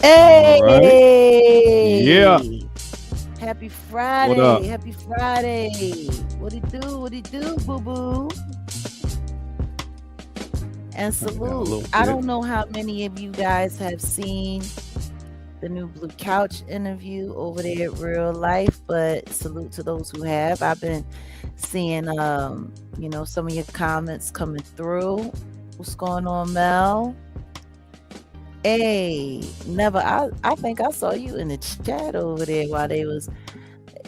All right. Yeah. Hey! Happy What Friday. up? Happy Friday. What it do? What it do, boo boo? And I got a salute. little I bit. don't know how many of you guys have seen the new Blue Couch interview over there at Real Life, but salute to those who have. I've been seeing some of your comments coming through. What's going on, Mel? Hey, never. I think I saw you in the chat over there while they was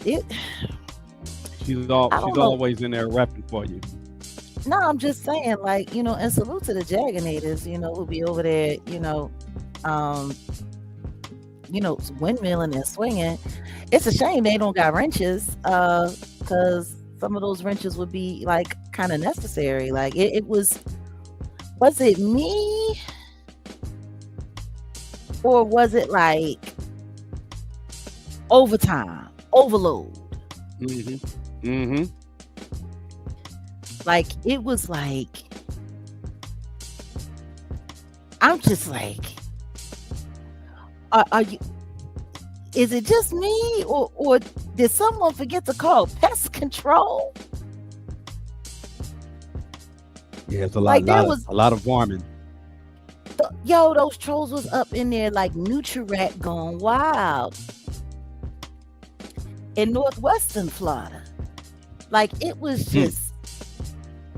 it. I She's don't know. always in there repping for you. No, I'm just saying, like, and salute to the Jaganators, who'll be over there, um, windmilling and swinging. It's a shame they don't got wrenches, because some of those wrenches would be like kind of necessary. Like it was it me or was it like overtime, overload? Mm-hmm. Mm-hmm. Like it was like I'm just like, are you? Is it just me, or did someone forget to call pest control? Yeah, it's a Like there lot of was, a lot of farming. those trolls was up in there like Nutrirat going wild in northwestern Florida. Like it was Hmm. just,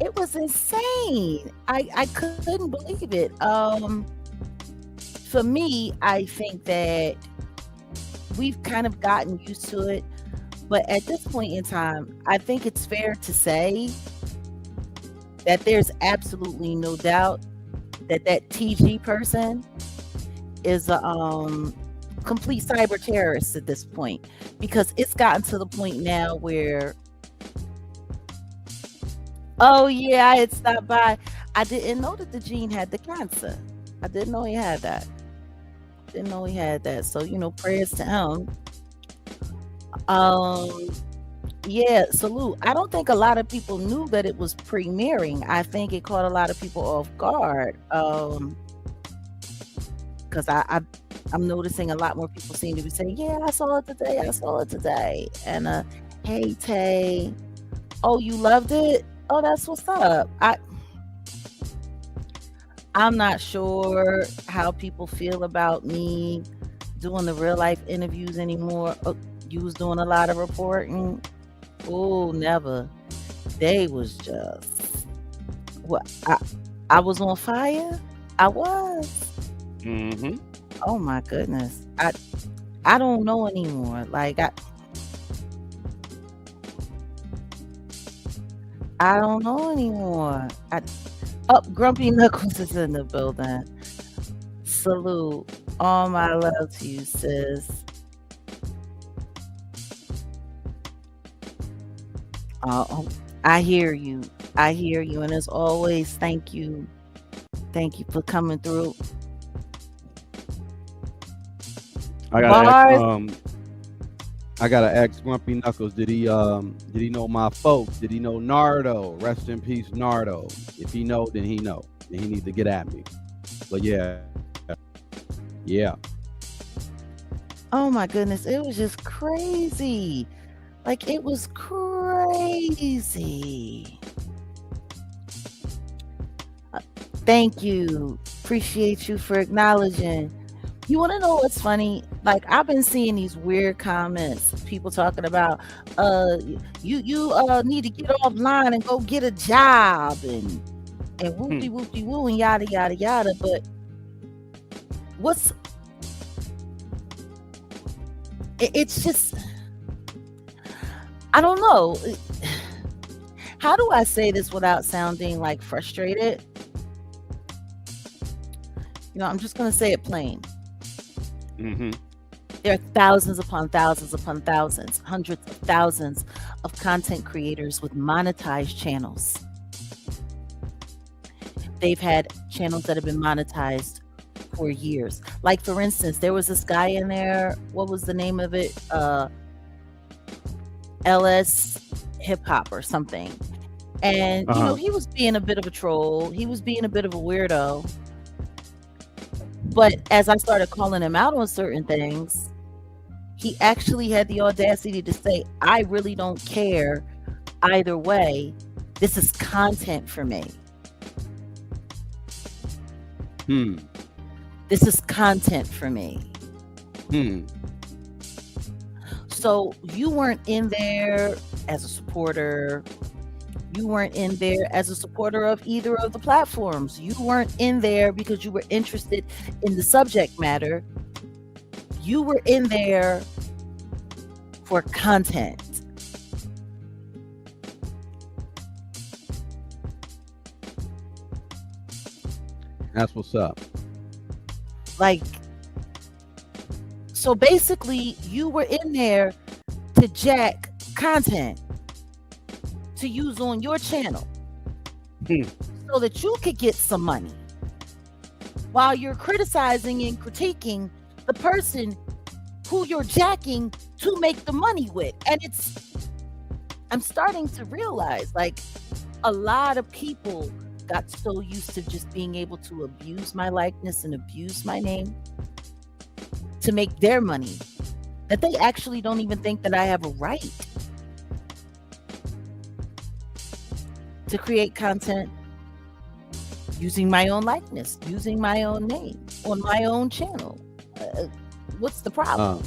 it was insane. I couldn't believe it. For me, I think that we've kind of gotten used to it, but at this point in time, I think it's fair to say that there's absolutely no doubt that TG person is a complete cyber terrorist at this point, because it's gotten to the point now where, oh yeah, I had stopped by. I didn't know that the gene had the cancer. I didn't know he had that. Didn't know he had that. So prayers to him. Um, yeah, salute. I don't think a lot of people knew that it was premiering. I think it caught a lot of people off guard. Because I'm noticing a lot more people seem to be saying, "Yeah, I saw it today. I saw it today." And hey Tay, oh you loved it? Oh, that's what's up. I'm not sure how people feel about me doing the real life interviews anymore. You was doing a lot of reporting. Oh, never. They was just what I was on fire. I was. Mm-hmm. Oh my goodness. I don't know anymore. Like I don't know anymore. Grumpy Knuckles is in the building. Salute. All my love to you, sis. Oh, I hear you. I hear you. And as always, thank you. Thank you for coming through. I gotta ask Bars. I gotta ask Grumpy Knuckles, did he know my folks? Did he know Nardo? Rest in peace, Nardo. If he know, then he know. Then he needs to get at me. But yeah. Yeah. Oh my goodness. It was just crazy. Like it was crazy. Thank you. Appreciate you for acknowledging. You want to know what's funny? Like I've been seeing these weird comments, people talking about, you need to get offline and go get a job and whoopty whoopty woo and yada yada yada. But what's it's just, I don't know. How do I say this without sounding like frustrated? I'm just gonna say it plain. Mm-hmm. There are thousands upon thousands upon thousands, hundreds of thousands of content creators with monetized channels. They've had channels that have been monetized for years. Like for instance, there was this guy in there. What was the name of it? LS Hip Hop or something. And he was being a bit of a troll. He was being a bit of a weirdo. But as I started calling him out on certain things, he actually had the audacity to say, I really don't care either way. This is content for me. Hmm. This is content for me. So you weren't in there as a supporter. You weren't in there as a supporter of either of the platforms. You weren't in there because you were interested in the subject matter. You were in there for content. That's what's up. Like, so basically, you were in there to jack content to use on your channel so that you could get some money while you're criticizing and critiquing the person who you're jacking to make the money with. And I'm starting to realize, like, a lot of people got so used to just being able to abuse my likeness and abuse my name to make their money that they actually don't even think that I have a right to create content using my own likeness, using my own name on my own channel. What's the problem?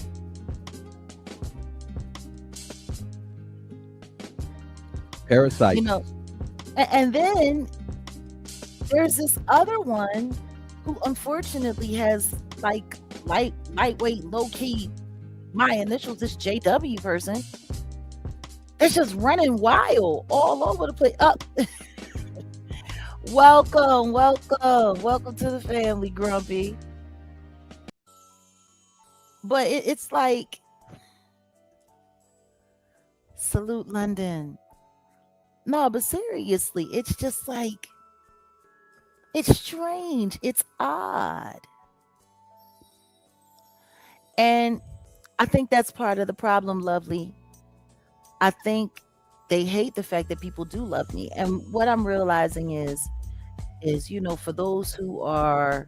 Parasite. You know, and then there's this other one who unfortunately has like lightweight, low-key, my initials, this JW person. It's just running wild all over the place. Welcome to the family, Grumpy. But it's like, salute London. No, but seriously, it's just like, it's strange. It's odd. And I think that's part of the problem, Lovely. I think they hate the fact that people do love me. And what I'm realizing is, for those who are,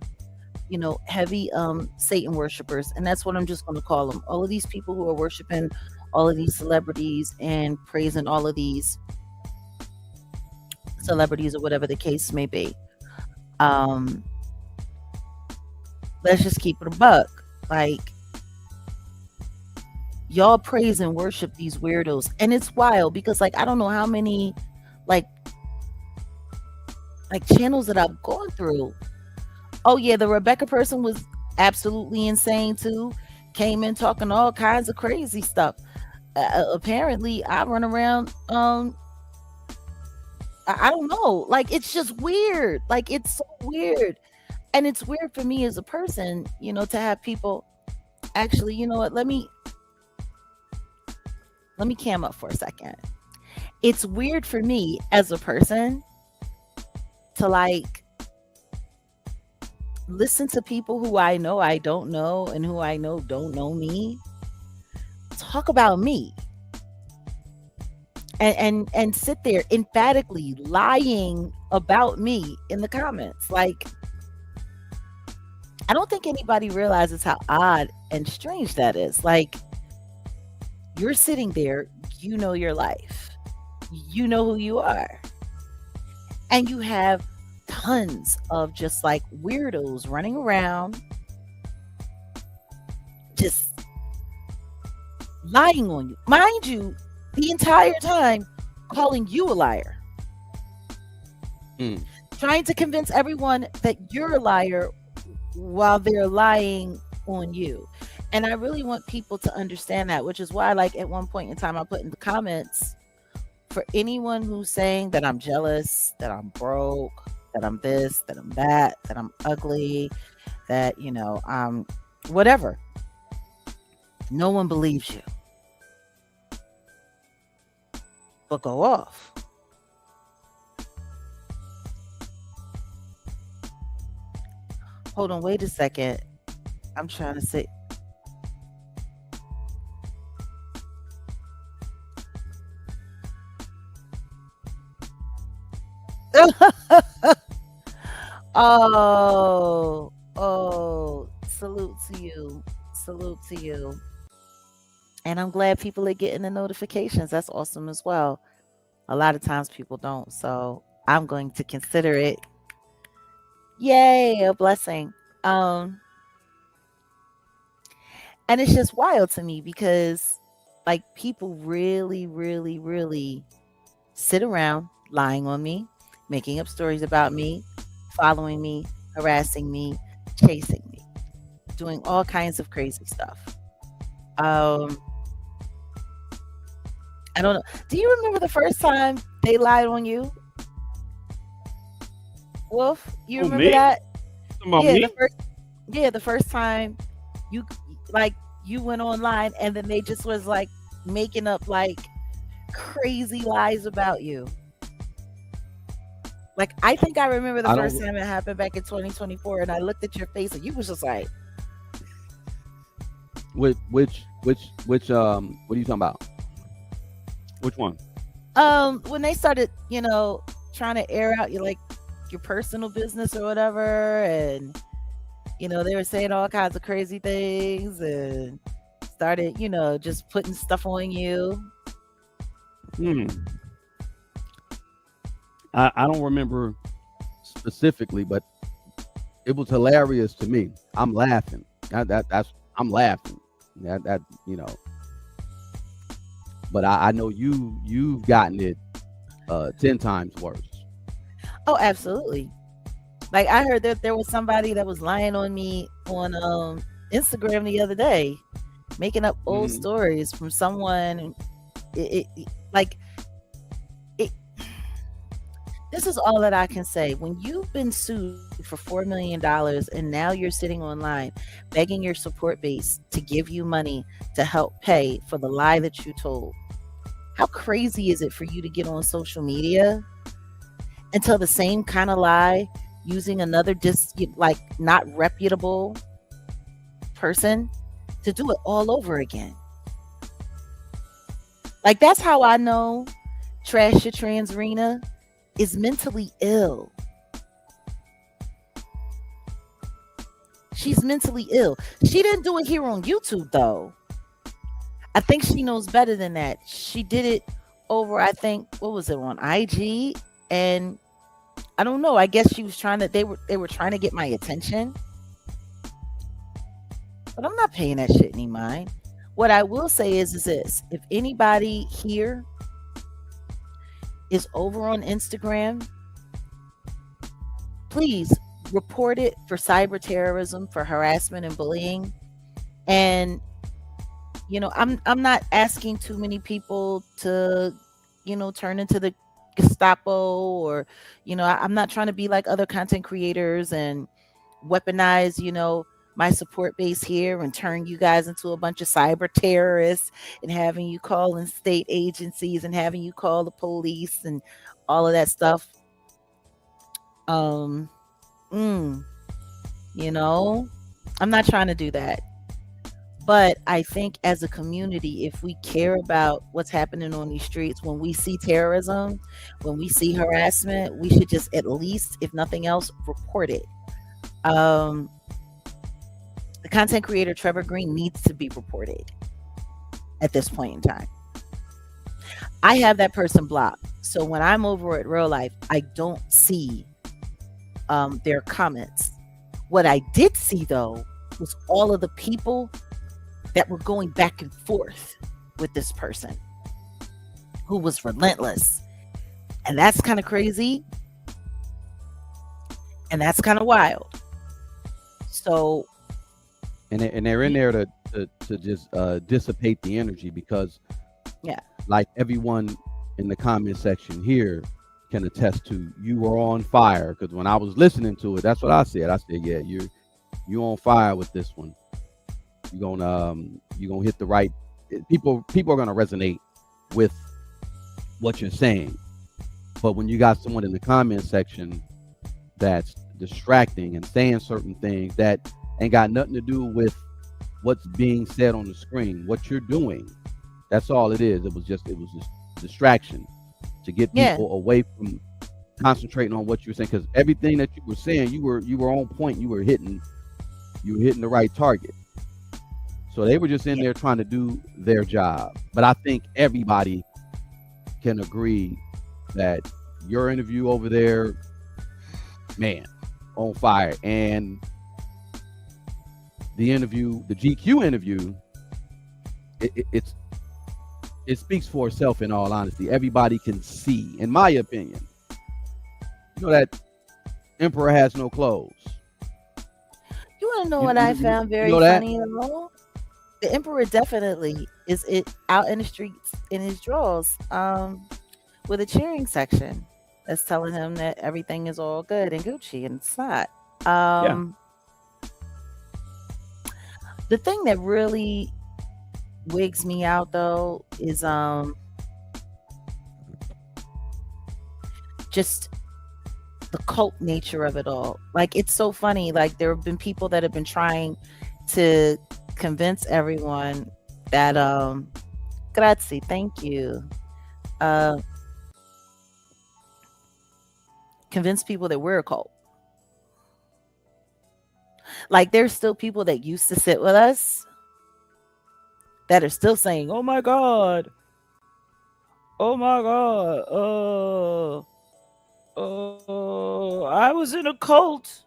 heavy Satan worshipers, and that's what I'm just going to call them. All of these people who are worshiping all of these celebrities and praising all of these celebrities or whatever the case may be. Let's just keep it a buck. Like, y'all praise and worship these weirdos, and it's wild because, like, I don't know how many like channels that I've gone through. Oh yeah, the Rebecca person was absolutely insane too. Came in talking all kinds of crazy stuff. Apparently, I run around. I don't know. Like, it's just weird. Like, it's so weird, and it's weird for me as a person, to have people. Actually, you know what? Let me cam up for a second. It's weird for me as a person to like listen to people who I know I don't know and who I know don't know me talk about me and sit there emphatically lying about me in the comments. Like, I don't think anybody realizes how odd and strange that is. Like, you're sitting there, you know your life, you know who you are, and you have tons of just like weirdos running around just lying on you, mind you, the entire time calling you a liar, trying to convince everyone that you're a liar while they're lying on you. And I really want people to understand that, which is why, like, at one point in time, I put in the comments, for anyone who's saying that I'm jealous, that I'm broke, that I'm this, that I'm that I'm ugly, that, I'm whatever. No one believes you. But go off. Hold on, wait a second. I'm trying to say. Oh, salute to you. Salute to you. And I'm glad people are getting the notifications. That's awesome as well. A lot of times people don't. So I'm going to consider it. Yay, a blessing. Um, and it's just wild to me because like people really, really, really sit around lying on me, making up stories about me, following me, harassing me, chasing me, doing all kinds of crazy stuff. Um, I don't know. Do you remember the first time they lied on you, Wolf? You Oh, remember me? that? Talking about Yeah, me? the first time you like you went online and then they just was like making up like crazy lies about you. Like I think I remember the I first don't. time it happened back in 2024 and I looked at your face and you was just like, Which what are you talking about? Which one? when they started, trying to air out your personal business or whatever, and they were saying all kinds of crazy things and started, just putting stuff on you. Hmm. I don't remember specifically, but it was hilarious to me. I'm laughing. I'm laughing. That but I know you've gotten it 10 times worse. Oh, absolutely. Like I heard that there was somebody that was lying on me on Instagram the other day, making up old Mhm. stories from someone. Like it. This is all that I can say. When you've been sued for $4 million and now you're sitting online begging your support base to give you money to help pay for the lie that you told, how crazy is it for you to get on social media and tell the same kind of lie using another not reputable person to do it all over again? Like that's how I know Trash Your Trans Rena is mentally ill. She's mentally ill. She didn't do it here on YouTube though. I think she knows better than that. She did it over, I think, what was it, on IG? And I don't know. I guess she was they were trying to get my attention. But I'm not paying that shit any mind. What I will say is this. If anybody here is over on Instagram, please report it for cyber terrorism, for harassment and bullying. And I'm not asking too many people to turn into the Gestapo, or I'm not trying to be like other content creators and weaponize my support base here and turn you guys into a bunch of cyber terrorists and having you call in state agencies and having you call the police and all of that stuff. I'm not trying to do that. But I think as a community, if we care about what's happening on these streets, when we see terrorism, when we see harassment, we should just at least, if nothing else, report it. The content creator Trevor Green needs to be reported at this point in time. I have that person blocked. So when I'm over at Real Life, I don't see their comments. What I did see, though, was all of the people that were going back and forth with this person who was relentless. And that's kind of crazy. And that's kind of wild. So And they're in there to just dissipate the energy, because like everyone in the comment section here can attest to, you were on fire. Because when I was listening to it, that's what I said. I said, yeah, you're on fire with this one. You're gonna hit the right people. People are gonna resonate with what you're saying. But when you got someone in the comment section that's distracting and saying certain things that ain't got nothing to do with what's being said on the screen, what you're doing, that's all it is. It was just distraction to get people away from concentrating on what you're saying. Because everything that you were saying, you were on point. You were hitting you hitting the right target. So they were just in there trying to do their job. But I think everybody can agree that your interview over there, man, on fire. And the interview, the GQ interview, it speaks for itself. In all honesty, everybody can see, in my opinion, that Emperor has no clothes. You want to know what I found very funny though? The Emperor definitely is out in the streets in his drawers, with a cheering section that's telling him that everything is all good and Gucci, and it's not. The thing that really wigs me out though is just the cult nature of it all. Like, it's so funny. Like, there have been people that have been trying to convince everyone that grazie, thank you, convince people that we're a cult. Like, there's still people that used to sit with us that are still saying, oh my god, I was in a cult.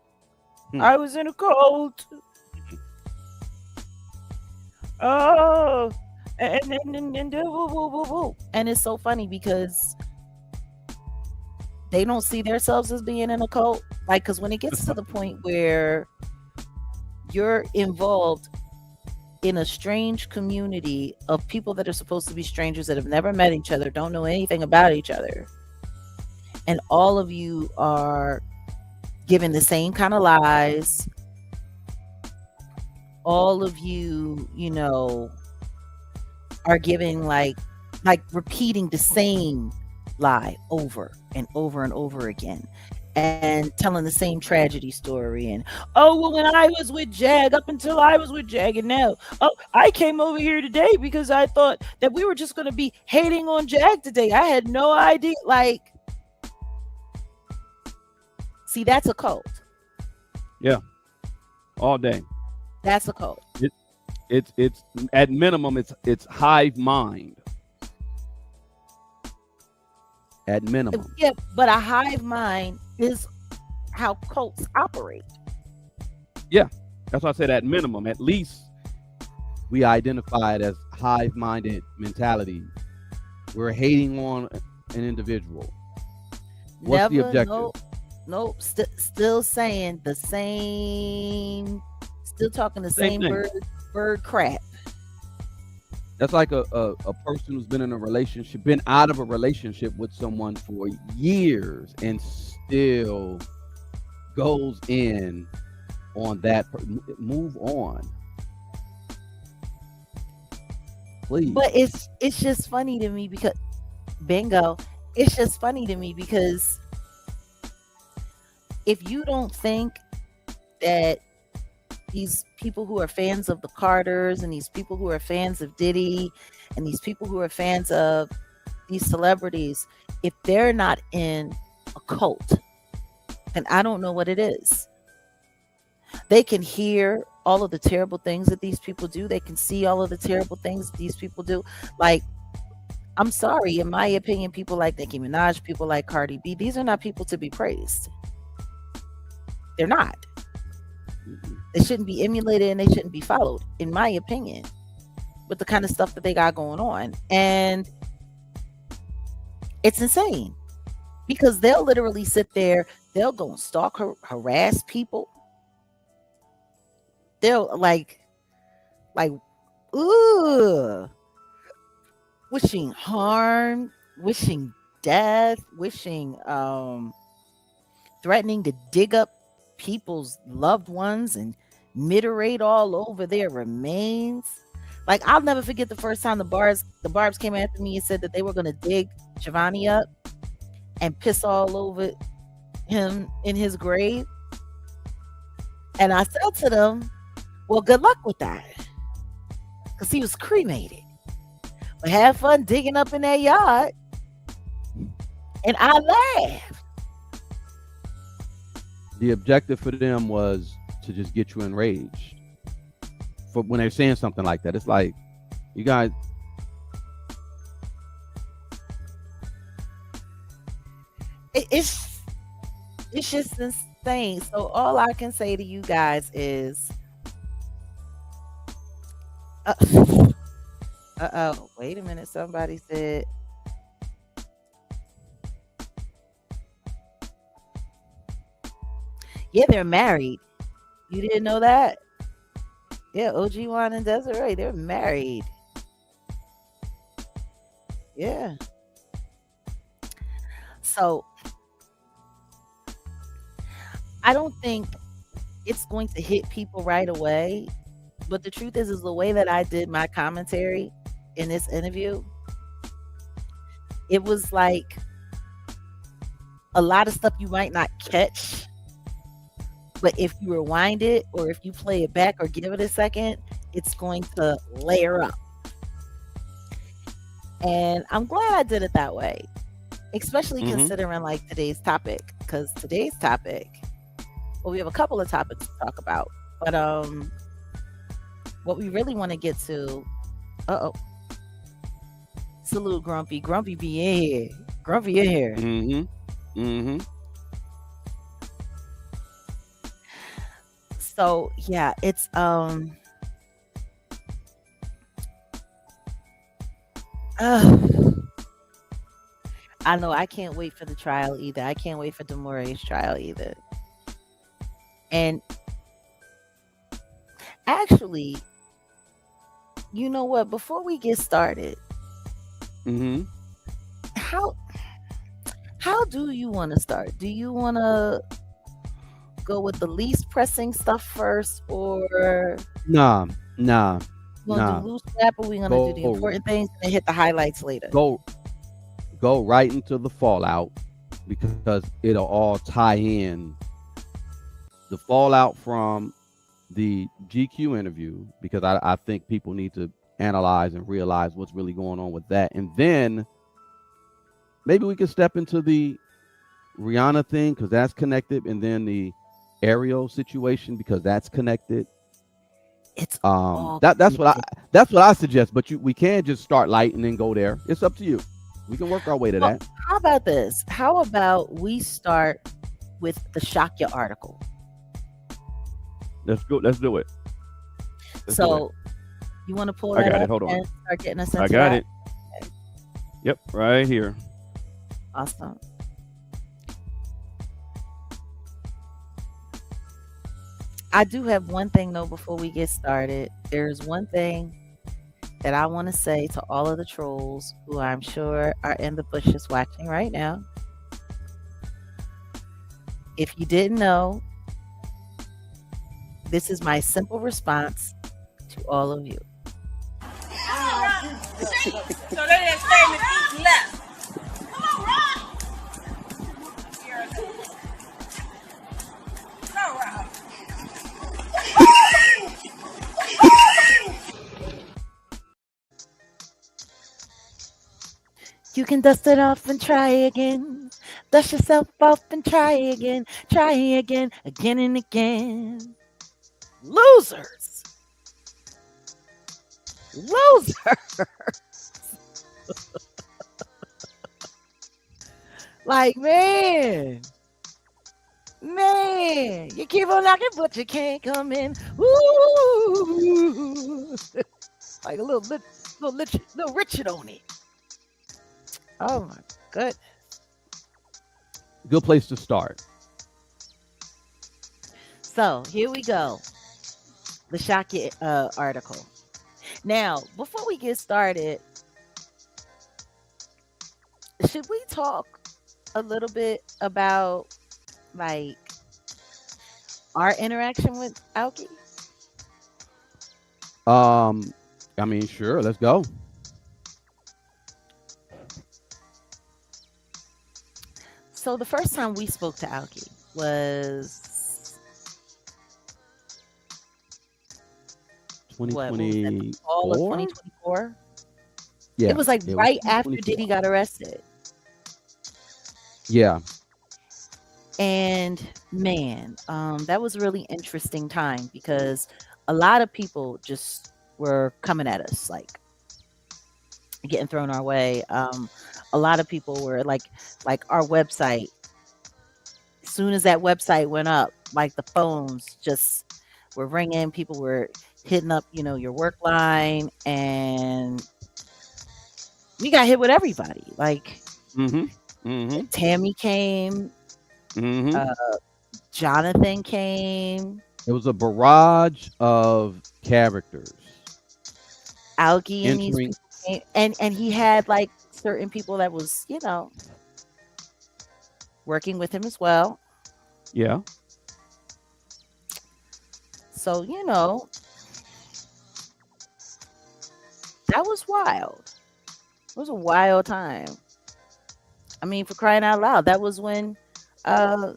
I was in a cult. Oh, and it's so funny because they don't see themselves as being in a cult. Like, because when it gets to the point where you're involved in a strange community of people that are supposed to be strangers that have never met each other, don't know anything about each other, and all of you are giving the same kind of lies, all of you, are giving like repeating the same lie over and over and over again, and telling the same tragedy story. And when I was with Jag, up until I was with Jag, and now I came over here today because I thought that we were just going to be hating on Jag today. I had no idea. Like, see, that's a cult. Yeah, all day. That's a cult. It's at minimum, it's hive mind. At minimum. Yeah, but a hive mind is how cults operate. Yeah, that's why I said at minimum. At least we identify it as hive-minded mentality. We're hating on an individual. What's the objective? Nope. Still saying the same. Still talking the same bird crap. That's like a person who's been in a relationship, been out of a relationship with someone for years, and still goes in on that. Move on, please. But it's just funny to me because, bingo, it's just funny to me because if you don't think that these people who are fans of the Carters, and these people who are fans of Diddy, and these people who are fans of these celebrities, if they're not in a cult, then I don't know what it is. They can hear all of the terrible things that these people do. They can see all of the terrible things that these people do. Like, I'm sorry, in my opinion, people like Nicki Minaj, people like Cardi B, these are not people to be praised. They're not. They shouldn't be emulated, and they shouldn't be followed, in my opinion, with the kind of stuff that they got going on. And it's insane because they'll literally sit there, they'll go and stalk, harass people. They'll like, wishing harm, wishing death, wishing, threatening to dig up people's loved ones and miterate all over their remains. Like, I'll never forget the first time the Barbs came after me and said that they were going to dig Giovanni up and piss all over him in his grave. And I said to them, well, good luck with that, because he was cremated. But have fun digging up in that yard. And I laughed. The objective for them was to just get you enraged for when they're saying something like that. It's like, you guys, It's just insane. So all I can say to you guys is, uh oh, wait a minute. Somebody said, yeah, they're married. You didn't know that? Yeah, OG Juan and Desiree, they're married. Yeah. So I don't think it's going to hit people right away. But the truth is the way that I did my commentary in this interview, it was like a lot of stuff you might not catch. But if you rewind it or if you play it back or give it a second, it's going to layer up. And I'm glad I did it that way, especially considering like today's topic, because today's topic, well, we have a couple of topics to talk about, but what we really want to get to, salute Grumpy. Grumpy be in here. Grumpy in here. So yeah, it's I know I can't wait for the trial either. I can't wait for Demore's trial either. And actually, you know what? Before we get started, how do you want to start? Do you want to go with the least pressing stuff first, or nah. we gonna do loose snap, or we gonna do the important things and hit the highlights later? Go right into the fallout, because it'll all tie in. The fallout from the GQ interview, because I think people need to analyze and realize what's really going on with that. And then maybe we can step into the Rihanna thing, because that's connected, and then the Ariel situation, because that's connected. It's that's what I suggest. But we can't just start light and then go there. It's up to you. We can work our way to that. How about this? How about we start with the Shakya article? Let's go. Let's do it. You want to pull that I got up it. Hold on. and start getting us into I got that? it. Okay. Yep, right here. Awesome. I do have one thing though before we get started. There's one thing that I want to say to all of the trolls who I'm sure are in the bushes watching right now. If you didn't know, this is my simple response to all of you. So they didn't stay in the seat left. Come on, Rob. Go, Rob. You can dust it off and try again. Dust yourself off and try again. Try again, again and again. Losers. Like, man, you keep on knocking, but you can't come in. Ooh, like a little Richard on it. Oh my goodness. Good place to start. So here we go. The Shakya article. Now, before we get started, should we talk a little bit about like our interaction with Alki? I mean, sure, let's go. So the first time we spoke to Alki was 2020, all of 2024. Yeah, it was like right after Diddy got arrested. Yeah. And man, that was a really interesting time because a lot of people just were coming at us, like getting thrown our way. A lot of people were like our website. As soon as that website went up, like the phones just were ringing. People were hitting up, your work line, and we got hit with everybody. Like Mm-hmm. Mm-hmm. Tammy came, Mm-hmm. uh, Jonathan came, It was a barrage of characters Alki, and these entering. people came, and he had like certain people that was, working with him as well. Yeah. So, that was wild. It was a wild time. I mean, for crying out loud, that was when uh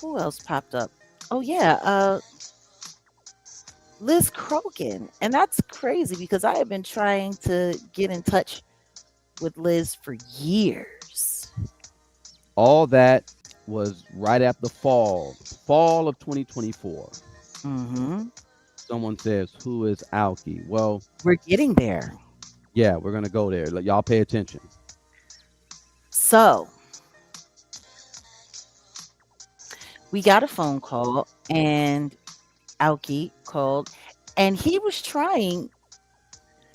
who else popped up? Oh yeah, Liz Crokin. And that's crazy because I have been trying to get in touch with Liz for years. All that was right after fall of 2024. Hmm. Someone says, "Who is Alki?" Well, We're getting there. yeah, we're gonna go there. Y'all pay attention. So we got a phone call and Alki called and he was trying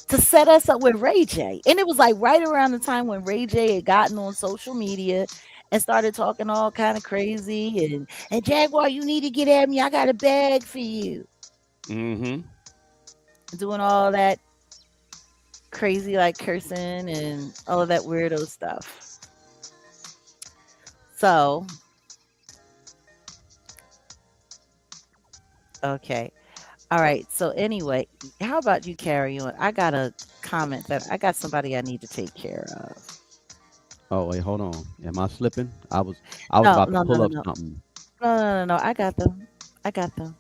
to set us up with Ray J. And it was like right around the time when Ray J had gotten on social media and started talking all kind of crazy and Jaguar, you need to get at me. I got a bag for you. Mm-hmm. Doing all that crazy like cursing and all of that weirdo stuff. So okay. All right. So anyway, how about you carry on? I got a comment that I got somebody I need to take care of. Oh wait, hold on. Am I slipping? I was No, about to no, no, pull no, up no. something. No. I got them. I got them.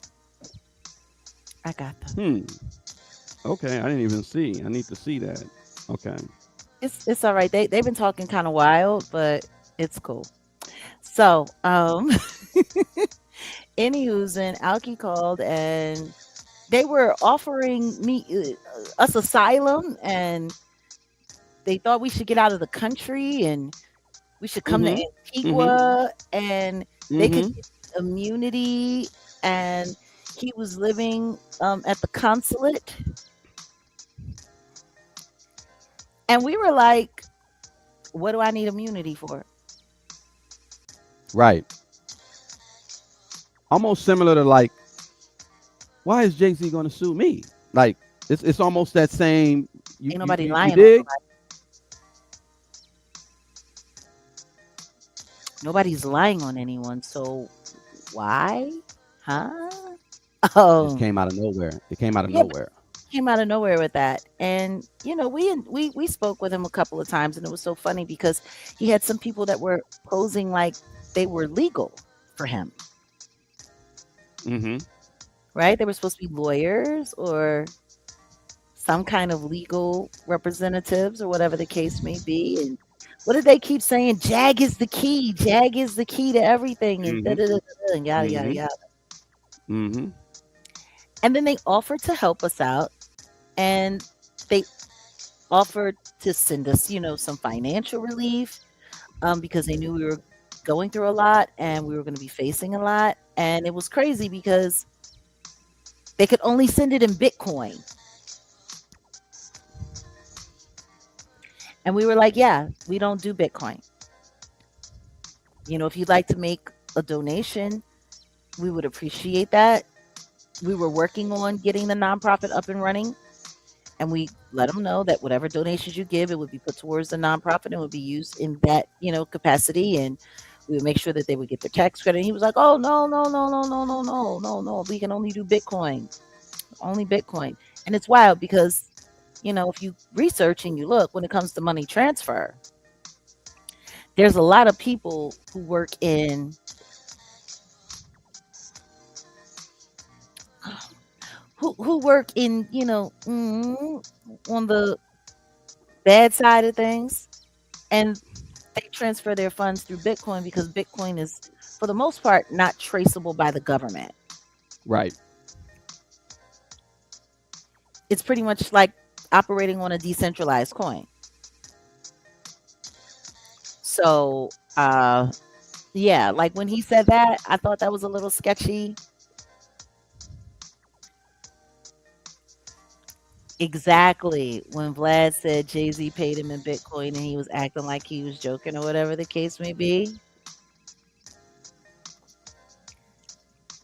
I got them. Hmm. Okay. I didn't even see. I need to see that. Okay. It's all right. They've been talking kind of wild, but it's cool. So, anywho's and Alki called and they were offering me us asylum and they thought we should get out of the country and we should come to Mm-hmm. Mm-hmm. Antigua and they could Mm-hmm. get immunity and he was living at the consulate and we were like, what do I need immunity for? Right. Almost similar to like, why is Jay-Z gonna sue me? Like, it's almost that same. You Ain't you nobody you, you lying on dig? nobody. Nobody's lying on anyone. So why? Huh? It just Oh, came out of nowhere. It came out of yeah, but nowhere. he came out of nowhere with that. And we spoke with him a couple of times, and it was so funny because he had some people that were posing like they were legal for him, Mm-hmm. right? They were supposed to be lawyers or some kind of legal representatives or whatever the case may be. And what did they keep saying? Jag is the key. Jag is the key to everything, and da Mm-hmm. da da da, and yada yada Mm-hmm. yada. Mm-hmm. And then they offered to help us out, and they offered to send us, some financial relief, because they knew we were going through a lot and we were going to be facing a lot. And it was crazy because they could only send it in Bitcoin. And we were like, yeah, we don't do Bitcoin. If you'd like to make a donation, we would appreciate that. We were working on getting the nonprofit up and running. And we let them know that whatever donations you give, it would be put towards the nonprofit and would be used in that, capacity. And we would make sure that they would get their tax credit. And he was like, oh, no, no, no, no, no, no, no, no, no. We can only do Bitcoin. Only Bitcoin. And it's wild because, if you research and you look when it comes to money transfer, there's a lot of people who work in who work in, on the bad side of things, and they transfer their funds through Bitcoin because Bitcoin is, for the most part, not traceable by the government. Right. It's pretty much like operating on a decentralized coin. So, yeah, like when he said that, I thought that was a little sketchy. Exactly. When Vlad said Jay-Z paid him in Bitcoin and he was acting like he was joking or whatever the case may be.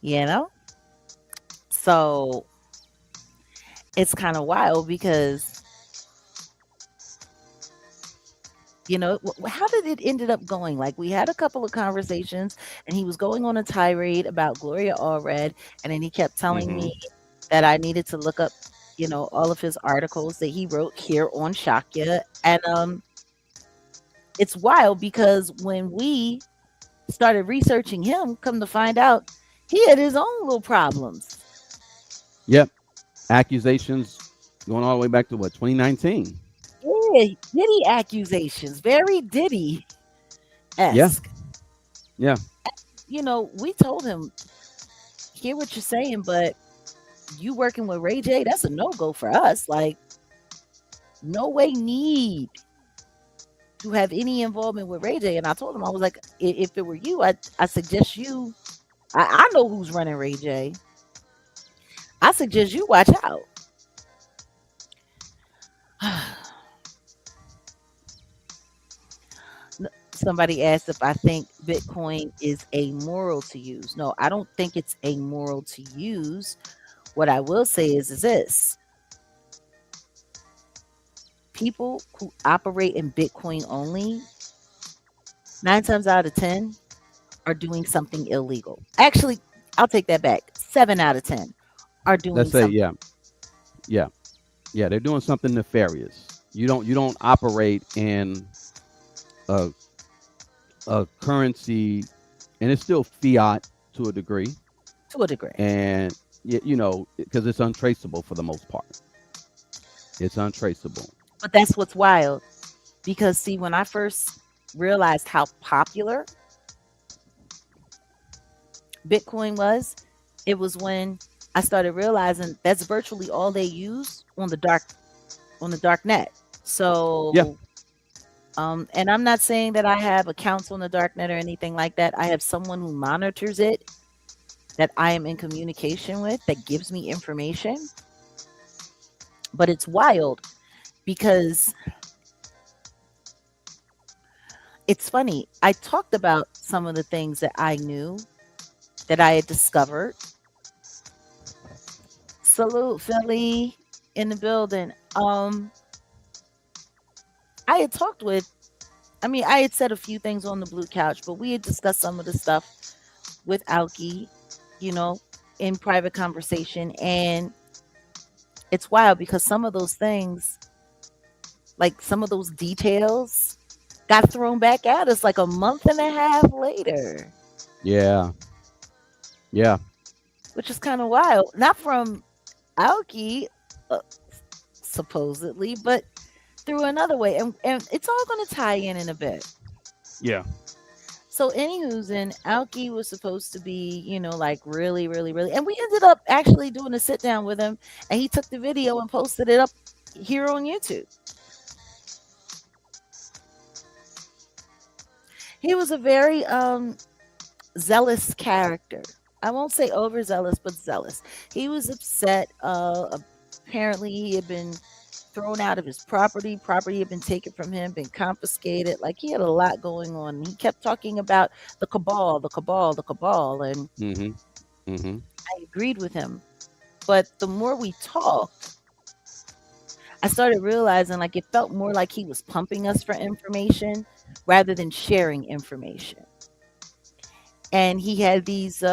You know? So it's kind of wild because, you know, how did it ended up going? Like we had a couple of conversations and he was going on a tirade about Gloria Allred, and then he kept telling me that I needed to look up, you know, all of his articles that he wrote here on Shakya. And it's wild because when we started researching him, come to find out he had his own little problems. Yep. Accusations going all the way back to what, 2019? Yeah, Diddy accusations, very Diddy-esque. Yeah. You know, we told him, hear what you're saying, but you working with Ray J, that's a no-go for us. Like, no way need to have any involvement with Ray J. And I told him, I was like, if it were you, I suggest you, I know who's running Ray J. I suggest you watch out. Somebody asked if I think Bitcoin is amoral to use. No, I don't think it's amoral to use. What I will say is this. People who operate in Bitcoin only, 9 times out of 10 are doing something illegal. Actually, I'll take that back. 7 out of 10 are doing Let's say, something. yeah, they're doing something nefarious. You don't operate in a currency, and it's still fiat to a degree. To a degree. And you know, because it's untraceable for the most part. It's untraceable. But that's what's wild. Because see, when I first realized how popular Bitcoin was, it was when I started realizing that's virtually all they use on the dark net. So Yeah. and I'm not saying that I have accounts on the dark net or anything like that. I have someone who monitors it that I am in communication with that gives me information. But it's wild because it's funny. I talked about some of the things that I knew that I had discovered. Salute Philly in the building. I had talked with, I had said a few things on the Blue Couch, but we had discussed some of the stuff with Alki, you know, in private conversation. And it's wild because some of those things, like some of those details, got thrown back at us like a month and a half later. Yeah. Which is kind of wild. Not from Alki, supposedly, but through another way. And it's all going to tie in a bit. Yeah. So anywho's in Alki was supposed to be, you know, like really, really, really. And we ended up actually doing a sit down with him, and he took the video and posted it up here on YouTube. He was a very zealous character. I won't say overzealous, but zealous. He was upset. Apparently, he had been thrown out of his property. Property had been taken from him, been confiscated. Like he had a lot going on. He kept talking about the cabal. And I agreed with him. But the more we talked, I started realizing like it felt more like he was pumping us for information rather than sharing information. And he had these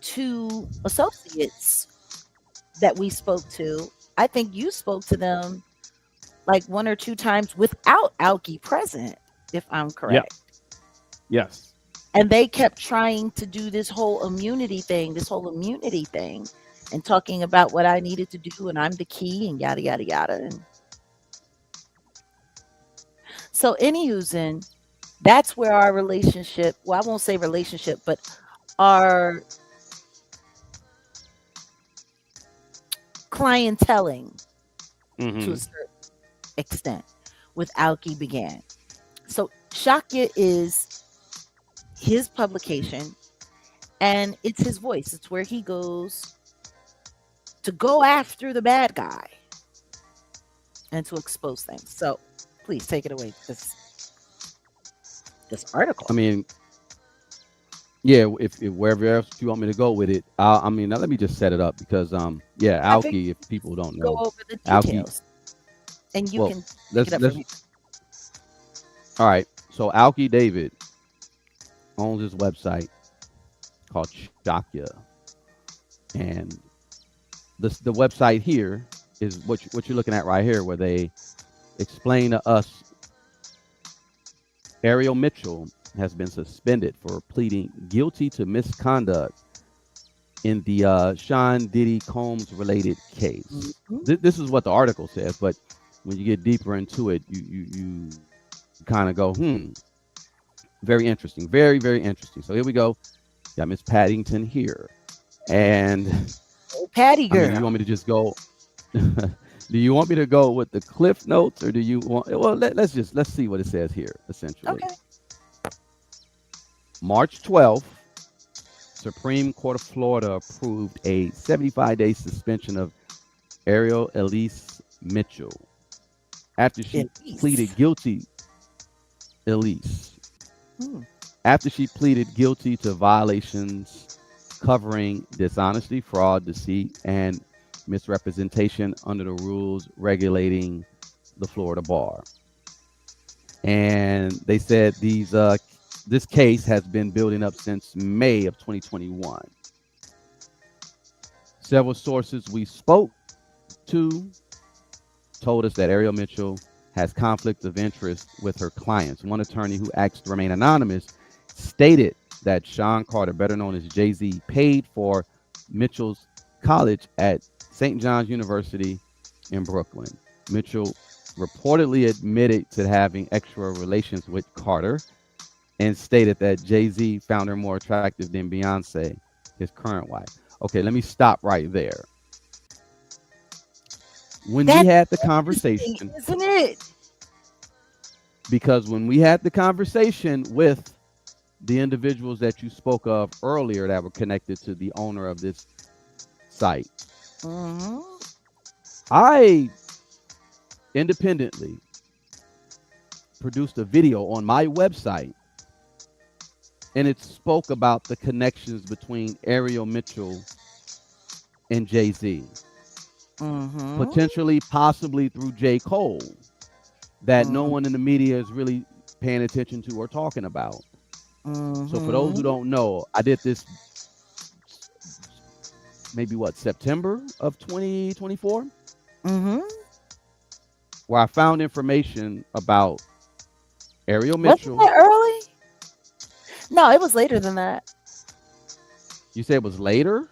2 associates that we spoke to. I think you spoke to them like 1 or 2 times without Alki present, if I'm correct. Yes. And they kept trying to do this whole immunity thing, and talking about what I needed to do, and I'm the key, and yada, yada, yada. And so, anywho's in, That's where our relationship, well, I won't say relationship, but our clienteling to a Mm-hmm. certain extent with Alki began. So Shakya is his publication and it's his voice. It's where he goes to go after the bad guy and to expose things. So please take it away. This article. I mean, yeah, if wherever else you want me to go with it, I mean, now let me just set it up because yeah, I think Alki, if people don't go know, over the Alki, details and you well, can pick let's it up let's from here. all right. So Alki David owns this website called Shakya, and the website here is what you're looking at right here, where they explain to us Ariel Mitchell has been suspended for pleading guilty to misconduct in the Sean Diddy Combs related case. Mhm. This is what the article says, but when you get deeper into it, you kind of go, very interesting, very very interesting. So here we go. Got Miss Paddington here, and Oh, Patty I mean, do girl. you want me to just go? Do you want me to go with the cliff notes, or do you want? Well, let's see what it says here. Essentially, Okay. March 12th, Supreme Court of Florida approved a 75-day suspension of Ariel Elise Mitchell after she pleaded Elise. guilty. Elise, Hmm. after she pleaded guilty to violations covering dishonesty, fraud, deceit, and misrepresentation under the rules regulating the Florida bar. And they said this case has been building up since May of 2021. Several sources we spoke to told us that Ariel Mitchell has conflict of interest with her clients. One attorney who asked to remain anonymous stated that Sean Carter, better known as Jay-Z, paid for Mitchell's college at St. John's University in Brooklyn. Mitchell reportedly admitted to having extra relations with Carter and stated that Jay-Z found her more attractive than Beyonce, his current wife. Okay, let me stop right there. When we That's had the interesting, conversation, isn't it? because when we had the conversation with the individuals that you spoke of earlier that were connected to the owner of this site, Hmm. I independently produced a video on my website, and it spoke about the connections between Ariel Mitchell and Jay-Z, Hmm. potentially, possibly through J. Cole, that no Hmm. one in the media is really paying attention to or talking about. So for those who Hmm. don't know, I did this maybe September of 2024, Hmm. where I found information about Ariel Wasn't Mitchell. that early? No, it was later than that. You said it was later?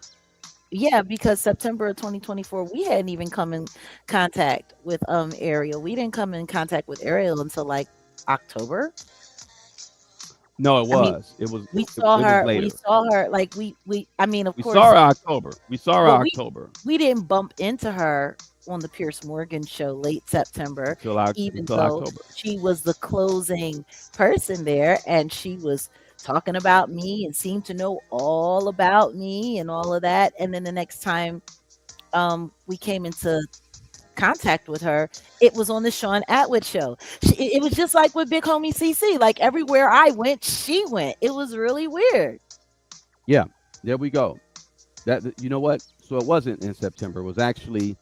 Yeah, because September of 2024, we hadn't even come in contact with Ariel. We didn't come in contact with Ariel until like October. No, it I mean, was. It was. we It, saw it was her. We later. saw her. Like we. I mean, of We saw course, her October. We saw her but October we didn't bump into her on the Pierce Morgan show late September, even until though October. she was the closing person there, and she was talking about me and seemed to know all about me and all of that. And then the next time we came into contact with her, it was on the Sean Atwood show. It was just like with Big Homie CC. Like everywhere I went, she went. It was really weird. Yeah, there we go. That you know what? So it wasn't in September. It was actually.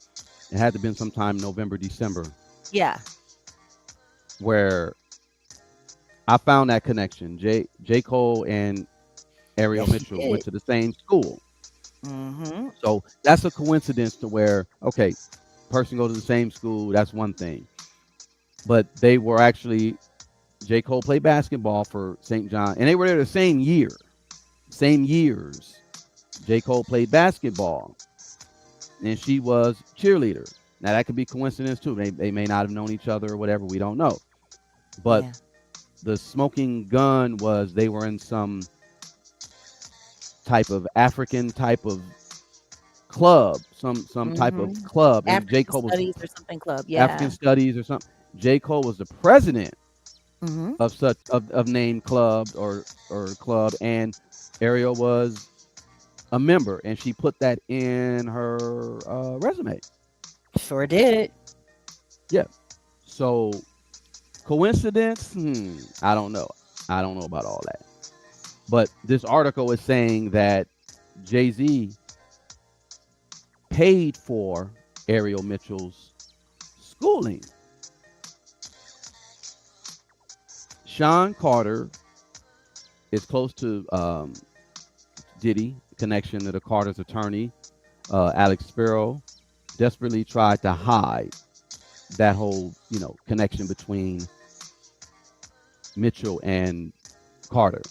It had to have been sometime November, December, Yeah. where I found that connection. J. Cole and Ariel Yes, she Mitchell went did. to the same school. Mm-hmm. So that's a coincidence to where, okay, person go to the same school, that's one thing. But they were actually, J. Cole played basketball for St. John, and they were there the same year, same years. J. Cole played basketball, and she was cheerleader. Now that could be coincidence too. They may not have known each other or whatever. We don't know. But Yeah. the smoking gun was they were in some type of African type of club, some type of Mm-hmm. club, and J. African Cole was studies or something club. African Yeah. studies or something. J. Cole was the president Mm-hmm. of such of named club or club, and Ariel was a member, and she put that in her resume. Sure did. Yeah. So coincidence? I don't know. I don't know about all that. But this article is saying that Jay-Z paid for Ariel Mitchell's schooling. Sean Carter is close to Diddy, connection to the Carter's attorney, Alex Sparrow, desperately tried to hide that whole, connection between Mitchell and Carter.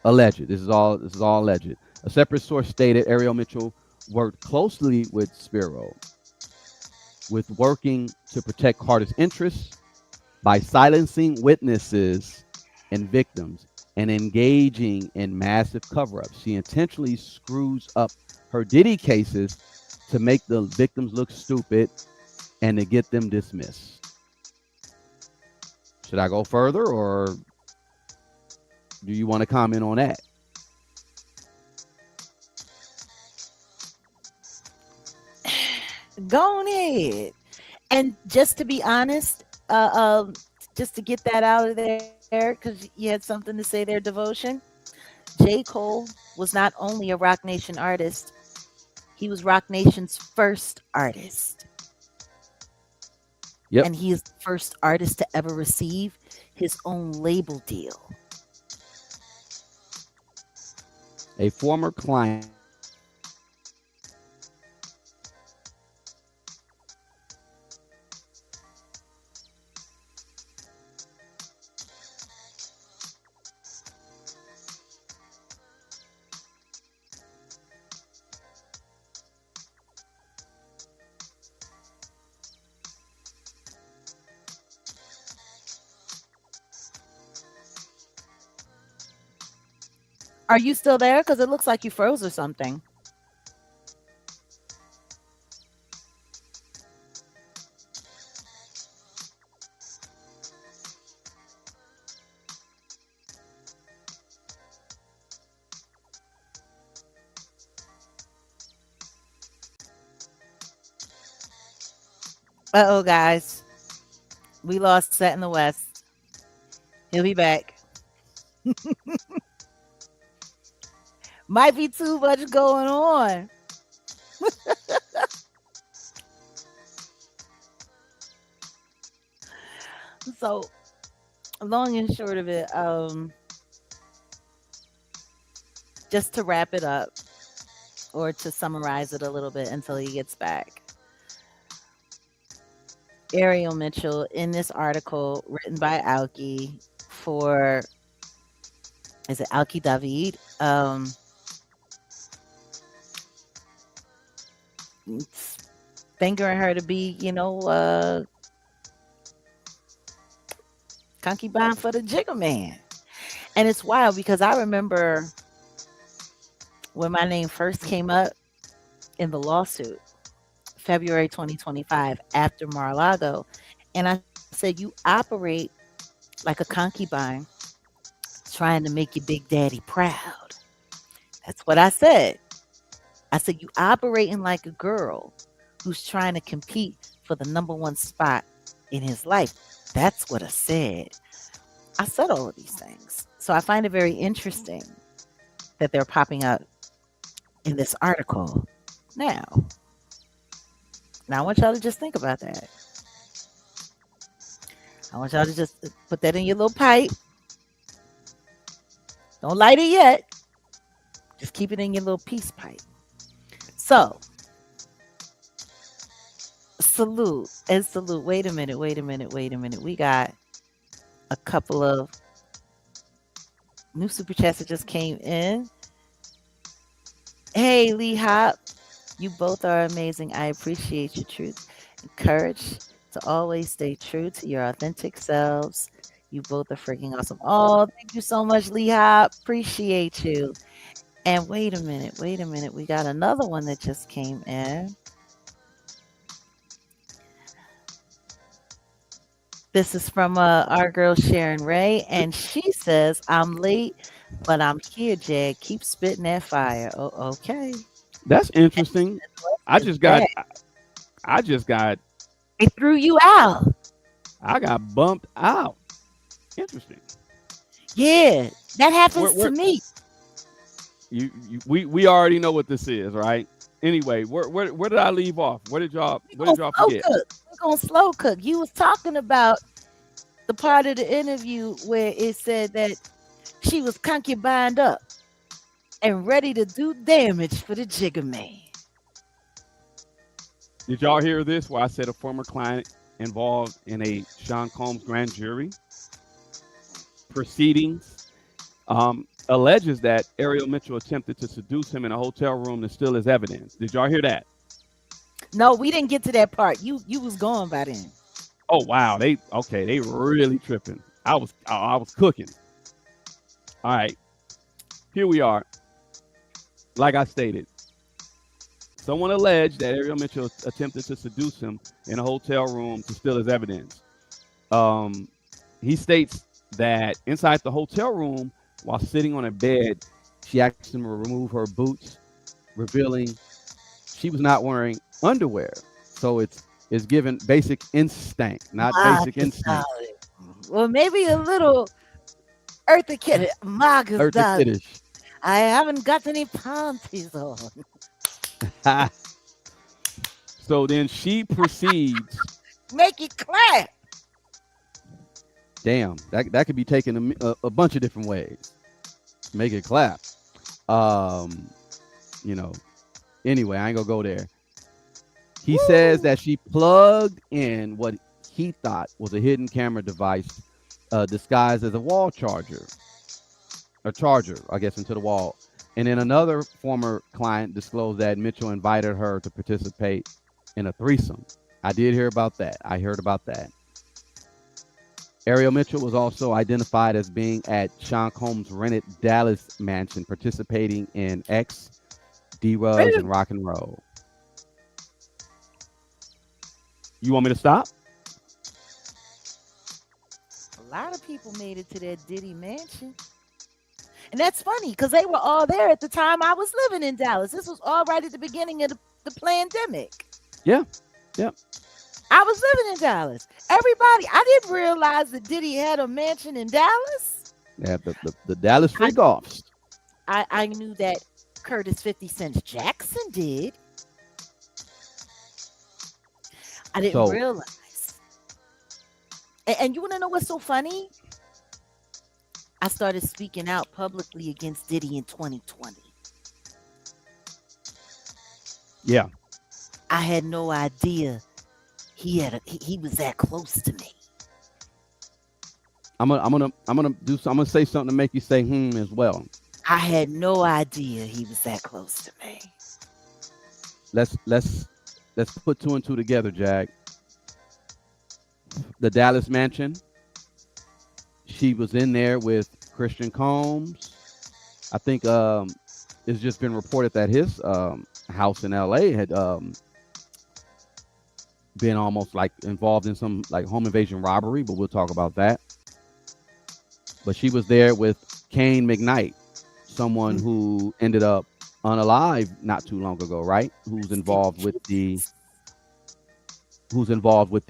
Alleged. This is all alleged. A separate source stated Ariel Mitchell worked closely with Sparrow, with working to protect Carter's interests by silencing witnesses and victims and engaging in massive cover-ups. She intentionally screws up her Diddy cases to make the victims look stupid and to get them dismissed. Should I go further, or do you want to comment on that? Go on ahead. And just to be honest, just to get that out of there, because you had something to say there, Devotion. J. Cole was not only a Rock Nation artist, he was Rock Nation's first artist. Yep. And he is the first artist to ever receive his own label deal. A former client Are you still there? Because it looks like you froze or something. Uh oh, guys. We lost Set in the West. He'll be back. Might be too much going on. So, long and short of it, just to wrap it up or to summarize it a little bit until he gets back. Ariel Mitchell in this article written by Alki for, is it Alki David? Fingering her to be, concubine for the Jigga Man. And it's wild because I remember when my name first came up in the lawsuit, February 2025, after Mar-a-Lago, and I said, you operate like a concubine trying to make your big daddy proud. That's what I said. I said, you operating like a girl who's trying to compete for the number one spot in his life. That's what I said. I said all of these things. So I find it very interesting that they're popping up in this article now. Now I want y'all to just think about that. I want y'all to just put that in your little pipe. Don't light it yet. Just keep it in your little peace pipe. So, salute and salute. Wait a minute. We got a couple of new super chats that just came in. Hey, Lee Hop, you both are amazing. I appreciate your truth and courage to always stay true to your authentic selves. You both are freaking awesome. Oh, thank you so much, Lehigh. Appreciate you. And wait a minute. We got another one that just came in. This is from our girl Sharon Ray, and she says, "I'm late, but I'm here, Jag. Keep spitting that fire." Oh, okay. That's interesting. I just got They threw you out. I got bumped out. Interesting. Yeah, that happens Where- to me. We already know what this is, right? Anyway, where did I leave off? What did y'all forget? We're gonna slow cook. You was talking about the part of the interview where it said that she was concubined up and ready to do damage for the Jigger Man. Did y'all hear this? Where I said a former client involved in a Sean Combs grand jury proceedings alleges that Ariel Mitchell attempted to seduce him in a hotel room to steal his evidence. Did y'all hear that? No, we didn't get to that part. You was gone by then. Oh wow, they really tripping. I was cooking. All right, here we are. Like I stated, someone alleged that Ariel Mitchell attempted to seduce him in a hotel room to steal his evidence. He states that inside the hotel room, while sitting on a bed, she asked him to remove her boots, revealing she was not wearing underwear. So it's given basic instinct, not basic instinct. Well, maybe a little earthy kid. Kiddish. I haven't got any panties on. So then she proceeds. Make it clap. Damn, that could be taken a bunch of different ways. Make it clap. Anyway, I ain't gonna go there. He says that she plugged in what he thought was a hidden camera device disguised as a wall charger. A charger, I guess, into the wall. And then another former client disclosed that Mitchell invited her to participate in a threesome. I did hear about that. I heard about that. Ariel Mitchell was also identified as being at Sean Combs' rented Dallas mansion, participating in X, D-Rugs, and rock and roll. You want me to stop? A lot of people made it to that Diddy mansion. And that's funny because they were all there at the time I was living in Dallas. This was all right at the beginning of the pandemic. Yeah. I was living in Dallas. Everybody, I didn't realize that Diddy had a mansion in Dallas. Yeah, the Dallas freak-offs. I knew that Curtis 50 Cent Jackson did. I didn't realize. And you want to know what's so funny? I started speaking out publicly against Diddy in 2020. Yeah. I had no idea he was that close to me. I'm gonna say something to make you say as well. I had no idea he was that close to me. Let's put two and two together, Jag. The Dallas mansion. She was in there with Christian Combs. I think it's just been reported that his house in LA had been almost like involved in some like home invasion robbery, but we'll talk about that. But she was there with Kane McKnight, someone who ended up unalive not too long ago, right? Who's involved with the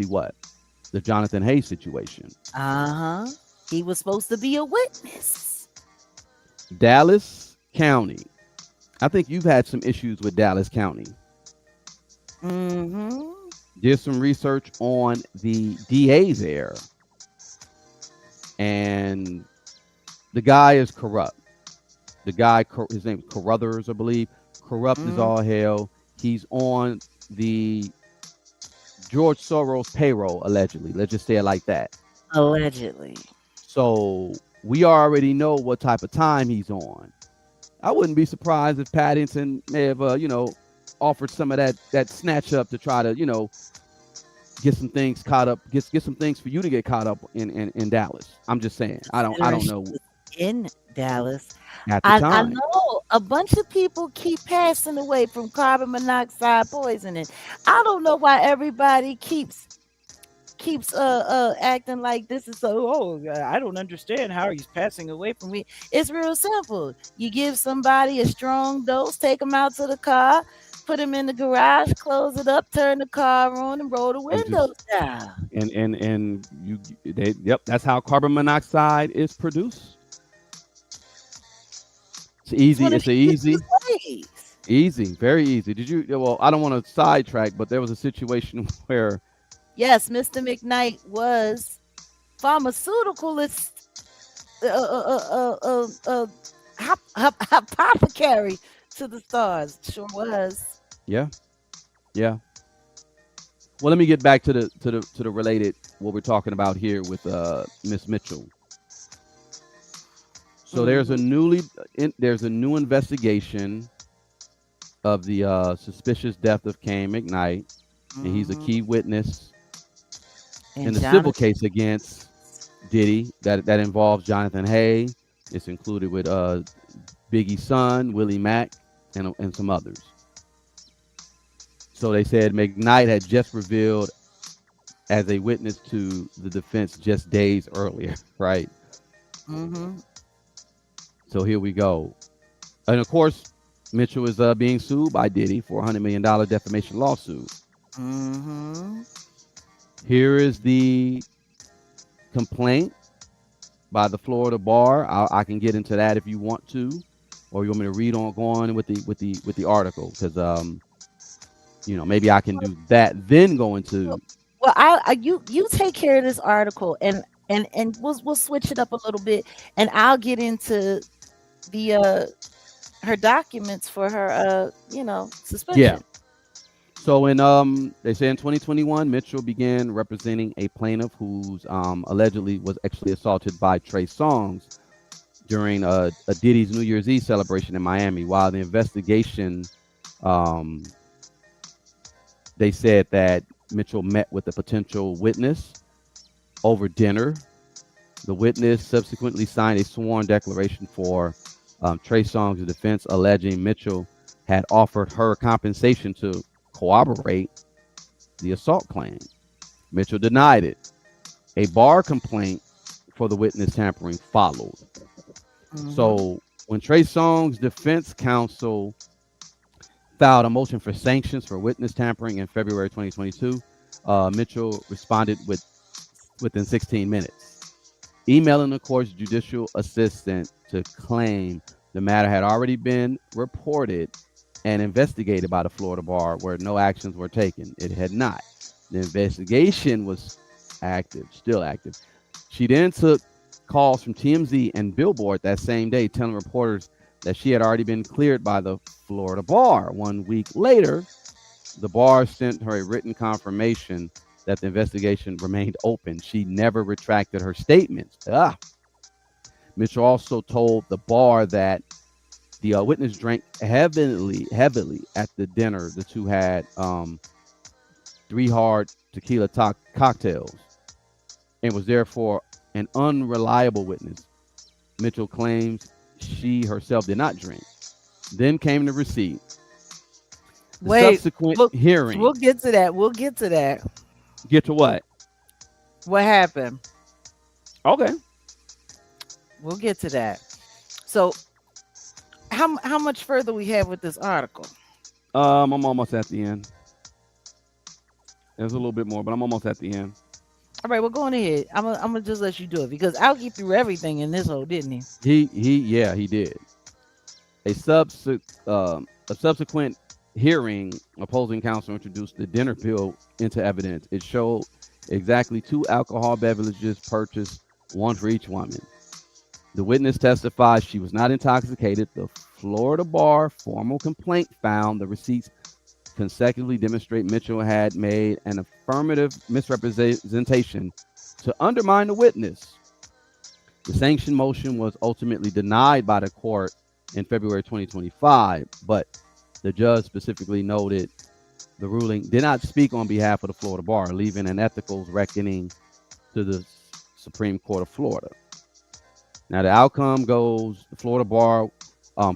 what? The Jonathan Hayes situation. Uh-huh. He was supposed to be a witness. Dallas County. I think you've had some issues with Dallas County. Mm-hmm. Did some research on the DA's there. And the guy is corrupt. The guy, his name is Carruthers, I believe. Corrupt as all hell. He's on the George Soros payroll, allegedly. Let's just say it like that. Allegedly. So we already know what type of time he's on. I wouldn't be surprised if Paddington may have, offered some of that snatch up to try to, get some things caught up. Get some things for you to get caught up in Dallas. I'm just saying. I don't Considering she know was in Dallas. at the I time. know a bunch of people keep passing away from carbon monoxide poisoning. I don't know why everybody keeps acting like this is so. I don't understand how he's passing away from me. It's real simple. You give somebody a strong dose, take them out to the car, put them in the garage, close it up, turn the car on, and roll the And windows just down. and you yep, that's how carbon monoxide is produced. It's It's easy. one of It's the a easy, easiest ways. easy, very easy. Did you? Well, I don't want to sidetrack, but there was a situation where Yes, Mr. McKnight was pharmaceuticalist, apothecary to the stars. Sure was. yeah, yeah. Well, let me get back to the related what we're talking about here with Miss Mitchell. So there's a Mm-hmm. there's a new investigation of the suspicious death of Kane McKnight, and he's a Mm-hmm. key witness in And the civil Jonathan. case against Diddy that involves Jonathan Hay. It's included with Biggie's son, Willie Mack, and some others. So they said McKnight had just revealed as a witness to the defense just days earlier, right? Mm-hmm. So here we go. And of course, Mitchell is being sued by Diddy for a $100 million defamation lawsuit. Mm-hmm. Here is the complaint by the Florida bar. I can get into that if you want to, or you want me to read on, go on with the article, because maybe I can do that, then go into. Well, you take care of this article, and we'll switch it up a little bit, and I'll get into the her documents for her Yeah. suspension. So they say in 2021, Mitchell began representing a plaintiff who's allegedly was actually assaulted by Trey Songz during a Diddy's New Year's Eve celebration in Miami. While the investigation, they said that Mitchell met with a potential witness over dinner. The witness subsequently signed a sworn declaration for Trey Songz' defense, alleging Mitchell had offered her compensation to corroborate the assault claim. Mitchell denied it. A bar complaint for the witness tampering followed. Mm-hmm. So when Trey Songz' defense counsel filed a motion for sanctions for witness tampering in February 2022, Mitchell responded within 16 minutes, emailing the court's judicial assistant to claim the matter had already been reported and investigated by the Florida bar, where no actions were taken. It had not. The investigation was active, still active. She then took calls from TMZ and Billboard that same day, telling reporters that she had already been cleared by the Florida bar. 1 week later, the bar sent her a written confirmation that the investigation remained open. She never retracted her statements. Mitchell also told the bar that the witness drank heavily at the dinner. The two had 3 hard tequila cocktails and was therefore an unreliable witness. Mitchell claims she herself did not drink. Then came the receipt. The Wait, subsequent hearing. we'll get to that. We'll get to that. Get to what? What happened? Okay. We'll get to that. So, how much further we have with this article? I'm almost at the end. There's a little bit more, but I'm almost at the end. All right, well, go on ahead. I'm gonna just let you do it because Alki threw everything in this hole, didn't he? He did. A subsequent hearing, opposing counsel introduced the dinner bill into evidence. It showed exactly 2 alcohol beverages purchased, one for each woman. The witness testified she was not intoxicated. The Florida bar formal complaint found the receipts consecutively demonstrate Mitchell had made an affirmative misrepresentation to undermine the witness. The sanction motion was ultimately denied by the court in February 2025, but the judge specifically noted The ruling did not speak on behalf of the Florida bar, leaving an ethical reckoning to the Supreme Court of Florida. Now, the outcome goes the Florida bar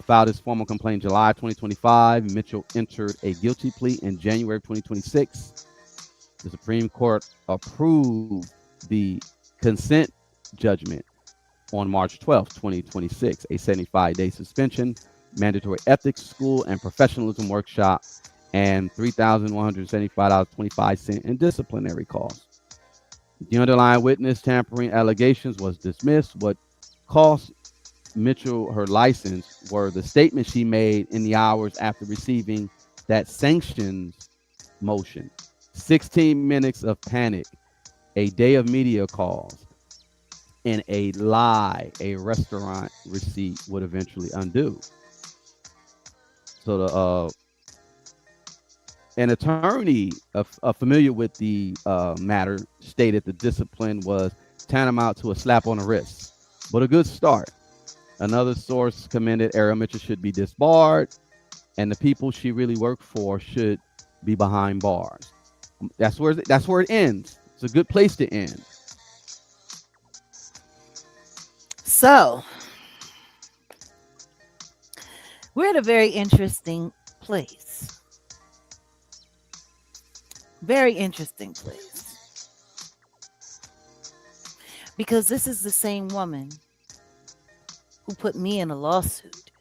filed his formal complaint in July 2025. Mitchell entered a guilty plea in January 2026. The Supreme Court approved the consent judgment on March 12, 2026, a 75-day suspension, mandatory ethics school and professionalism workshop, and $3,175.25 in disciplinary costs. The underlying witness tampering allegations was dismissed. What cost Mitchell her license were the statements she made in the hours after receiving that sanctions motion. 16 minutes of panic, a day of media calls, and a lie a restaurant receipt would eventually undo. So an attorney familiar with the matter stated the discipline was tantamount to a slap on the wrist, but a good start. Another source commended Ariel Mitchell should be disbarred, and the people she really worked for should be behind bars. That's where it ends. It's a good place to end. So we're at a very interesting place. Very interesting place. Because this is the same woman who put me in a lawsuit.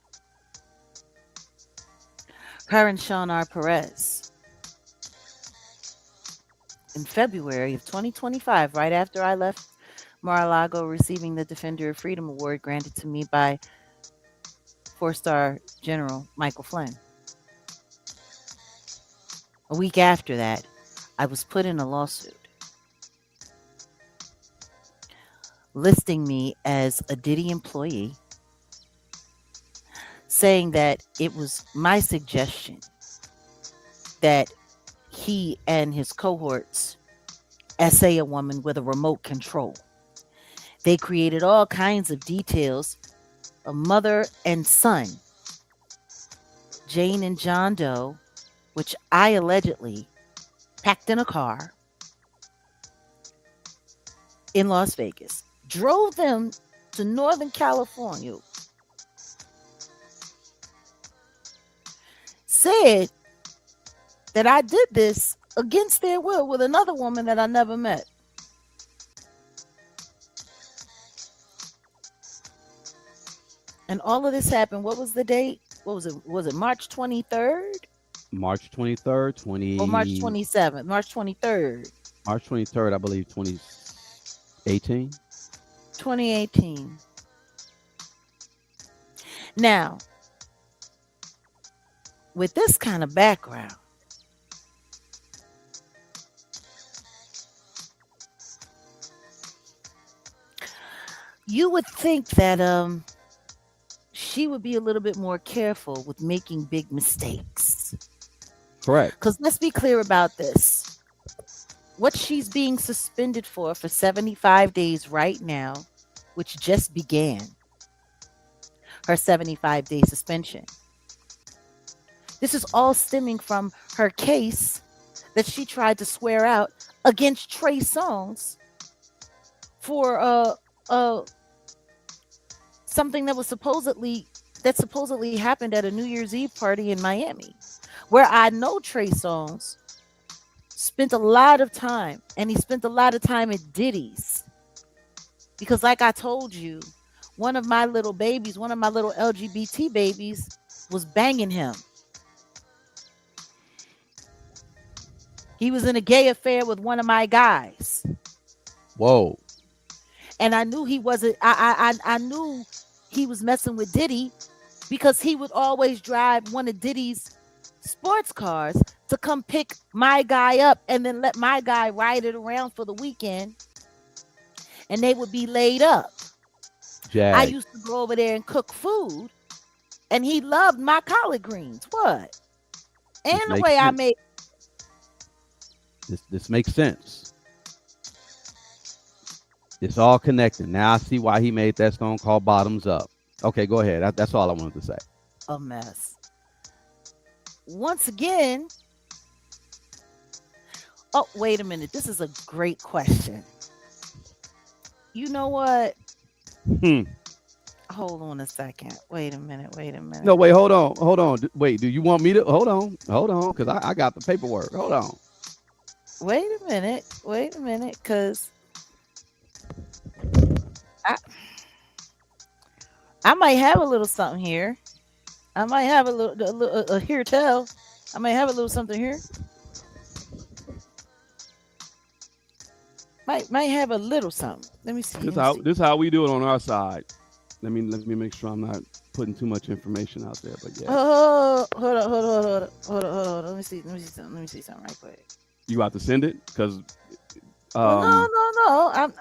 Her and Sean R. Perez. In February of 2025, right after I left Mar-a-Lago receiving the Defender of Freedom Award granted to me by 4-star General Michael Flynn. A week after that, I was put in a lawsuit listing me as a Diddy employee, saying that it was my suggestion that he and his cohorts essay a woman with a remote control. They created all kinds of details, a mother and son, Jane and John Doe, which I allegedly packed in a car in Las Vegas, drove them to Northern California, said that I did this against their will with another woman that I never met. And all of this happened. What was the date? What was it? Was it March 23rd? March 23rd, Or March 27th? March 23rd. March 23rd, I believe, 2018. 2018. Now, with this kind of background, you would think that she would be a little bit more careful with making big mistakes. Correct. Because let's be clear about this. What she's being suspended for 75 days right now, which just began her 75-day suspension. This is all stemming from her case that she tried to swear out against Trey Songz for something that was supposedly happened at a New Year's Eve party in Miami, where I know Trey Songz spent a lot of time, and he spent a lot of time at Diddy's, because like I told you, one of my little LGBT babies was banging him. He was in a gay affair with one of my guys. Whoa. And I knew he wasn't, I knew he was messing with Diddy, because he would always drive one of Diddy's sports cars to come pick my guy up and then let my guy ride it around for the weekend, and they would be laid up. Jag. I used to go over there and cook food, and he loved my collard greens. What? And the way I made this makes sense. It's all connected. Now I see why he made that song called Bottoms Up. Okay, go ahead. That's all I wanted to say. A mess. Once again, Oh, wait a minute. This is a great question. You know what? Hmm. Hold on a second. Wait a minute. Wait a No, minute. wait, hold on. Wait, do you want me to hold on? Because I got the paperwork. Hold on. Wait a minute. Wait a minute. Because I, I might have a little something here. I might have a here tell. I might have a little something here. Might have a little something. Let me see. Let me see. This how we do it on our side. Let me make sure I'm not putting too much information out there. But yeah, Oh, hold on. Let me see something. Let me see something right quick. you have to send it because Well, no. I'm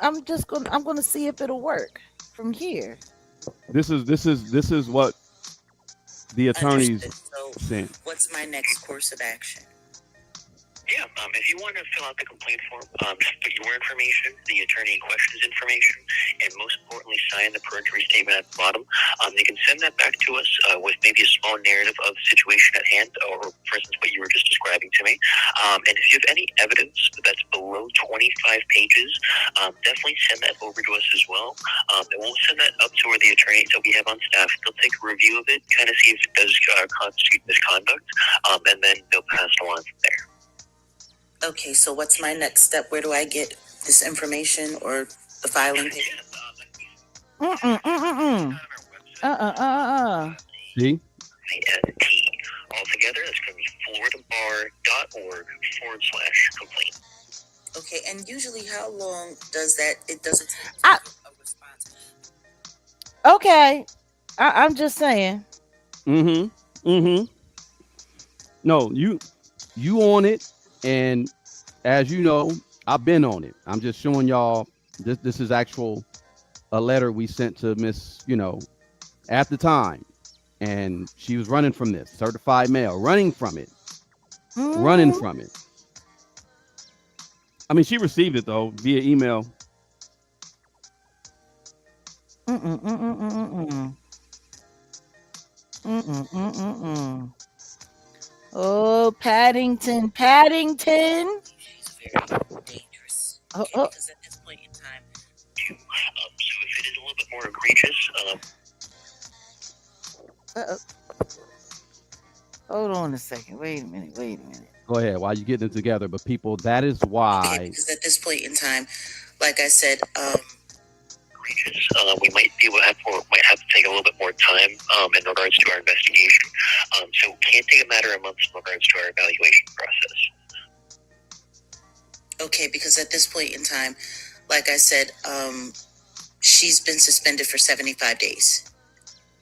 gonna see if it'll work from here. this is what the attorneys Understood. So, sent. what's my next course of action? Yeah, if you want to fill out the complaint form, just put your information, the attorney in question's information, and most importantly, sign the perjury statement at the bottom. You can send that back to us with maybe a small narrative of the situation at hand, or for instance, what you were just describing to me. And if you have any evidence that's below 25 pages, definitely send that over to us as well. And we'll send that up to where the attorneys that we have on staff, they'll take a review of it, kind of see if it does constitute misconduct, and then they'll pass it on from there. Okay, so what's my next step? Where do I get this information or the filing paper? See? IST. Altogether, that's going to be floridabar.org/complaint. Okay, and usually how long does it take to I- get a response? Okay, I'm just saying. No, you on it, and as you know, I've been on it. I'm just showing y'all this is actual a letter we sent to Miss, at the time, and she was running from this certified mail, running from it. I mean, she received it though via email. Oh, Paddington. She's very dangerous. Because at this point in time, So if it is a little bit more egregious, Hold on a second. Wait a minute. Go ahead while you getting it together. But people, that is why. okay, because at this point in time, like I said, egregious, we might have to take a little bit more time in regards to our investigation. So it can't take a matter of months in regards to our evaluation process. okay, because at this point in time, like I said, she's been suspended for 75 days.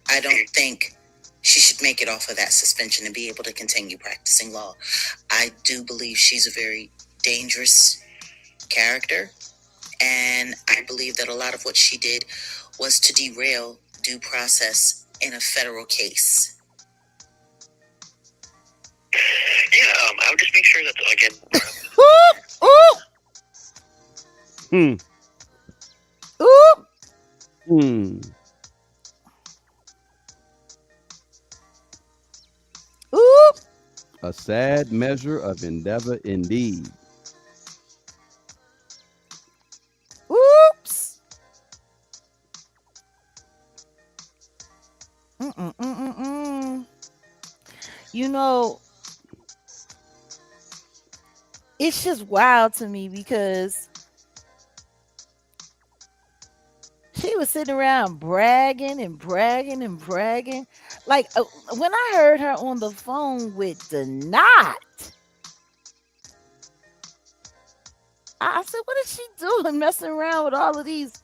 I don't think she should make it off of that suspension and be able to continue practicing law. I do believe she's a very dangerous character, and I believe that a lot of what she did was to derail due process in a federal case. Yeah, I would just make sure that, again... A sad measure of endeavor indeed. Oops. It's just wild to me because she was sitting around bragging. Like when I heard her on the phone with the knot, I said, what is she doing messing around with all of these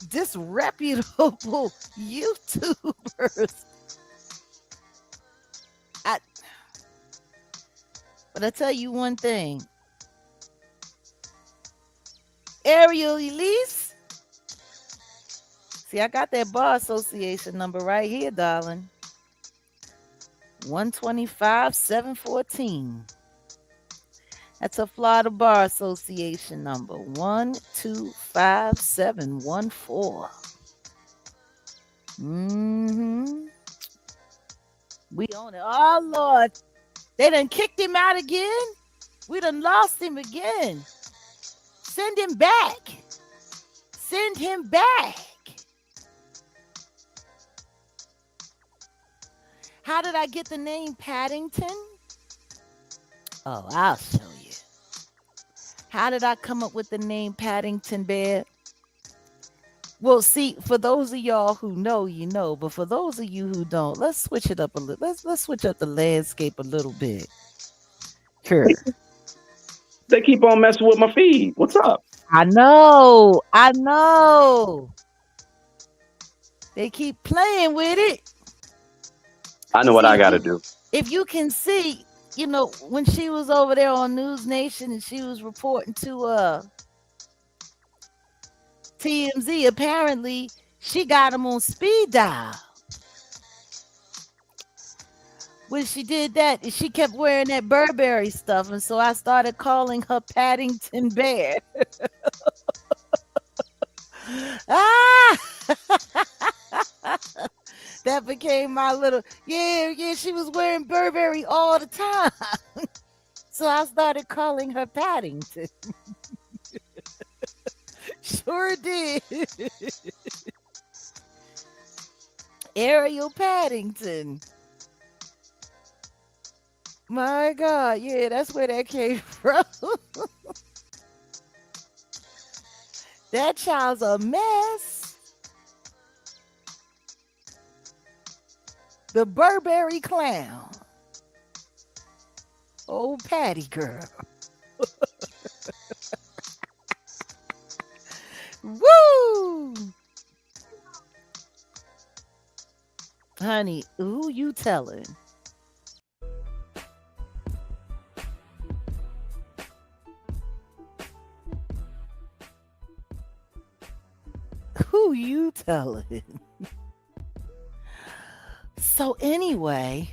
disreputable YouTubers? But I tell you one thing. Ariel Elise. See, I got that bar association number right here, darling. 125-714. That's a Florida Bar Association number. 125714. We on it. Oh Lord. They done kicked him out again. We done lost him again. Send him back. Send him back. How did I get the name Paddington? Oh, I'll show you. How did I come up with the name Paddington Bear? Well, see, for those of y'all who know, you know, but for those of you who don't, let's switch it up a little. Let's switch up the landscape a little bit. Sure. They keep on messing with my feed. What's up? I know. They keep playing with it. I know what I got to do. If you can see, you know, when she was over there on News Nation and she was reporting to TMZ, apparently she got him on speed dial. When she did that, she kept wearing that Burberry stuff, and so I started calling her Paddington Bear. That became my little, yeah, she was wearing Burberry all the time. So I started calling her Paddington. Sure did. Ariel Paddington. My God, yeah, that's where that came from. That child's a mess. The Burberry clown. Oh, Patty girl. Woo! Honey, who you telling? Who you telling? So anyway,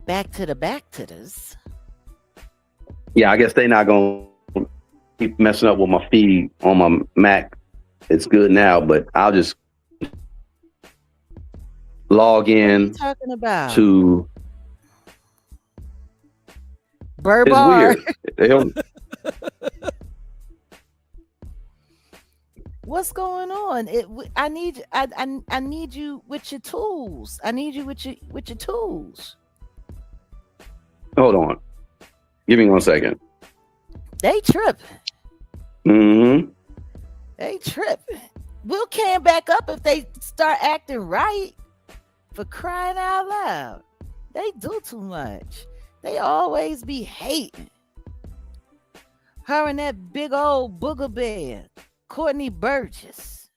back to this. Yeah, I guess they not gonna keep messing up with my feed on my Mac. It's good now, but I'll just log in Talking about to Burbar. It's weird. They don't. What's going on? I need you with your tools. I need you with your tools. Hold on. Give me 1 second. They tripping. Mm-hmm. They tripping. We'll can back up if they start acting right. For crying out loud. They do too much. They always be hating. Her and that big old booger bear, Courtney Burgess.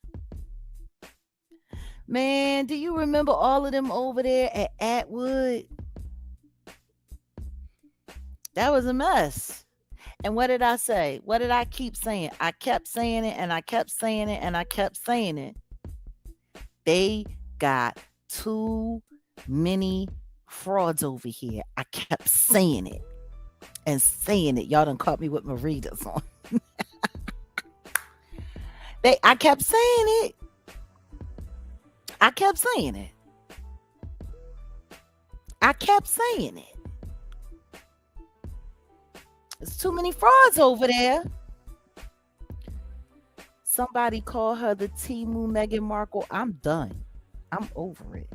Man, do you remember all of them over there at Atwood? That was a mess. And what did I say? What did I keep saying? I kept saying it and I kept saying it and I kept saying it. They got too many frauds over here. I kept saying it and saying it. Y'all done caught me with my readers on. I kept saying it. I kept saying it. I kept saying it. There's too many frauds over there. Somebody call her the Timu Meghan Markle. I'm done. I'm over it.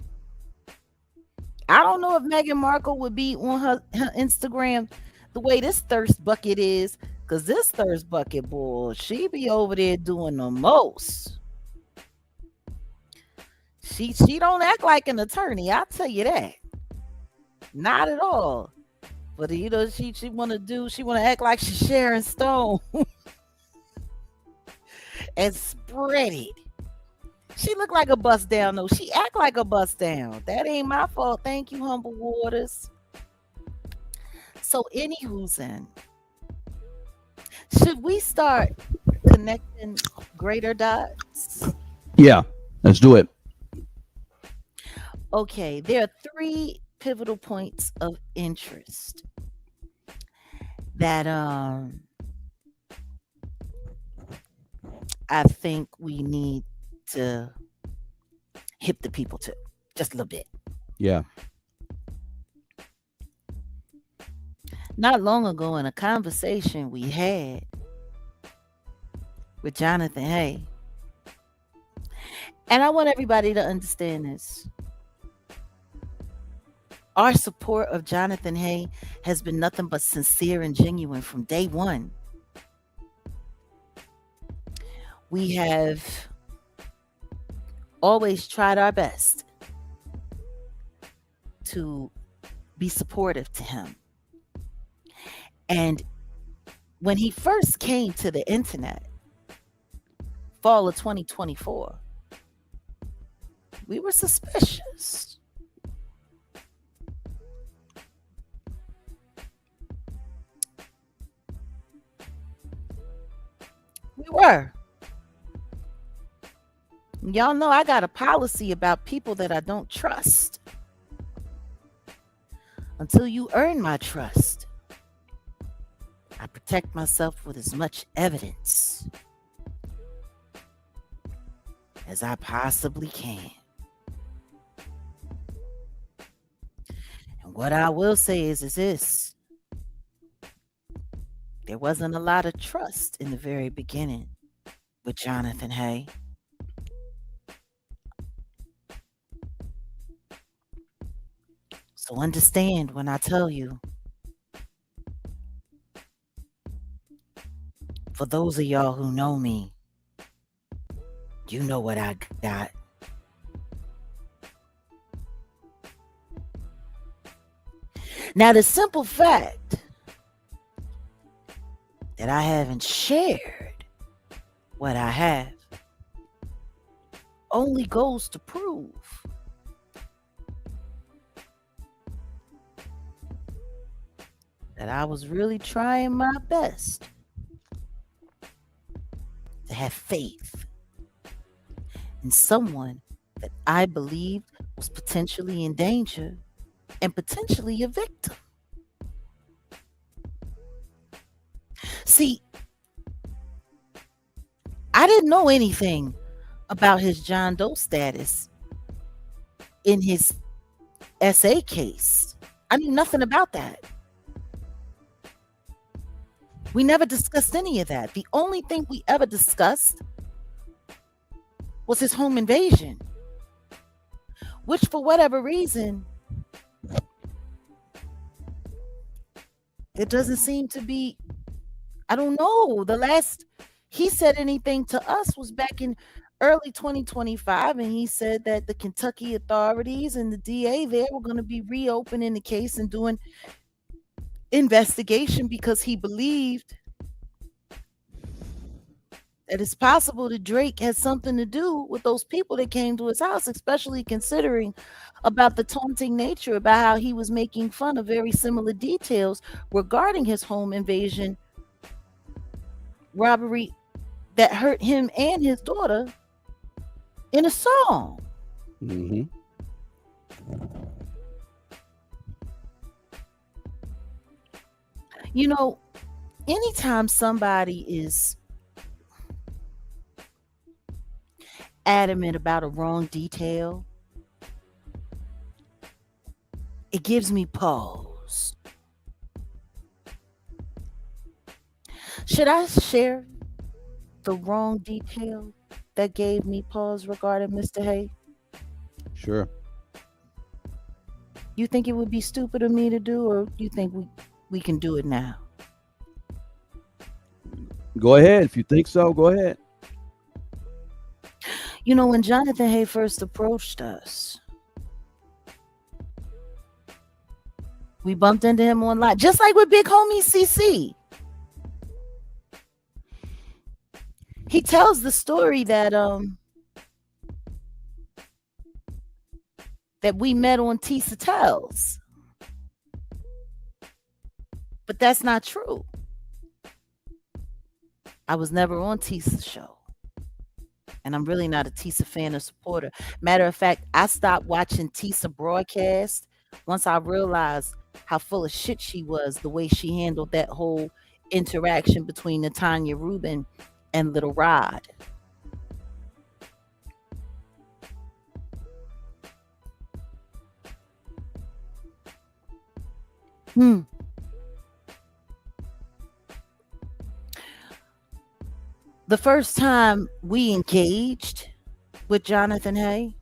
I don't know if Meghan Markle would be on her Instagram the way this thirst bucket is, because this thirst bucket boy, she be over there doing the most. She don't act like an attorney, I'll tell you that. Not at all. But you know, she wanna act like she's Sharon Stone and spread it. She look like a bust down though. She act like a bust down. That ain't my fault. Thank you, Humble Waters. So anywho's in. Should we start connecting greater dots? Yeah, let's do it. Okay, there are 3 pivotal points of interest that I think we need to hip the people to just a little bit. Yeah. Not long ago, in a conversation we had with Jonathan Hay, and I want everybody to understand this. Our support of Jonathan Hay has been nothing but sincere and genuine from day one. We have always tried our best to be supportive to him. And when he first came to the internet, fall of 2024, we were suspicious. We were. Y'all know I got a policy about people that I don't trust until you earn my trust. I protect myself with as much evidence as I possibly can. And what I will say is this. There wasn't a lot of trust in the very beginning with Jonathan Hay. So understand when I tell you, for those of y'all who know me, you know what I got. Now, the simple fact that I haven't shared what I have only goes to prove that I was really trying my best to have faith in someone that I believed was potentially in danger and potentially a victim. See, I didn't know anything about his John Doe status in his SA case. I knew nothing about that. We never discussed any of that. The only thing we ever discussed was his home invasion, which for whatever reason, it doesn't seem to be, I don't know. The last he said anything to us was back in early 2025, and he said that the Kentucky authorities and the DA there were going to be reopening the case and doing investigation because he believed that it's possible that Drake had something to do with those people that came to his house, especially considering about the taunting nature about how he was making fun of very similar details regarding his home invasion robbery that hurt him and his daughter in a song. Mm-hmm. You know, anytime somebody is adamant about a wrong detail, it gives me pause. Should I share the wrong detail that gave me pause regarding Mr. Hay? Sure. You think it would be stupid of me to do, or you think we can do it now? Go ahead. If you think so, go ahead. You know, when Jonathan Hay first approached us, we bumped into him online, just like with big homie CC. He tells the story that we met on Tisa Tells. But that's not true. I was never on Tisa's show. And I'm really not a Tisa fan or supporter. Matter of fact, I stopped watching Tisa broadcast once I realized how full of shit she was, the way she handled that whole interaction between Natanya Rubin and Little Rod. The first time we engaged with Jonathan Hay,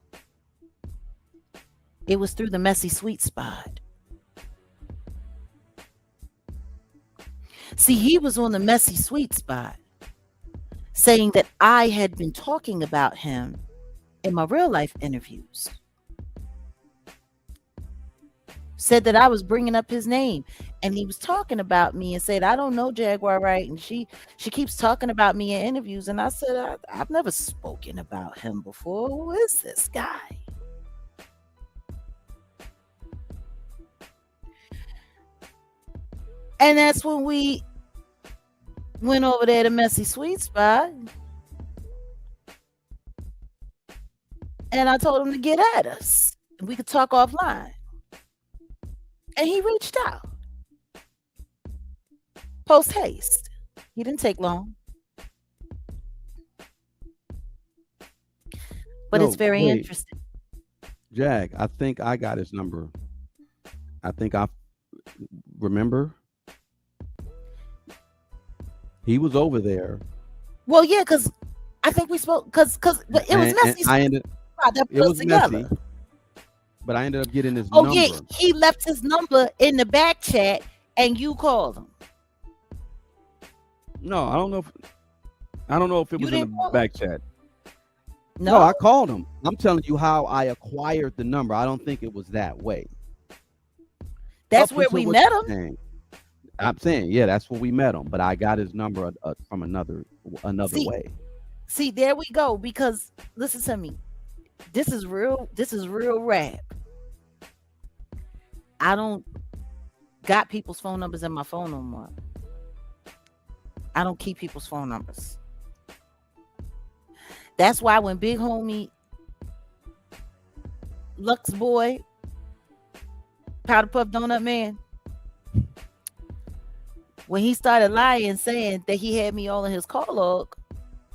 it was through the Messy Sweet Spot. See, he was on the Messy Sweet Spot saying that I had been talking about him in my real life interviews. Said that I was bringing up his name, and he was talking about me and said, I don't know Jaguar Wright, and she keeps talking about me in interviews. And I said, I've never spoken about him before. Who is this guy? And that's when we went over there to Messy Sweet Spot, and I told him to get at us. We could talk offline. And he reached out. Post haste. He didn't take long. But it's very interesting. Jag, I think I got his number. I think I remember. He was over there. Well, yeah, because I think we spoke because it was Messy. That put us together. Messy, but I ended up getting his number. Oh yeah, he left his number in the back chat, and you called him. No, I don't know if it was in the back chat. No, I called him. I'm telling you how I acquired the number. I don't think it was that way. That's where we met him. I'm saying, yeah, that's where we met him. But I got his number from another way. See, there we go. Because listen to me, this is real. This is real rap. I don't got people's phone numbers in my phone no more. I don't keep people's phone numbers. That's why when big homie Lux Boy, Powder Puff Donut Man, when he started lying, saying that he had me all in his call log,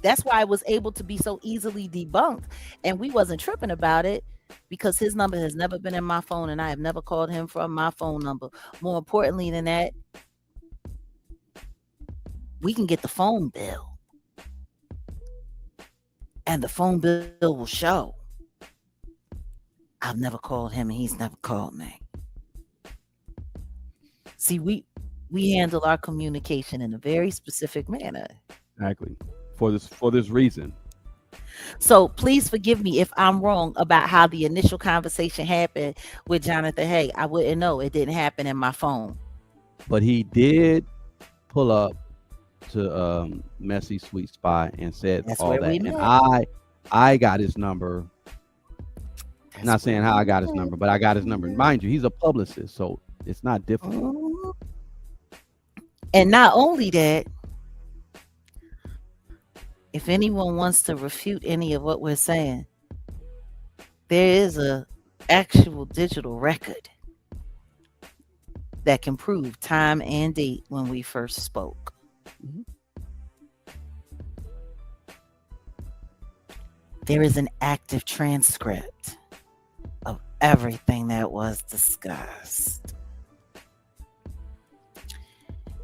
that's why I was able to be so easily debunked. And we wasn't tripping about it because his number has never been in my phone, and I have never called him from my phone number. More importantly than that, we can get the phone bill. And the phone bill will show. I've never called him, and he's never called me. See, we handle our communication in a very specific manner. Exactly. For this reason. So please forgive me if I'm wrong about how the initial conversation happened with Jonathan Hay. I wouldn't know. It didn't happen in my phone. But he did pull up to Messy Sweet Spot and said That's all where that. we And met. I got his number. I'm not saying how I got his number, but I got his number. Mind you, he's a publicist, so it's not difficult. And not only that, if anyone wants to refute any of what we're saying, there is a actual digital record that can prove time and date when we first spoke. Mm-hmm. There is an active transcript of everything that was discussed.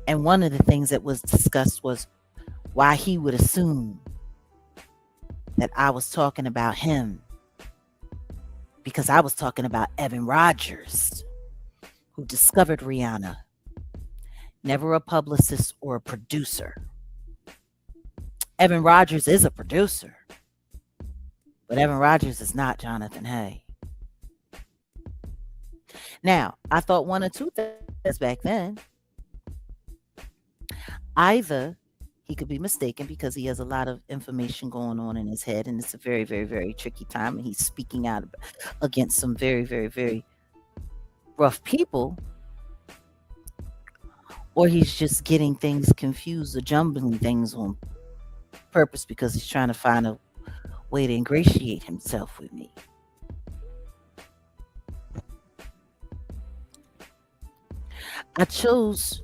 And one of the things that was discussed was why he would assume that I was talking about him, because I was talking about Evan Rogers, who discovered Rihanna. Never a publicist or a producer. Evan Rogers is a producer, but Evan Rogers is not Jonathan Hay. Now, I thought one or two things back then. Either he could be mistaken because he has a lot of information going on in his head, and it's a very, very, very tricky time, and he's speaking out against some very, very, very rough people, or he's just getting things confused or jumbling things on purpose because he's trying to find a way to ingratiate himself with me. I chose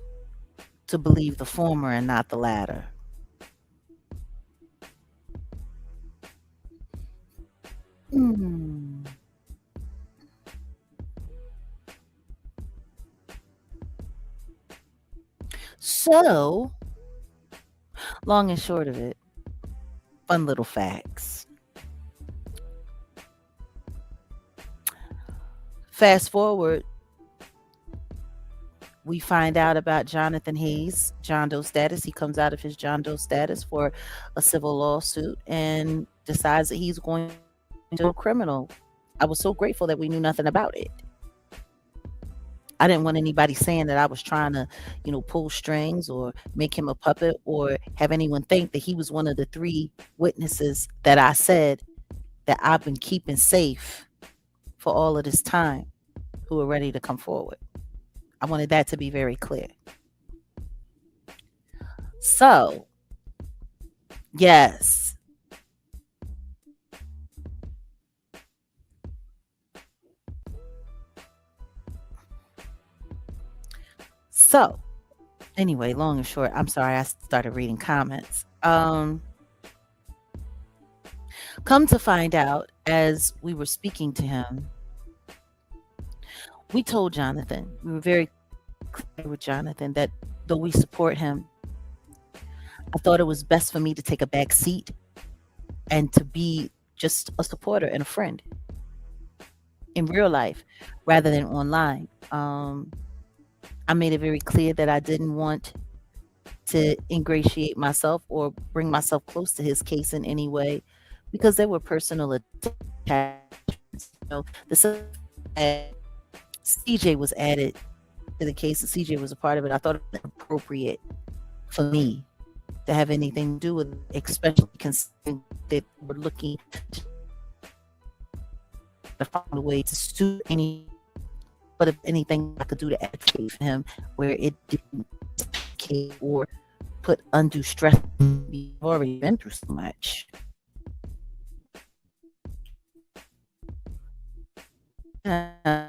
to believe the former and not the latter. So, long and short of it, Fun little facts. Fast forward, we find out about Jonathan Hayes' John Doe status. He comes out of his John Doe status for a civil lawsuit and decides that he's going to go criminal. I was so grateful that we knew nothing about it. I didn't want anybody saying that I was trying to, pull strings or make him a puppet or have anyone think that he was one of the 3 witnesses that I said that I've been keeping safe for all of this time who are ready to come forward. I wanted that to be very clear. So, yes. So, anyway, long and short, I'm sorry I started reading comments. Come to find out, as we were speaking to him, we told Jonathan, we were very clear with Jonathan that though we support him, I thought it was best for me to take a back seat and to be just a supporter and a friend in real life rather than online. I made it very clear that I didn't want to ingratiate myself or bring myself close to his case in any way because there were personal attachments. The CJ was added to the case, and CJ was a part of it. I thought it was appropriate for me to have anything to do with it, especially considering that we're looking to find a way to sue any. But if anything I could do to advocate for him where it didn't or put undue stress, we've already been through so much. And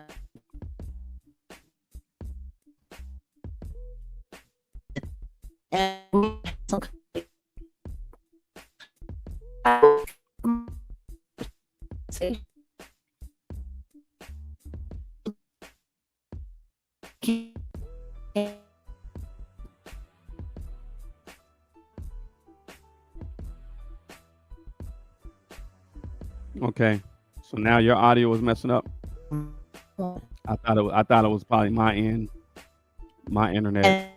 Okay, so now your audio is messing up. I thought it was probably my end, my internet.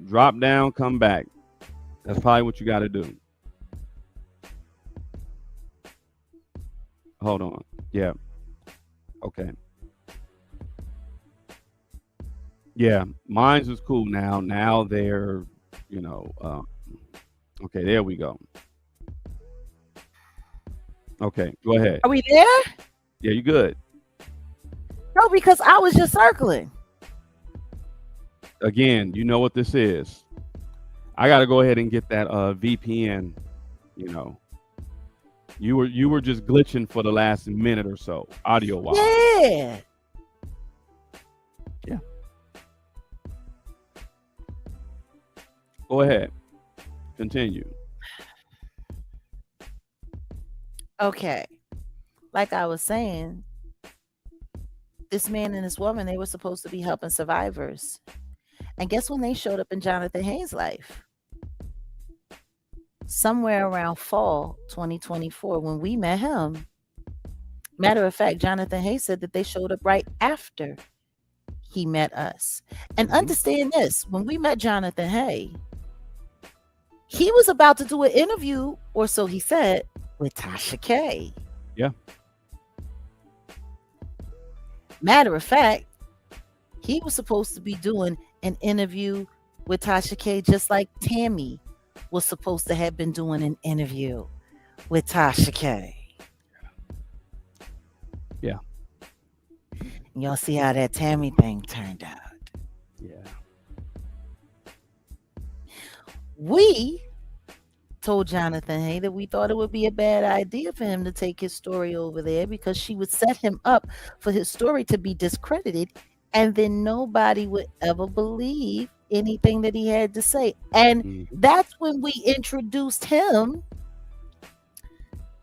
Drop down, come back. That's probably what you got to do. Hold on. Yeah. Okay. Yeah, mine's is cool now. Now they're, okay, there we go. Okay, go ahead. Are we there? Yeah, you good. No, because I was just circling. Again, you know what this is. I got to go ahead and get that VPN. You were just glitching for the last minute or so, audio wise. Yeah. Yeah. Go ahead. Continue. Okay. Like I was saying, this man and this woman, they were supposed to be helping survivors. And guess when they showed up in Jonathan Hayes' life? Somewhere around fall 2024 when we met him. Matter of fact, Jonathan Hayes said that they showed up right after he met us. And understand this, when we met Jonathan Hayes, he was about to do an interview, or so he said, with Tasha K. Yeah. Matter of fact, he was supposed to be doing an interview with Tasha K, just like Tammy was supposed to have been doing an interview with Tasha K. Yeah. And y'all see how that Tammy thing turned out. Yeah. We told Jonathan Hay that we thought it would be a bad idea for him to take his story over there because she would set him up for his story to be discredited, and then nobody would ever believe anything that he had to say. And that's when we introduced him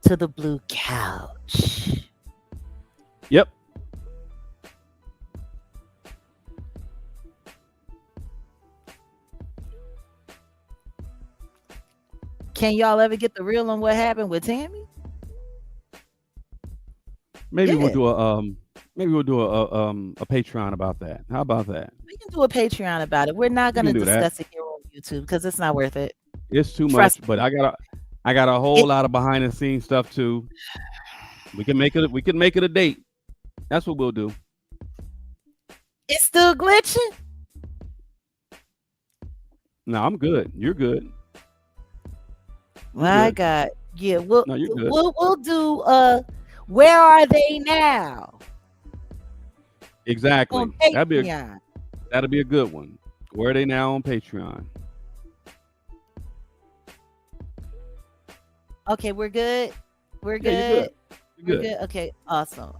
to the blue couch. Yep. Can y'all ever get the real on what happened with Tammy? Maybe we'll Yeah. do a Patreon about that. How about that? We can do a Patreon about it. We're not We going to can do that. discuss it here on YouTube because it's not worth it. It's too Trust much, but I got a whole lot of behind the scenes stuff too. We can make it a date. That's what we'll do. It's still glitching. No, I'm good. You're good. My good. God. Yeah, we'll No, you're good. we'll do Where Are They Now? Exactly. On That'll be a good one. Where are they now on Patreon? Okay, we're good. We're Yeah, you're good. You're We're good. good. Okay, awesome.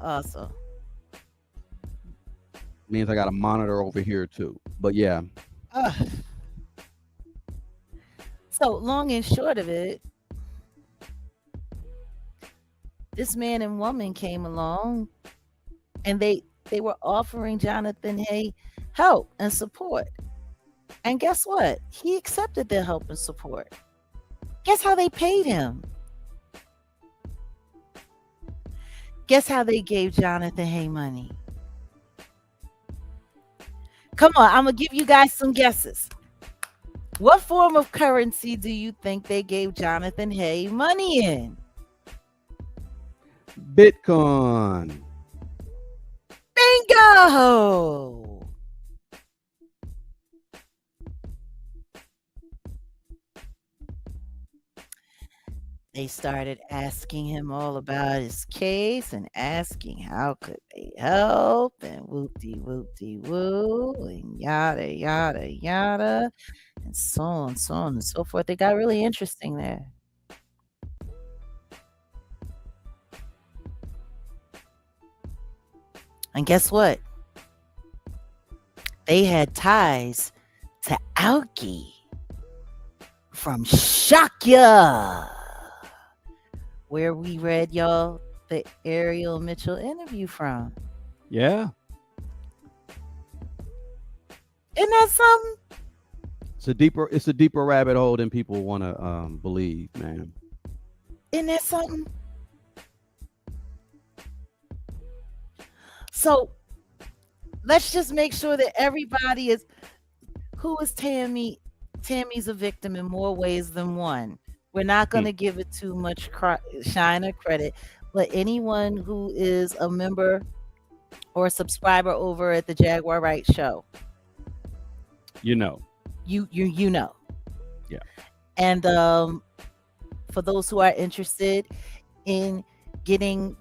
Means I got a monitor over here too. But yeah, Ugh. So long and short of it, this man and woman came along and they were offering Jonathan Hay help and support. And guess what? He accepted their help and support. Guess how they paid him? Guess how they gave Jonathan Hay money? Come on, I'm going to give you guys some guesses. What form of currency do you think they gave Jonathan Hay money in? Bitcoin. Bingo! They started asking him all about his case and asking how could they help and whoop-de-woo and yada, yada, yada, and so on and so forth. It got really interesting there. And guess what? They had ties to Alki from Shakya, where we read y'all the Ariel Mitchell interview from. Yeah. Isn't that something? It's a deeper rabbit hole than people want to believe, man. Isn't that something? So let's just make sure that everybody is who is Tammy. Tammy's a victim in more ways than one. We're not going to give it too much shine or credit, but anyone who is a member or a subscriber over at the Jaguar Wright show, you know. You know. Yeah. And for those who are interested in getting,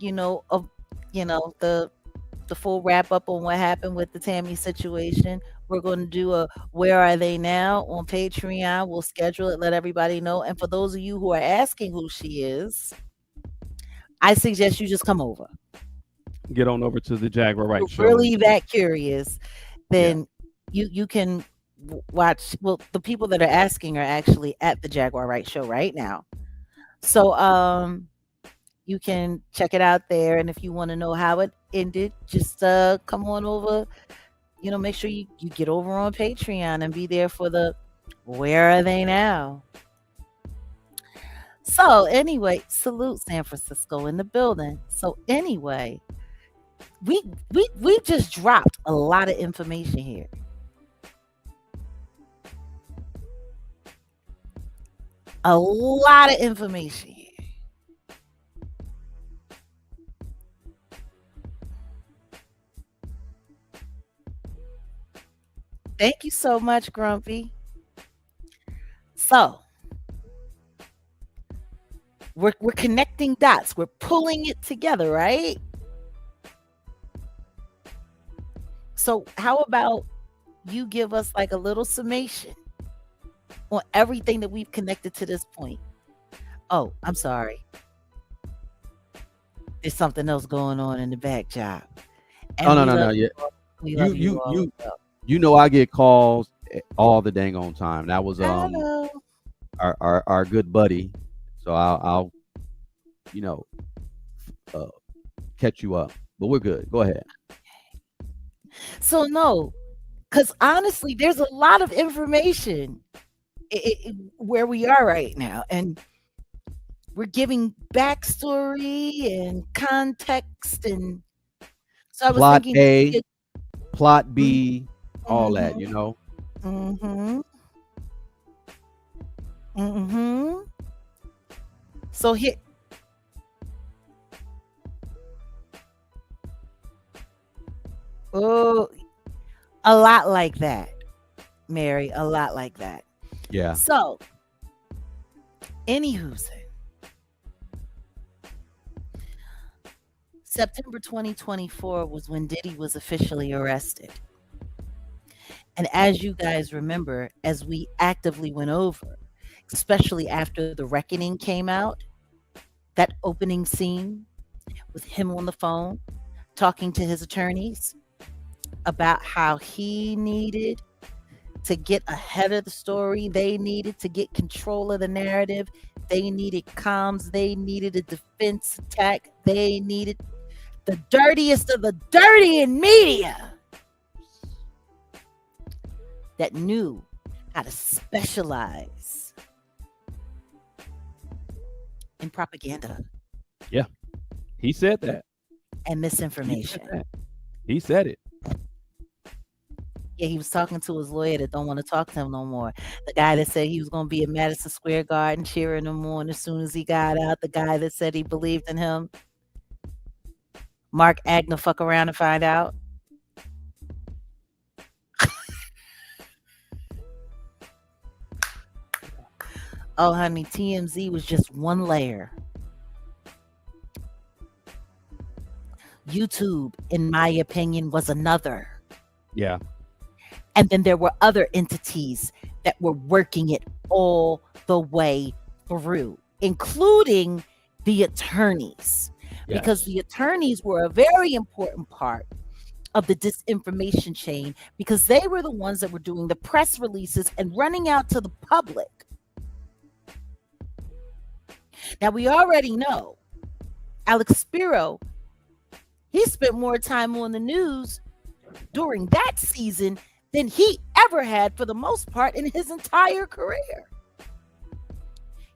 the full wrap up on what happened with the Tammy situation, we're going to do a Where Are They Now on Patreon. We'll schedule it, let everybody know. And for those of you who are asking who she is, I suggest you just come over. Get on over to the Jaguar Wright show. Really that curious, then you can watch. Well, the people that are asking are actually at the Jaguar Wright show right now. So you can check it out there. And if you want to know how it ended, just come on over. Make sure you get over on Patreon and be there for the Where Are They Now? So anyway, salute San Francisco in the building. So anyway, we just dropped a lot of information here. A lot of information here. Thank you so much, Grumpy. So we're connecting dots. We're pulling it together, right? So how about you give us like a little summation on everything that we've connected to this point? Oh, I'm sorry. There's something else going on in the back, job. No. Yeah. You know I get calls all the dang on time. That was our good buddy. So I'll catch you up. But we're good. Go ahead. So no, because honestly, there's a lot of information where we are right now, and we're giving backstory and context, and so I was Plot thinking this would A, be plot B, all that, mm-hmm, you know. mm-hmm, mm-hmm. So here, oh, a lot like that, Mary, a lot like that. Yeah. So, anywho's September 2024 was when Diddy was officially arrested. And as you guys remember, as we actively went over, especially after The Reckoning came out, that opening scene with him on the phone talking to his attorneys about how he needed to get ahead of the story, they needed to get control of the narrative, they needed comms, they needed a defense attack, they needed the dirtiest of the dirty in media that knew how to specialize in propaganda Yeah. He said that. and He said misinformation. that. He said it. Yeah, he was talking to his lawyer that don't want to talk to him no more. The guy that said he was going to be at Madison Square Garden cheering him on as soon as he got out. The guy that said he believed in him. Mark Agner, fuck around and find out. Oh, honey, TMZ was just one layer. YouTube, in my opinion, was another. Yeah. And then there were other entities that were working it all the way through, including the attorneys, because Yes. the attorneys were a very important part of the disinformation chain, because they were the ones that were doing the press releases and running out to the public. Now, we already know Alex Spiro, he spent more time on the news during that season than he ever had for the most part in his entire career.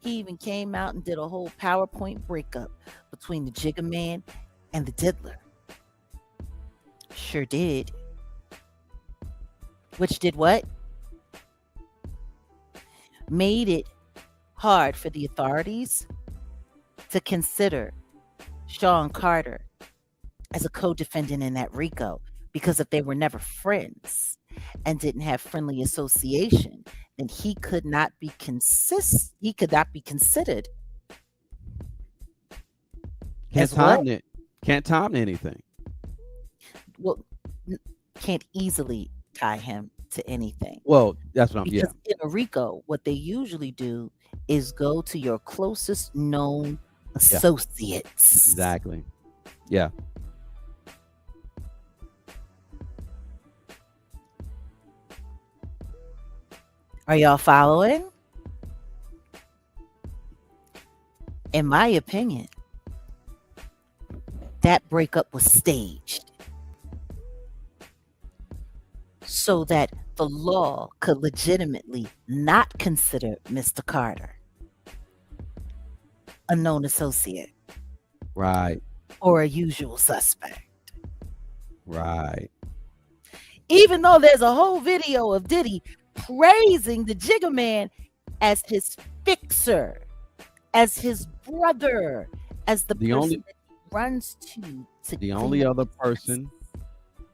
He even came out and did a whole PowerPoint breakup between the Jigga Man and the Diddler. Sure did. Which did what? Made it hard for the authorities to consider Sean Carter as a co-defendant in that RICO, because if they were never friends and didn't have friendly association, then he could not be considered Can't as what? time it. Can't time anything. Well, can't easily tie him to anything. Well, that's what I'm. Yeah. Because in a RICO, what they usually do is go to your closest known associates. Exactly. Yeah. Are y'all following? In my opinion, that breakup was staged so that the law could legitimately not consider Mr. Carter a known associate Right. or a usual suspect. Right. Even though there's a whole video of Diddy praising the Jigga Man as his fixer, as his brother, as the person only- that he runs to The clean only up other his person,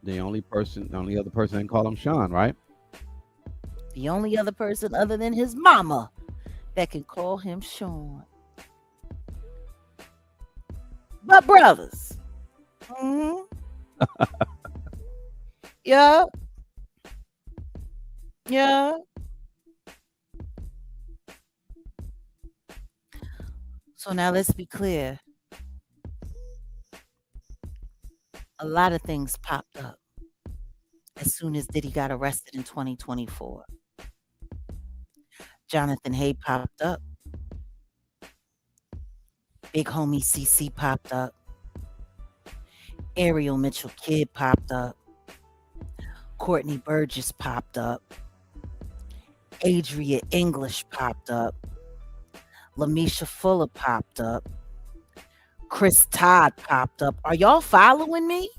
the only other person that can call him Sean, right? the only other person other than his mama that can call him Sean. But brothers, yeah, yeah. So now let's be clear. A lot of things popped up as soon as Diddy got arrested in 2024. Jonathan Hay popped up. Big homie CC popped up. Ariel Mitchell Kidd popped up. Courtney Burgess popped up. Adria English popped up. Lamisha Fuller popped up. Chris Todd popped up. Are y'all following me?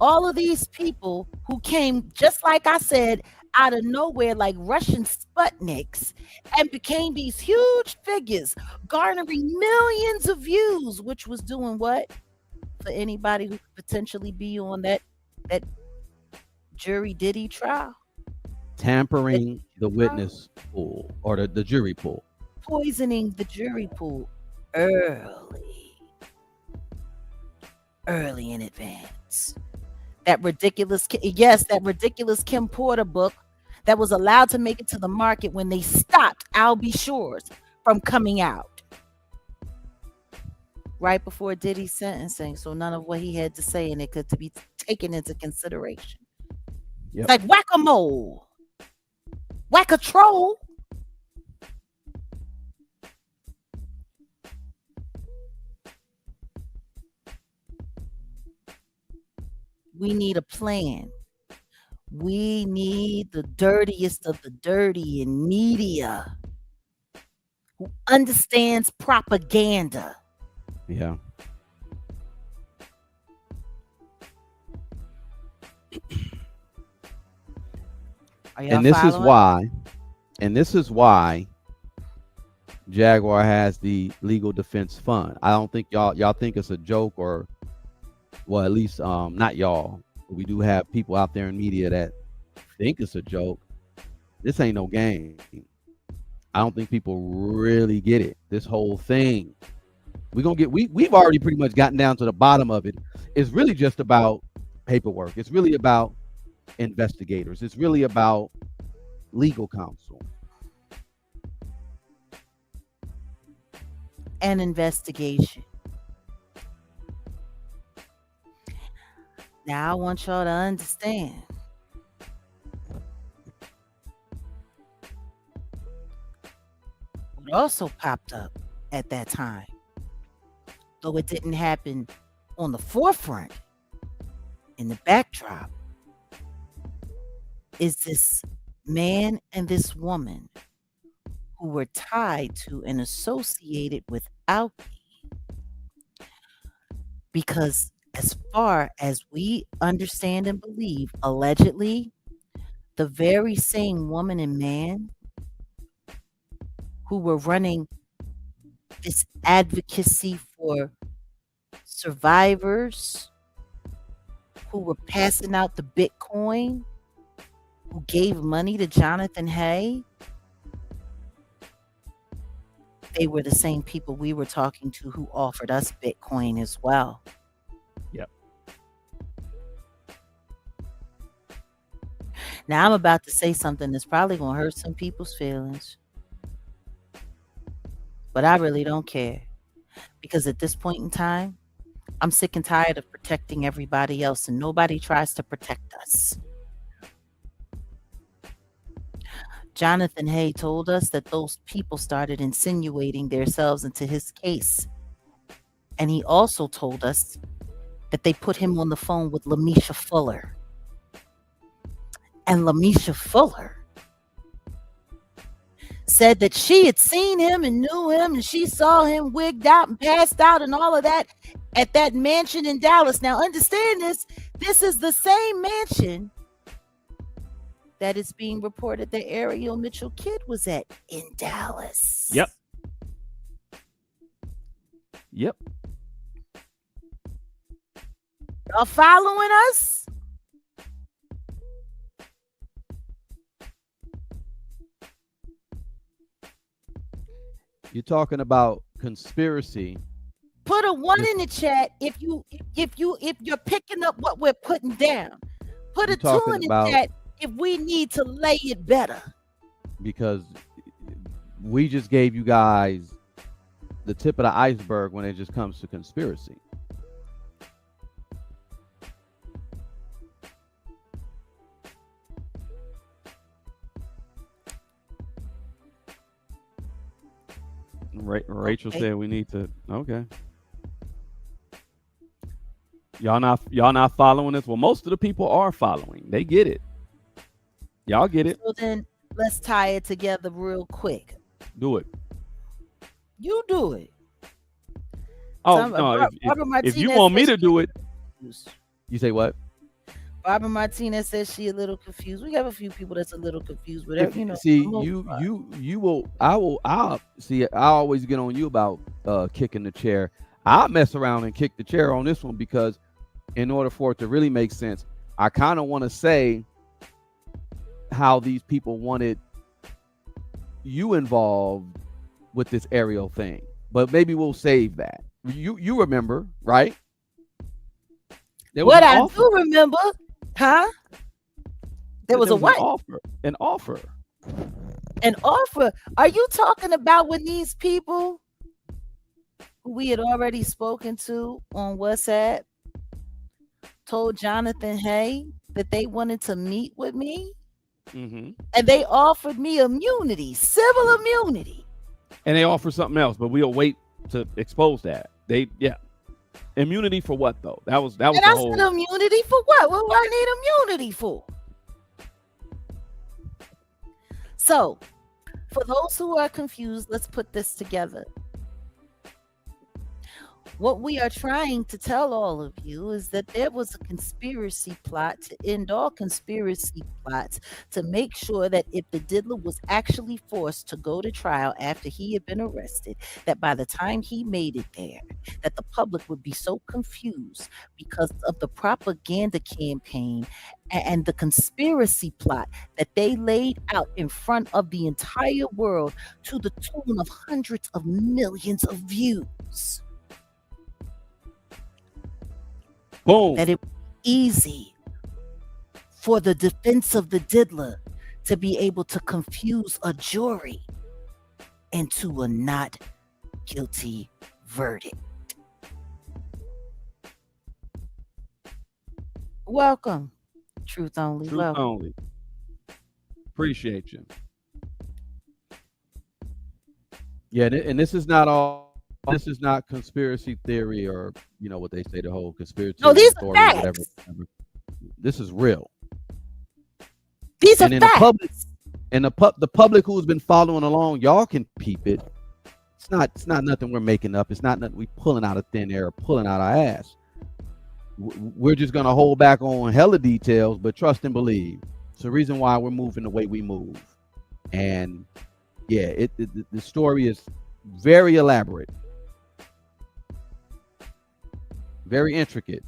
All of these people who came, just like I said, out of nowhere, like Russian Sputniks, and became these huge figures, garnering millions of views, which was doing what for anybody who could potentially be on that jury Diddy trial? Tampering the witness pool or the jury pool. Poisoning the jury pool early in advance. That ridiculous Kim Porter book that was allowed to make it to the market when they stopped Albie Shores from coming out right before Diddy's sentencing, so none of what he had to say in it could to be taken into consideration. Yep. Like whack-a-mole, whack-a-troll. We need a plan. We need the dirtiest of the dirty in media who understands propaganda. Yeah. And this is why Jaguar has the legal defense fund. I don't think y'all think it's a joke, or well, at least not y'all. We do have people out there in media that think it's a joke. This ain't no game. I don't think people really get it. This whole thing. We've already pretty much gotten down to the bottom of it. It's really just about paperwork. It's really about investigators. It's really about legal counsel. An investigation. Now I want y'all to understand. What also popped up at that time, though it didn't happen on the forefront, in the backdrop, is this man and this woman who were tied to and associated with Alki. Because as far as we understand and believe, allegedly, the very same woman and man who were running this advocacy for survivors, who were passing out the Bitcoin, who gave money to Jonathan Hay, they were the same people we were talking to who offered us Bitcoin as well. Yep. Now I'm about to say something that's probably going to hurt some people's feelings. But I really don't care. Because at this point in time, I'm sick and tired of protecting everybody else, and nobody tries to protect us. Jonathan Hay told us that those people started insinuating themselves into his case. And he also told us that they put him on the phone with Lamisha Fuller. And Lamisha Fuller said that she had seen him and knew him, and she saw him wigged out and passed out and all of that at that mansion in Dallas. Now understand this. This is the same mansion that is being reported that Ariel Mitchell Kidd was at in Dallas. Yep. Y'all following us? You're talking about conspiracy. Put a 1 in the chat if you're picking up what we're putting down. Put a 2 in the chat if we need to lay it better. Because we just gave you guys the tip of the iceberg when it just comes to conspiracy. Rachel said we need to. Okay. Y'all not following this? Well, most of the people are following. They get it. Y'all get it. So then let's tie it together real quick. Do it. You do it. Oh Some- no! Barbara If you Martinez want me said to do it, confused. you say what? Barbara Martinez says she a little confused. We have a few people that's a little confused with If, it. see, for the most you part. you will. I'll see. I always get on you about kicking the chair. I'll mess around and kick the chair on this one because, in order for it to really make sense, I kind of want to say how these people wanted you involved with this aerial thing, but maybe we'll save that. You remember, right? There was What an I offer. do remember, huh? There was a what? An offer. An offer. Are you talking about when these people who we had already spoken to on WhatsApp told Jonathan Hay that they wanted to meet with me? Mm-hmm. And they offered me immunity, civil immunity. And they offer something else, but we'll wait to expose that. Immunity for what though? That was And the I whole. said, immunity for what? What do I need immunity for? So, for those who are confused, let's put this together. What we are trying to tell all of you is that there was a conspiracy plot to end all conspiracy plots to make sure that if the diddler was actually forced to go to trial after he had been arrested, that by the time he made it there, that the public would be so confused because of the propaganda campaign and the conspiracy plot that they laid out in front of the entire world to the tune of hundreds of millions of views. Boom. That it was easy for the defense of the diddler to be able to confuse a jury into a not guilty verdict. Welcome, Truth Only. Truth Welcome. only. Appreciate you. Yeah, and this is not all. This is not conspiracy theory or what they say, the whole conspiracy No, these are story, facts. whatever. This is real. These are And in the facts. public, and the public who's been following along, y'all can peep it. It's not nothing we're making up. It's not nothing we pulling out of thin air, pulling out our ass. We're just gonna hold back on hella details, but trust and believe. It's the reason why we're moving the way we move. And yeah, the story is very elaborate, very intricate.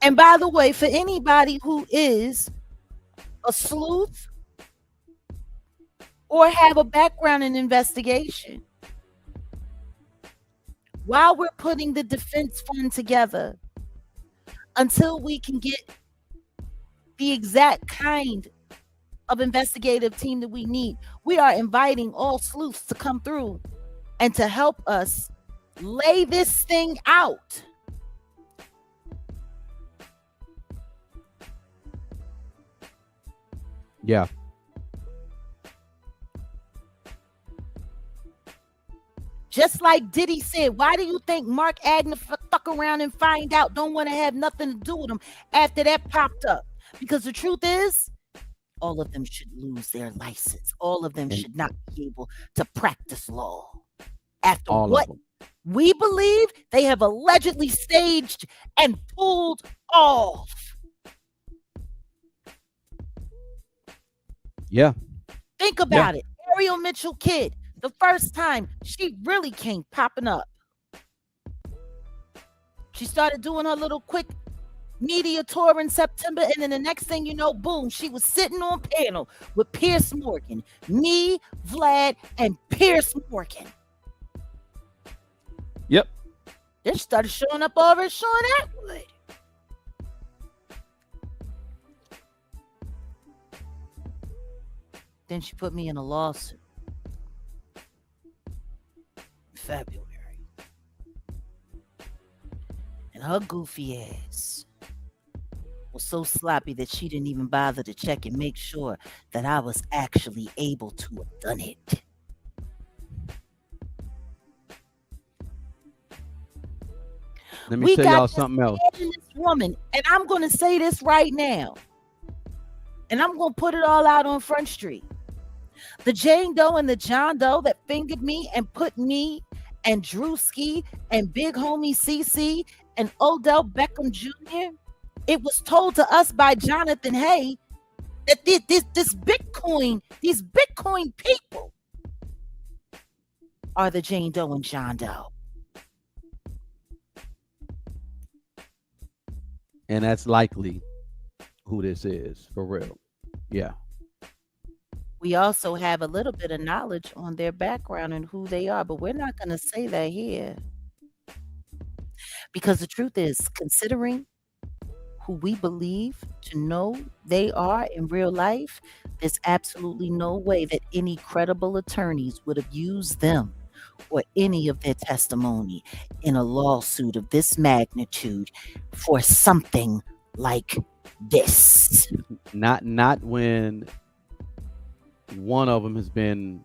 And by the way, for anybody who is a sleuth or have a background in investigation, while we're putting the defense fund together, until we can get the exact kind of investigative team that we need, we are inviting all sleuths to come through and to help us lay this thing out. Yeah. Just like Diddy said, why do you think Mark Agnew fuck around and find out, don't want to have nothing to do with him after that popped up? Because the truth is, all of them should lose their license. All of them should not be able to practice law. After All what of them. we believe they have allegedly staged and pulled off. Yeah. Think about it. Ariel Mitchell Kid, the first time she really came popping up. She started doing her little quick media tour in September, and then the next thing you know, boom, she was sitting on panel with Pierce Morgan. Me, Vlad, and Pierce Morgan. Yep. Then she started showing up over at Sean Atwood. Then she put me in a lawsuit in February. And her goofy ass was so sloppy that she didn't even bother to check and make sure that I was actually able to have done it. Let me tell y'all something else. This woman, and I'm going to say this right now. And I'm going to put it all out on Front Street. The Jane Doe and the John Doe that fingered me and put me and Drewski and Big Homie CC and Odell Beckham Jr., it was told to us by Jonathan Hay that these Bitcoin people are the Jane Doe and John Doe. And that's likely who this is for real. Yeah. We also have a little bit of knowledge on their background and who they are, but we're not going to say that here. Because the truth is, considering who we believe to know they are in real life, there's absolutely no way that any credible attorneys would have used them or any of their testimony in a lawsuit of this magnitude for something like this. Not when one of them has been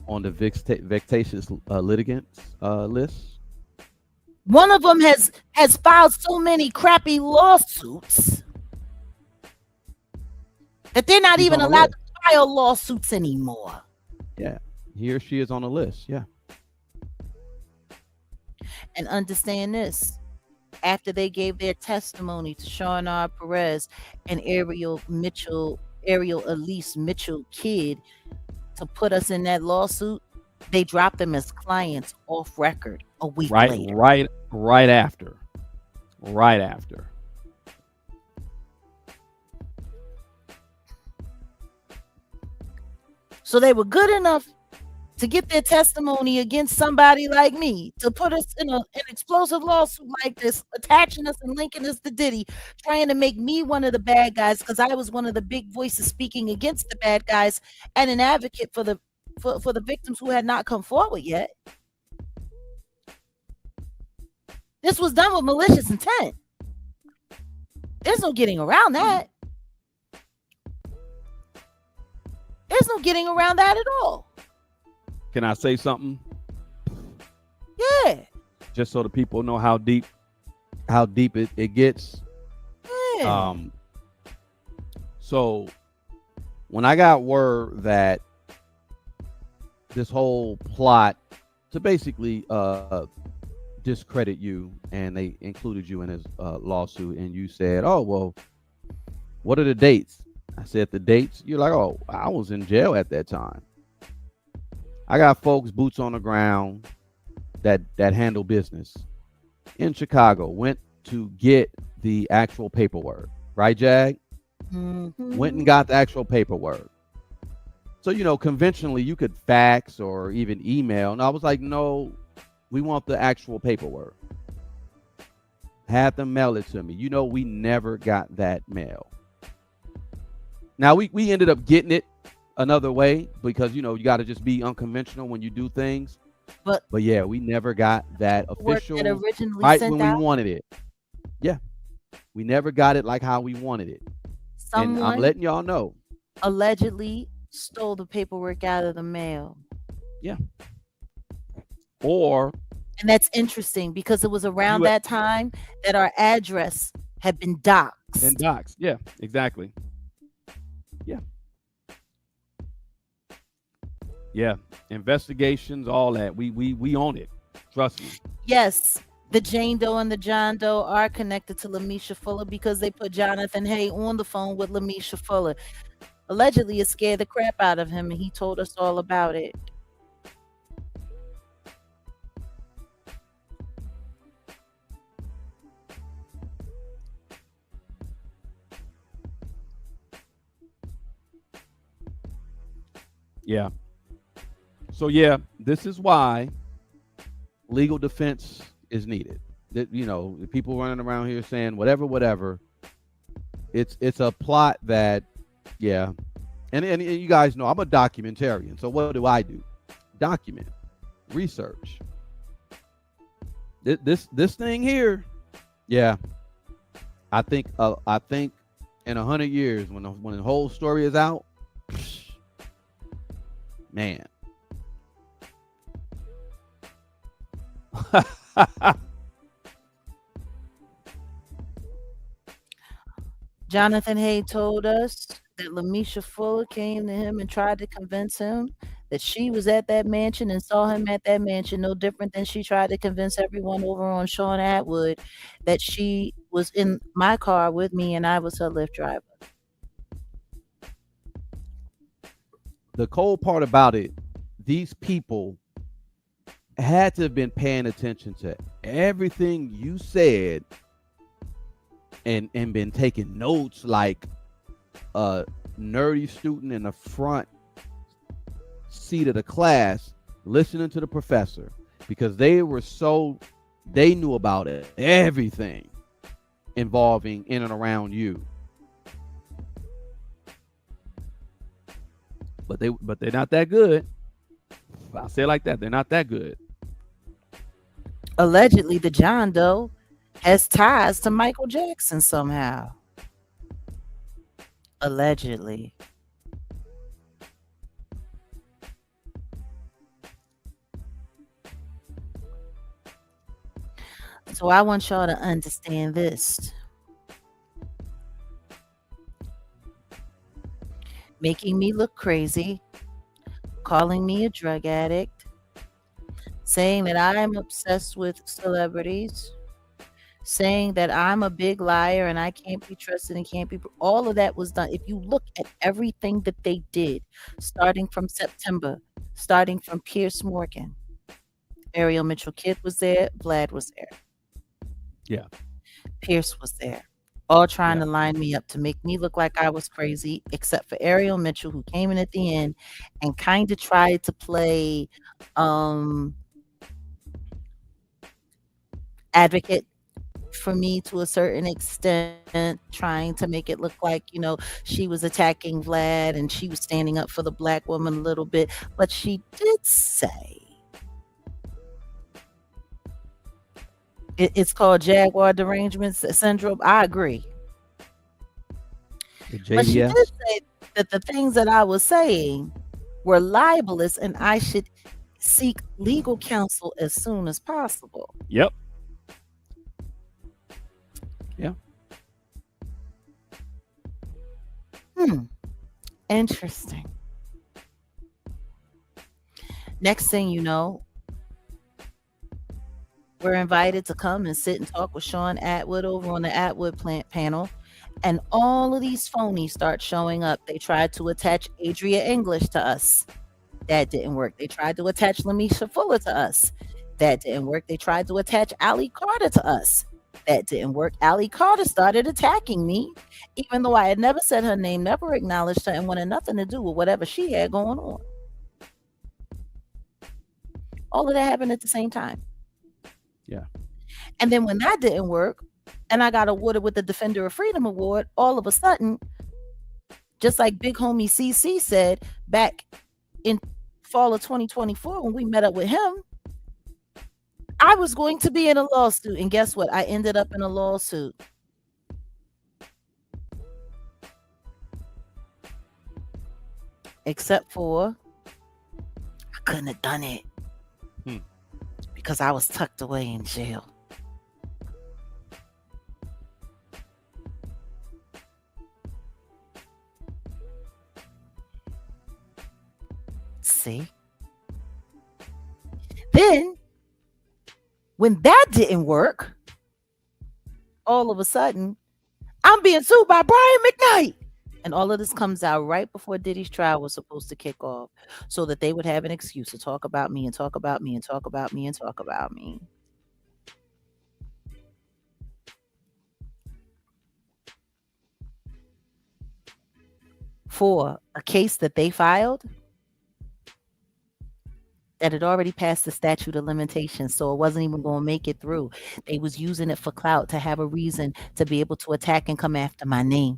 on the vexatious litigants list. One of them has filed so many crappy lawsuits that they're not even allowed to file lawsuits anymore. Yeah, he or she is on the list. Yeah. And understand this. After they gave their testimony to Sean R. Perez and Ariel Elise Mitchell Kidd to put us in that lawsuit, they dropped them as clients off record a week later. Right after. So they were good enough to get their testimony against somebody like me, to put us in an explosive lawsuit like this, attaching us and linking us to Diddy, trying to make me one of the bad guys because I was one of the big voices speaking against the bad guys and an advocate for the victims who had not come forward yet. This was done with malicious intent. There's no getting around that. There's no getting around that at all. Can I say something? Yeah. Just so the people know how deep it gets. Yeah. So when I got word that this whole plot to basically discredit you, and they included you in his lawsuit, and you said, oh, well, what are the dates? I said the dates. You're like, oh, I was in jail at that time. I got folks, boots on the ground, that handle business in Chicago, went to get the actual paperwork, right, Jag? Mm-hmm. Went and got the actual paperwork. So, conventionally you could fax or even email. And I was like, no, we want the actual paperwork. Had them mail it to me. We never got that mail. Now we ended up getting it another way because, you got to just be unconventional when you do things. But yeah, we never got that official that originally right sent when out? we wanted it. Yeah. We never got it like how we wanted it. And I'm letting y'all know. Allegedly stole the paperwork out of the mail. Yeah. Or. And that's interesting because it was around that time that our address had been doxed. Yeah, exactly. Yeah. Yeah. Investigations, all that. We own it. Trust me. Yes. The Jane Doe and the John Doe are connected to Lamisha Fuller because they put Jonathan Hay on the phone with Lamisha Fuller. Allegedly, it scared the crap out of him, and he told us all about it. Yeah. So yeah, this is why legal defense is needed. That the people running around here saying whatever. It's a plot that, yeah. And you guys know I'm a documentarian. So what do? Document, research. This thing here, yeah. I think in 100 years when the whole story is out, man. Jonathan Hay told us that Lamisha Fuller came to him and tried to convince him that she was at that mansion and saw him at that mansion, no different than she tried to convince everyone over on Sean Atwood that she was in my car with me and I was her Lyft driver. The cold part about it, these people had to have been paying attention to everything you said and been taking notes like a nerdy student in the front seat of the class listening to the professor, because they knew about it, everything involving in and around you. But they're not that good. I'll say it like that. They're not that good. Allegedly, the John Doe has ties to Michael Jackson somehow. Allegedly. So I want y'all to understand this. Making me look crazy, calling me a drug addict, saying that I am obsessed with celebrities, saying that I'm a big liar and I can't be trusted and can't be. All of that was done. If you look at everything that they did, starting from September, starting from Pierce Morgan, Ariel Mitchell Kidd was there, Vlad was there. Yeah. Pierce was there. All trying Yeah. to line me up to make me look like I was crazy, except for Ariel Mitchell, who came in at the end and kind of tried to play advocate for me to a certain extent, trying to make it look like, she was attacking Vlad and she was standing up for the black woman a little bit. But she did say it's called Jaguar derangement syndrome. I agree. But she did JDS. say that the things that I was saying were libelous and I should seek legal counsel as soon as possible. Yep. Yeah. Interesting. Next thing you know, we're invited to come and sit and talk with Sean Atwood over on the Atwood plant panel. And all of these phonies start showing up. They tried to attach Adria English to us. That didn't work. They tried to attach Lamisha Fuller to us. That didn't work. They tried to attach Allie Carter to us. That didn't work. Allie Carter started attacking me, even though I had never said her name, never acknowledged her, and wanted nothing to do with whatever she had going on. All of that happened at the same time. Yeah. And then when that didn't work, and I got awarded with the Defender of Freedom Award, all of a sudden, just like Big Homie CC said back in fall of 2024 when we met up with him, I was going to be in a lawsuit. And guess what? I ended up in a lawsuit. Except for I couldn't have done it because I was tucked away in jail. See? Then, when that didn't work, all of a sudden, I'm being sued by Brian McKnight. And all of this comes out right before Diddy's trial was supposed to kick off so that they would have an excuse to talk about me and talk about me and talk about me and talk about me. For a case that they filed that had already passed the statute of limitations, so it wasn't even going to make it through. They was using it for clout to have a reason to be able to attack and come after my name.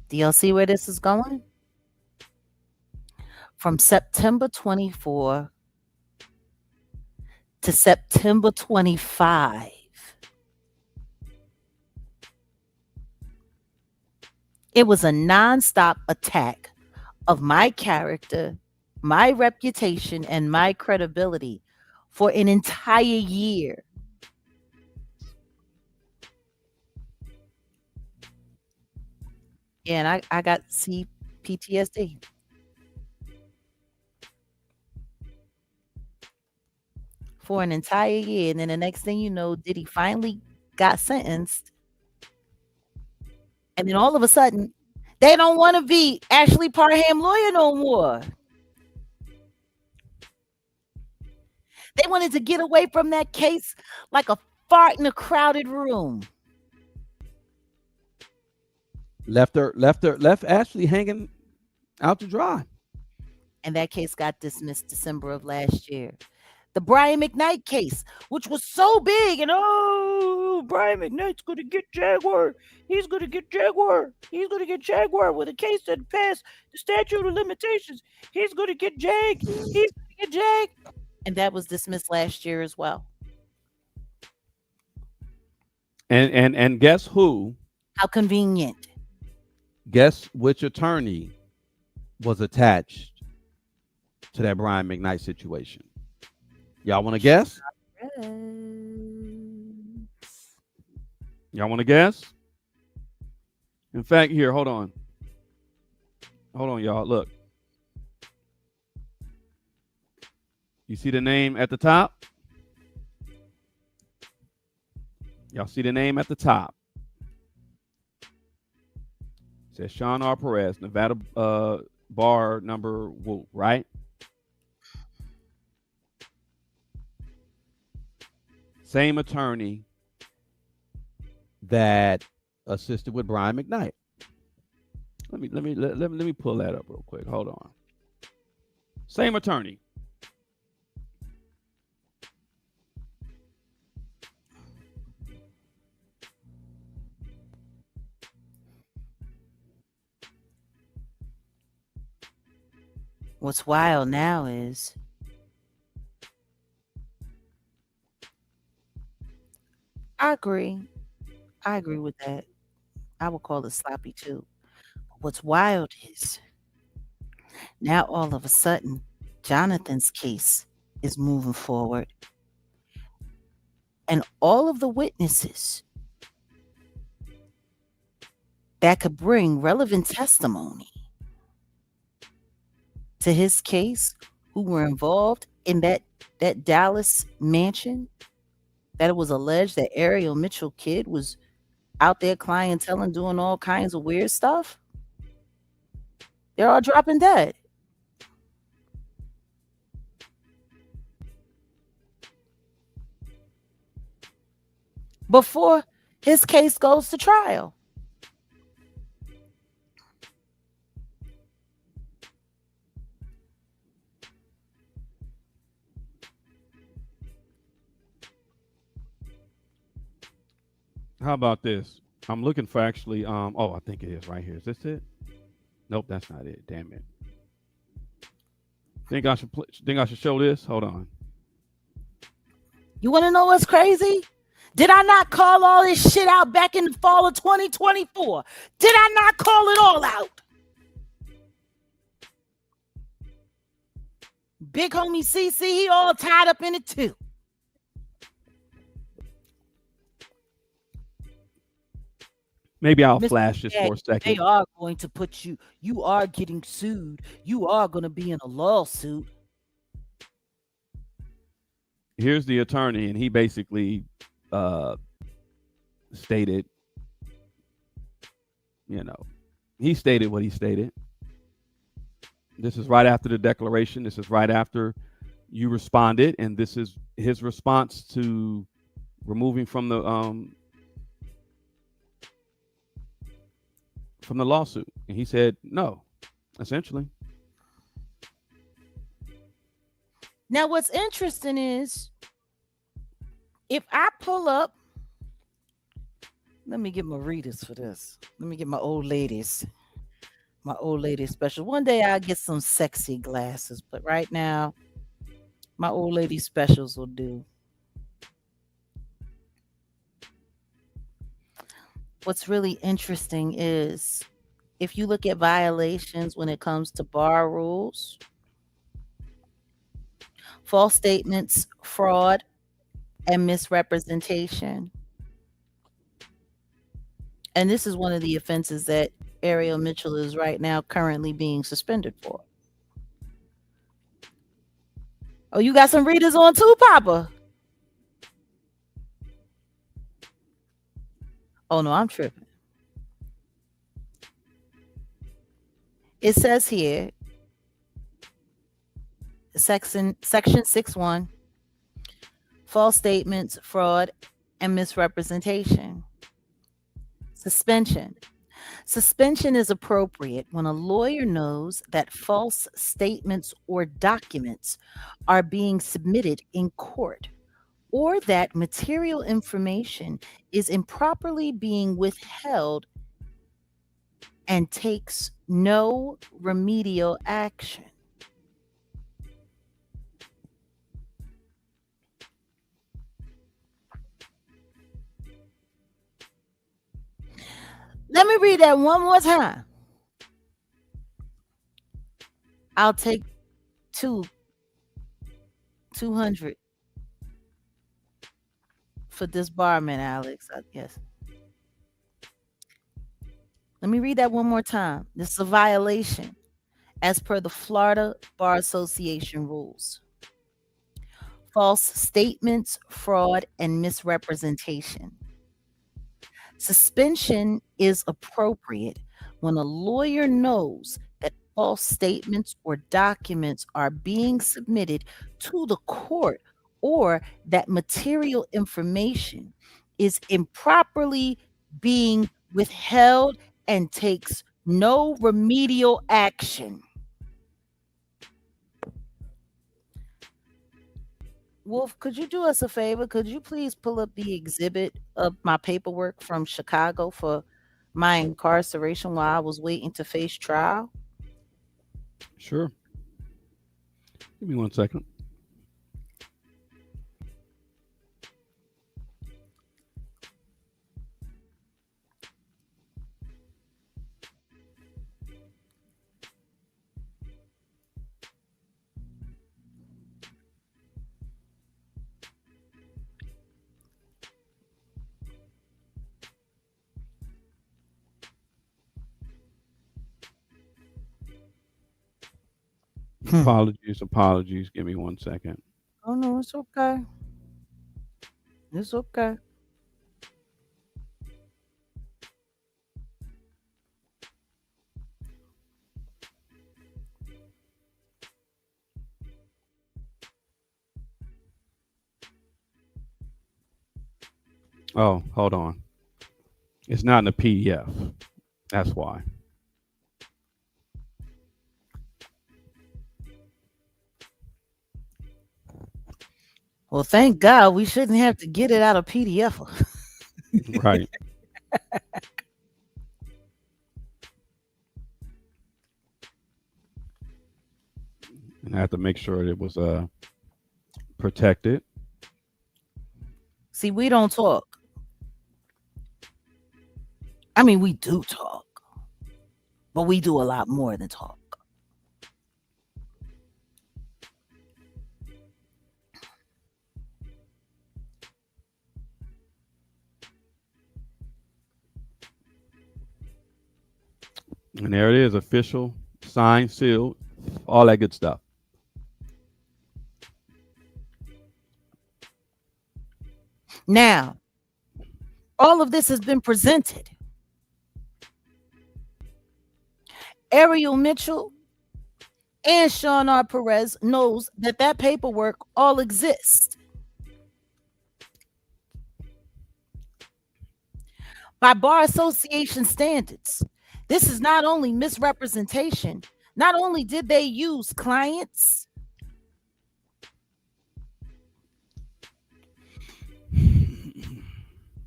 Do y'all see where this is going? From September 24 to September 25, It was a nonstop attack of my character, my reputation, and my credibility for an entire year. Yeah, and I got PTSD for an entire year. And then the next thing you know, Diddy finally got sentenced. And then all of a sudden, they don't want to be Ashley Parham lawyer no more. They wanted to get away from that case like a fart in a crowded room. Left Ashley hanging out to dry. And that case got dismissed December of last year. The Brian McKnight case, which was so big, and oh, Brian McKnight's going to get Jaguar. He's going to get Jaguar. He's going to get Jaguar with a case that passed the statute of limitations. He's going to get Jag. He's going to get Jag. And that was dismissed last year as well. And guess who? How convenient. Guess which attorney was attached to that Brian McKnight situation? Y'all want to guess? Y'all want to guess? In fact, here, hold on. Hold on, y'all. Look. You see the name at the top? Y'all see the name at the top? It says Sean R. Perez, Nevada bar number Woo, right? Same attorney that assisted with Brian McKnight. Let me pull that up real quick. Hold on. Same attorney. What's wild now is I agree. I agree with that. I would call it sloppy too. But what's wild is now all of a sudden Jonathan's case is moving forward. And all of the witnesses that could bring relevant testimony to his case who were involved in that Dallas mansion, that it was alleged that Ariel Mitchell kid was out there clienteling, doing all kinds of weird stuff. They're all dropping dead. Before his case goes to trial. How about this? I'm looking for actually. Oh, I think it is right here. Is this it? Nope, that's not it. Damn it. Think I should show this? Hold on. You want to know what's crazy? Did I not call all this shit out back in the fall of 2024? Did I not call it all out? Big homie CC, he all tied up in it too. Maybe I'll Mr. flash this for a They second. are going to put you are getting sued. You are going to be in a lawsuit. Here's the attorney, and he basically stated, he stated what he stated. This is right after the declaration. This is right after you responded, and this is his response to removing from the lawsuit. And he said no, essentially. Now, what's interesting is if I pull up, let me get my readers for this. Let me get my old ladies special. One day I'll get some sexy glasses, but right now, my old lady specials will do. What's really interesting is if you look at violations when it comes to bar rules, false statements, fraud, and misrepresentation. And this is one of the offenses that Ariel Mitchell is right now currently being suspended for. Oh, you got some readers on too, Papa? Oh, no, I'm tripping. It says here, section 6.1, false statements, fraud, and misrepresentation. Suspension. Suspension is appropriate when a lawyer knows that false statements or documents are being submitted in court, or that material information is improperly being withheld and takes no remedial action. Let me read that one more time. I'll take 200 for this barman, Alex, I guess. Let me read that one more time. This is a violation as per the Florida Bar Association rules. False statements, fraud, and misrepresentation. Suspension is appropriate when a lawyer knows that false statements or documents are being submitted to the court, or that material information is improperly being withheld and takes no remedial action. Wolf, could you do us a favor? Could you please pull up the exhibit of my paperwork from Chicago for my incarceration while I was waiting to face trial? Sure. Give me 1 second. Apologies. Give me 1 second. Oh no, it's okay. It's okay. Oh, hold on. It's not in the PDF. That's why. Well, thank God we shouldn't have to get it out of PDF. Right. And I have to make sure it was protected. See, we don't talk. I mean, we do talk, but we do a lot more than talk. And there it is, official, signed, sealed, all that good stuff. Now, all of this has been presented. Ariel Mitchell and Sean R. Perez knows that that paperwork all exists. By Bar Association standards, this is not only misrepresentation. Not only did they use clients,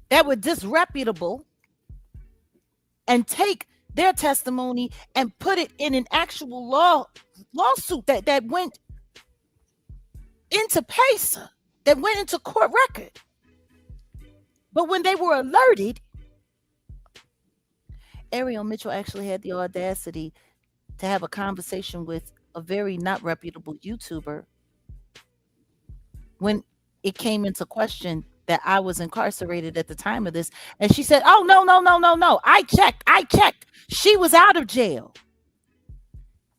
that were disreputable and take their testimony and put it in an actual lawsuit that went into PACER, that went into court record. But when they were alerted, Ariel Mitchell actually had the audacity to have a conversation with a very not reputable YouTuber when it came into question that I was incarcerated at the time of this. And she said, "Oh, no, no, no, no, no. I checked. I checked. She was out of jail."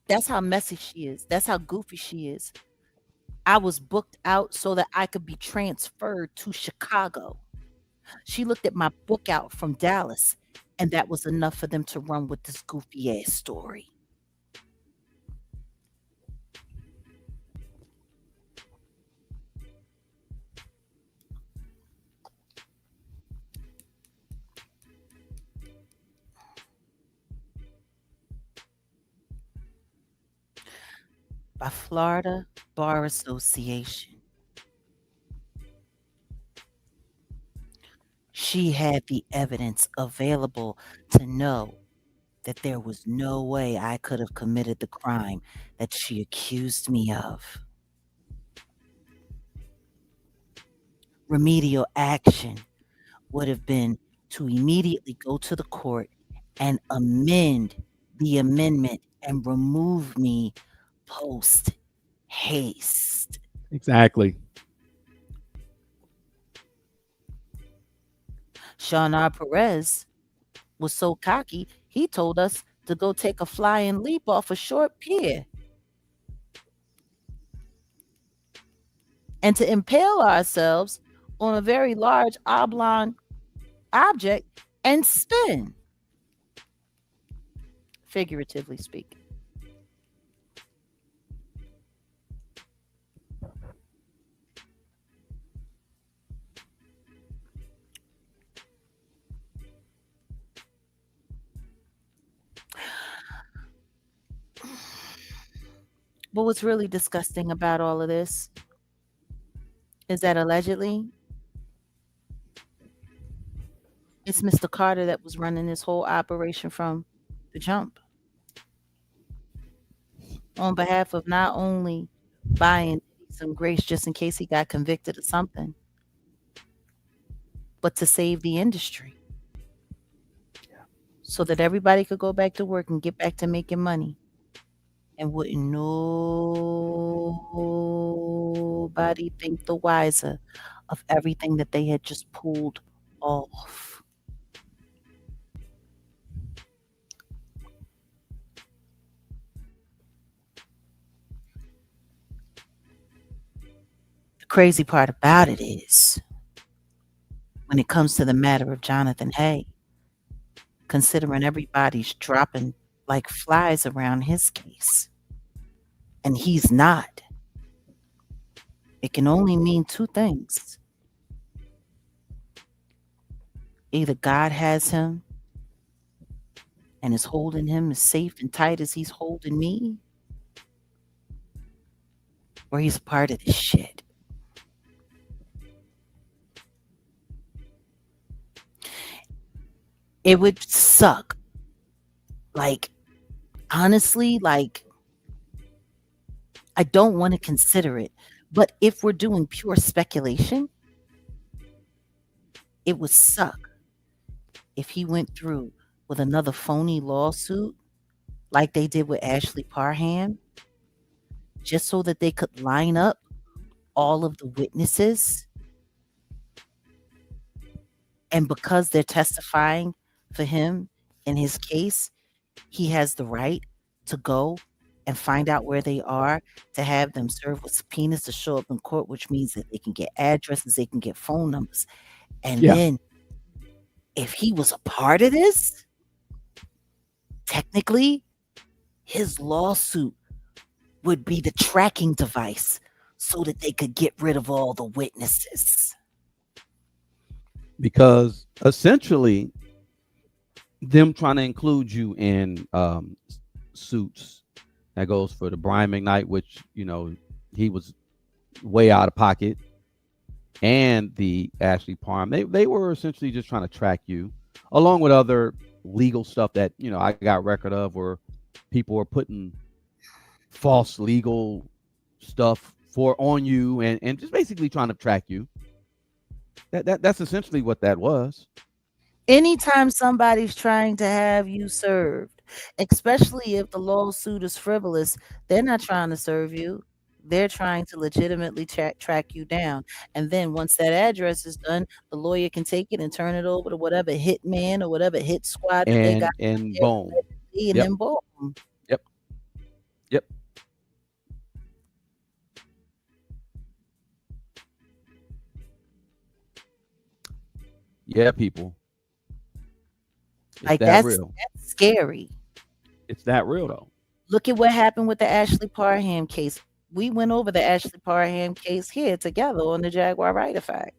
That's how messy she is. That's how goofy she is. I was booked out so that I could be transferred to Chicago. She looked at my book out from Dallas, and that was enough for them to run with this goofy ass story. By Florida Bar Association. She had the evidence available to know that there was no way I could have committed the crime that she accused me of. Remedial action would have been to immediately go to the court and amend the amendment and remove me post haste. Exactly. Shawnard Perez was so cocky, he told us to go take a flying leap off a short pier and to impale ourselves on a very large oblong object and spin, figuratively speaking. But what's really disgusting about all of this is that allegedly it's Mr. Carter that was running this whole operation from the jump on behalf of not only buying some grace just in case he got convicted of something, but to save the industry so that everybody could go back to work and get back to making money. And wouldn't nobody think the wiser of everything that they had just pulled off. The crazy part about it is, when it comes to the matter of Jonathan Hay, considering everybody's dropping like flies around his case, and he's not, it can only mean two things. Either God has him and is holding him as safe and tight as he's holding me, or he's part of this shit. It would suck. Like, honestly, like, I don't want to consider it. But if we're doing pure speculation, it would suck if he went through with another phony lawsuit like they did with Ashley Parham, just so that they could line up all of the witnesses. And because they're testifying for him in his case, he has the right to go and find out where they are, to have them serve with subpoenas to show up in court, which means that they can get addresses, they can get phone numbers. And then if he was a part of this, technically his lawsuit would be the tracking device so that they could get rid of all the witnesses. Because essentially them trying to include you in suits, that goes for the Brian McKnight, which, you know, he was way out of pocket, and the Ashley Parham. They were essentially just trying to track you, along with other legal stuff that, you know, I got record of, where people were putting false legal stuff on you and just basically trying to track you. That's essentially what that was. Anytime somebody's trying to have you served, especially if the lawsuit is frivolous, they're not trying to serve you. They're trying to legitimately track you down. And then once that address is done, the lawyer can take it and turn it over to whatever hitman or whatever hit squad that they got out And there boom. allegedly, and Yep. then boom. Yep. Yep. Yeah, people. It's Like that real. that's scary. It's that real though. Look at what happened with the Ashley Parham case. We went over the Ashley Parham case here together on the Jaguar Wright effect.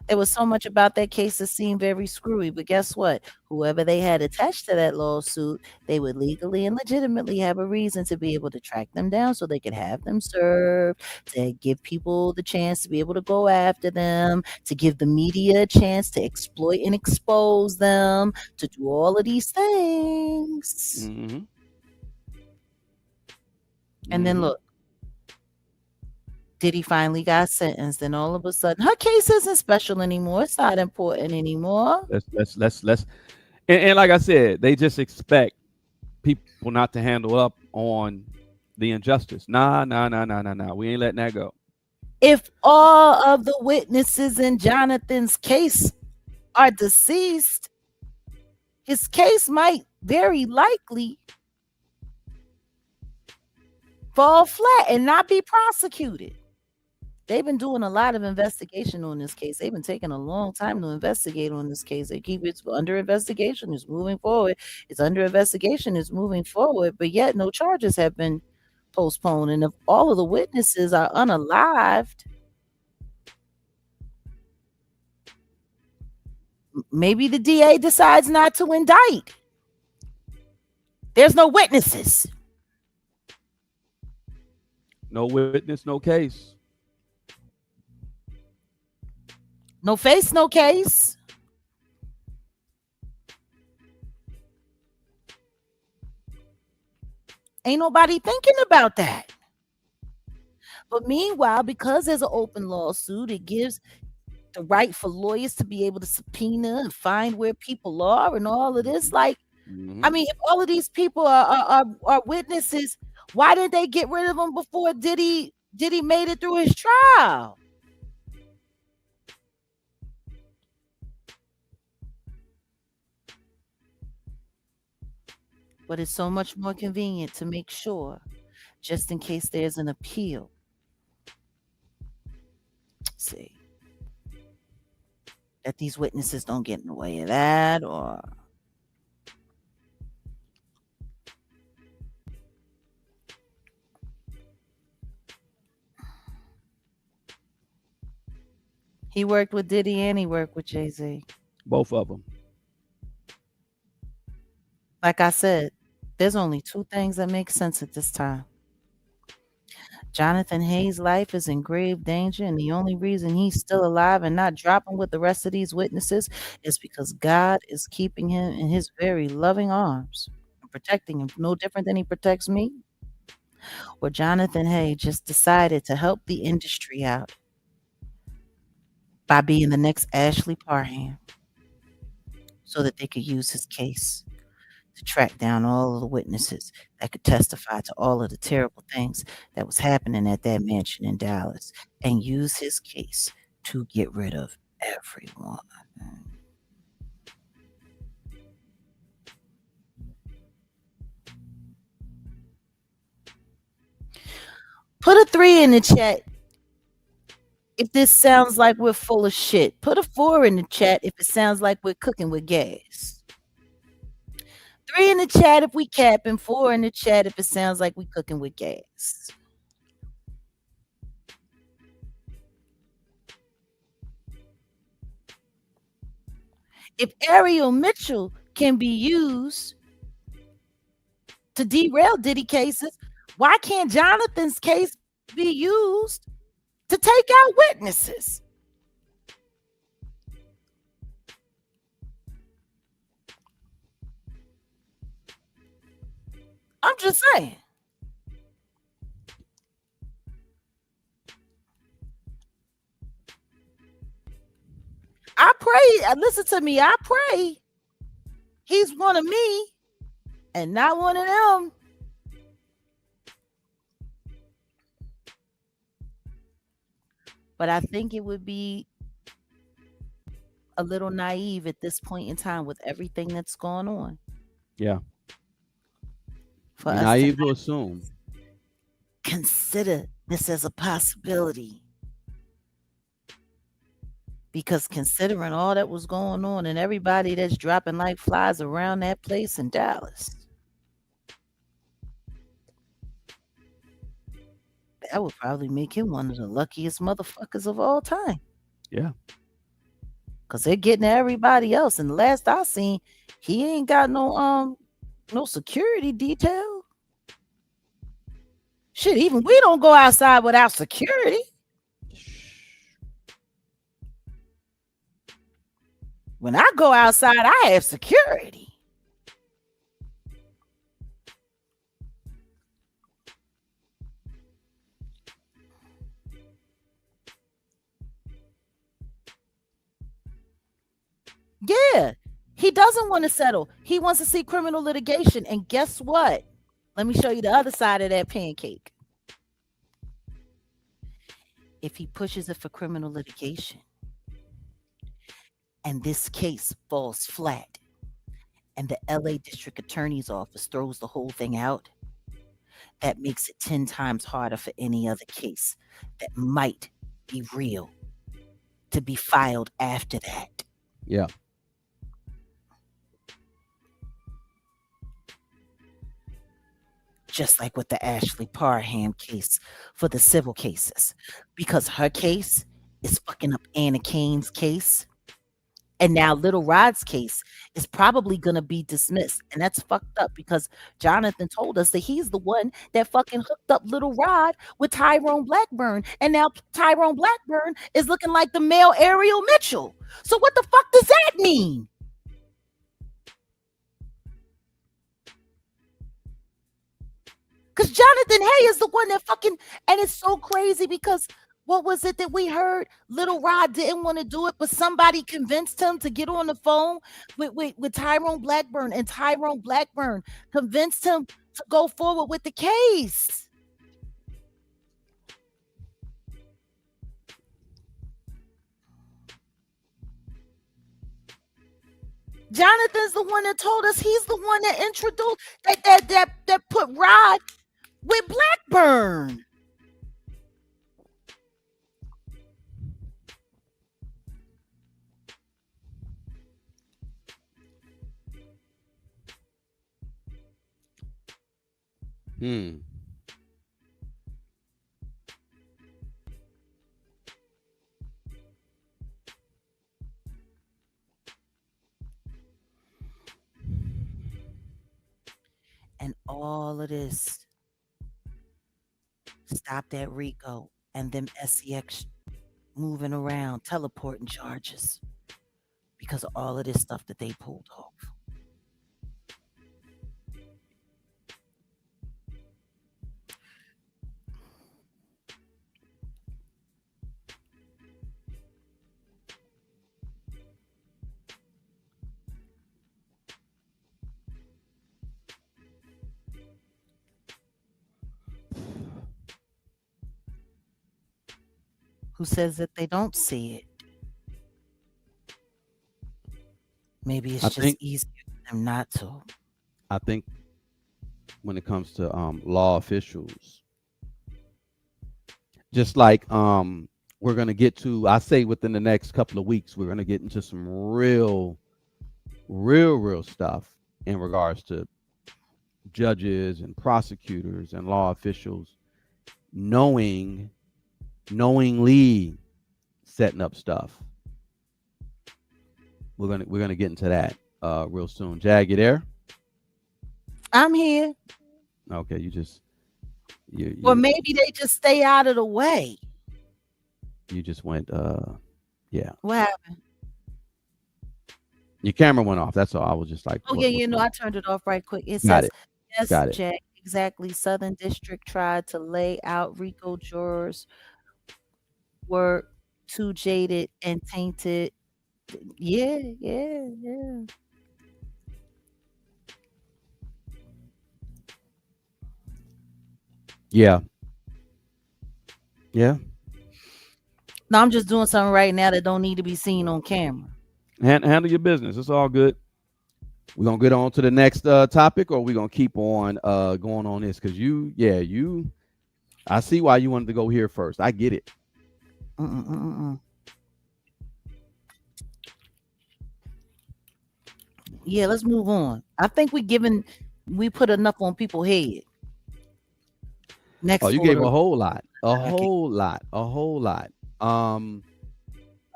There was so much about that case that seemed very screwy, but guess what? Whoever they had attached to that lawsuit, they would legally and legitimately have a reason to be able to track them down so they could have them served, to give people the chance to be able to go after them, to give the media a chance to exploit and expose them, to do all of these things. Mm-hmm. And then look, Diddy finally got sentenced, and all of a sudden, her case isn't special anymore. It's not important anymore. Let's and like I said, they just expect people not to handle up on the injustice. Nah. We ain't letting that go. If all of the witnesses in Jonathan's case are deceased, his case might very likely fall flat and not be prosecuted. They've been doing a lot of investigation on this case. They've been taking a long time to investigate on this case. They keep it under investigation. It's moving forward. It's under investigation. It's moving forward. But yet no charges have been postponed. And if all of the witnesses are unalived, maybe the DA decides not to indict. There's no witnesses. No witness, no case. No face, no case. Ain't nobody thinking about that. But meanwhile, because there's an open lawsuit, it gives the right for lawyers to be able to subpoena and find where people are and all of this. Like, I mean, if all of these people are witnesses, why didn't they get rid of them before Diddy made it through his trial? But it's so much more convenient to make sure, just in case there's an appeal. See, that these witnesses don't get in the way of that, or he worked with Diddy and he worked with Jay-Z. Both of them. Like I said, there's only two things that make sense at this time. Jonathan Hayes' life is in grave danger, and the only reason he's still alive and not dropping with the rest of these witnesses is because God is keeping him in his very loving arms and protecting him, no different than he protects me. Or Jonathan Hayes just decided to help the industry out by being the next Ashley Parham so that they could use his case to track down all of the witnesses that could testify to all of the terrible things that was happening at that mansion in Dallas and use his case to get rid of everyone. Put a 3 in the chat if this sounds like we're full of shit. Put a 4 in the chat if it sounds like we're cooking with gas. 3 in the chat if we capping, 4 in the chat if it sounds like we cooking with gas. If Ariel Mitchell can be used to derail Diddy cases, why can't Jonathan's case be used to take out witnesses? I'm just saying. I pray. Listen to me. I pray he's one of me and not one of them. But I think it would be a little naive at this point in time with everything that's going on Yeah. for Be us to naive to assume. consider this as a possibility. Because considering all that was going on and everybody that's dropping like flies around that place in Dallas, that would probably make him one of the luckiest motherfuckers of all time. Yeah. Cause they're getting to everybody else. And the last I seen, he ain't got no security detail. Shit, even we don't go outside without security. When I go outside, I have security. Yeah, he doesn't want to settle. He wants to see criminal litigation. And guess what? Let me show you the other side of that pancake. If he pushes it for criminal litigation and this case falls flat and the LA District Attorney's Office throws the whole thing out, that makes it 10 times harder for any other case that might be real to be filed after that. Yeah. Just like with the Ashley Parham case for the civil cases, because her case is fucking up Anna Kane's case. And now Little Rod's case is probably going to be dismissed. And that's fucked up because Jonathan told us that he's the one that fucking hooked up Little Rod with Tyrone Blackburn. And now Tyrone Blackburn is looking like the male Ariel Mitchell. So what the fuck does that mean? Because Jonathan Hay is the one that fucking, and it's so crazy because what was it that we heard? Little Rod didn't want to do it, but somebody convinced him to get on the phone with Tyrone Blackburn, and Tyrone Blackburn convinced him to go forward with the case. Jonathan's the one that told us he's the one that introduced that put Rod with Blackburn. Hmm. And all of this stopped at Rico and them SEX moving around, teleporting charges because of all of this stuff that they pulled off. Who says that they don't see it? Maybe it's I just think easier for them not to. I think when it comes to law officials, just like we're gonna get to, I say within the next couple of weeks, we're gonna get into some real stuff in regards to judges and prosecutors and law officials knowingly setting up stuff. We're gonna get into that real soon. Jag, you there? I'm here. Okay, you Or maybe they just stay out of the way. you just went yeah. What happened? Your camera went off. That's all. I was just like, Oh, yeah, I turned it off right quick. It Got says, it. yes, Got it. Jack, exactly. Southern District tried to lay out Rico jurors were too jaded and tainted Yeah, yeah, yeah. Yeah, yeah. No, I'm just doing something right now that don't need to be seen on camera. Handle your business. It's all good. We're gonna get on to the next topic, or we're gonna keep on going on this because you. I see why you wanted to go here first. I get it. Mm-mm-mm-mm. Yeah, let's move on. I think we put enough on people's head. Oh, Next you gave order a whole lot, a bracket. whole lot, a whole lot. Um,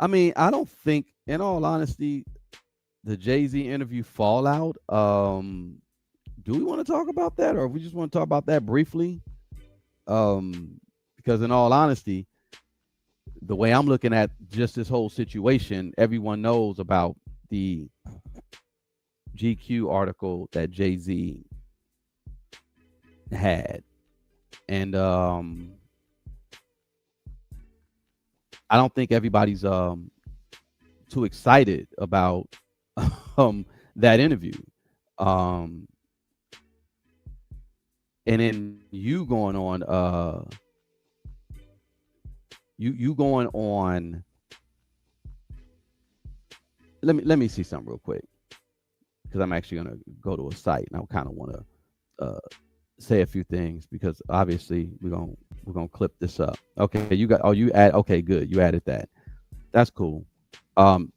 I mean, I don't think, in all honesty, the Jay-Z interview fallout. Do we want to talk about that, or we just want to talk about that briefly? Because in all honesty, the way I'm looking at just this whole situation, everyone knows about the GQ article that Jay-Z had, and I don't think everybody's too excited about that interview. Um, and then you going on you going on. Let me see something real quick because I'm actually gonna go to a site and I kind of want to say a few things because obviously we're gonna clip this up. Okay, you got you add okay good you added that. That's cool. Um,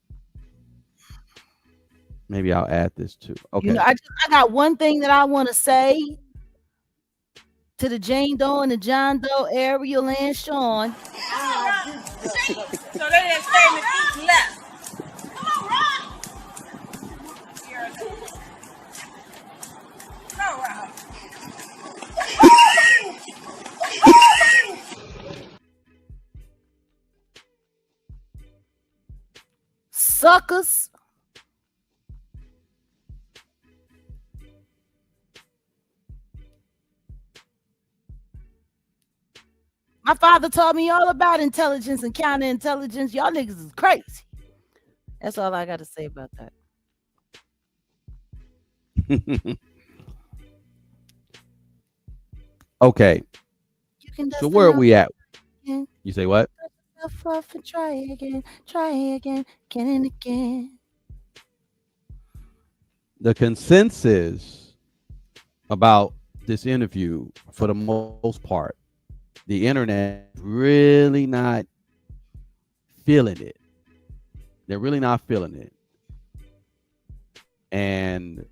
maybe I'll add this too. You know, Okay. I got one thing that I want to say to the Jane Doe and the John Doe, Ariel and Sean. So they just famous each left. Come on, Rob. Come on, Rob. Suckers. My father taught me all about intelligence and counterintelligence. Y'all niggas is crazy. That's all I got to say about that. Okay. You can So dust where it are off we at? again. You say what? Dust off and try again. Try again. Again and again. The consensus about this interview, for the most part, the internet really not feeling it. They're really not feeling it. And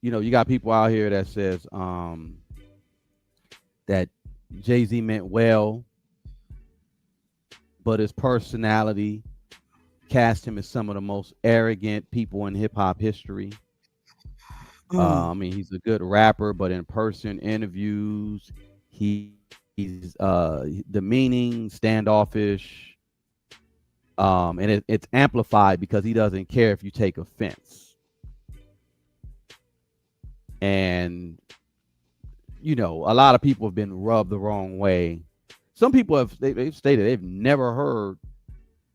you got people out here that says that Jay-Z meant well, but his personality cast him as some of the most arrogant people in hip hop history. I mean, he's a good rapper, but in person interviews, he's demeaning, standoffish, and it's amplified because he doesn't care if you take offense. And a lot of people have been rubbed the wrong way. Some people they've stated they've never heard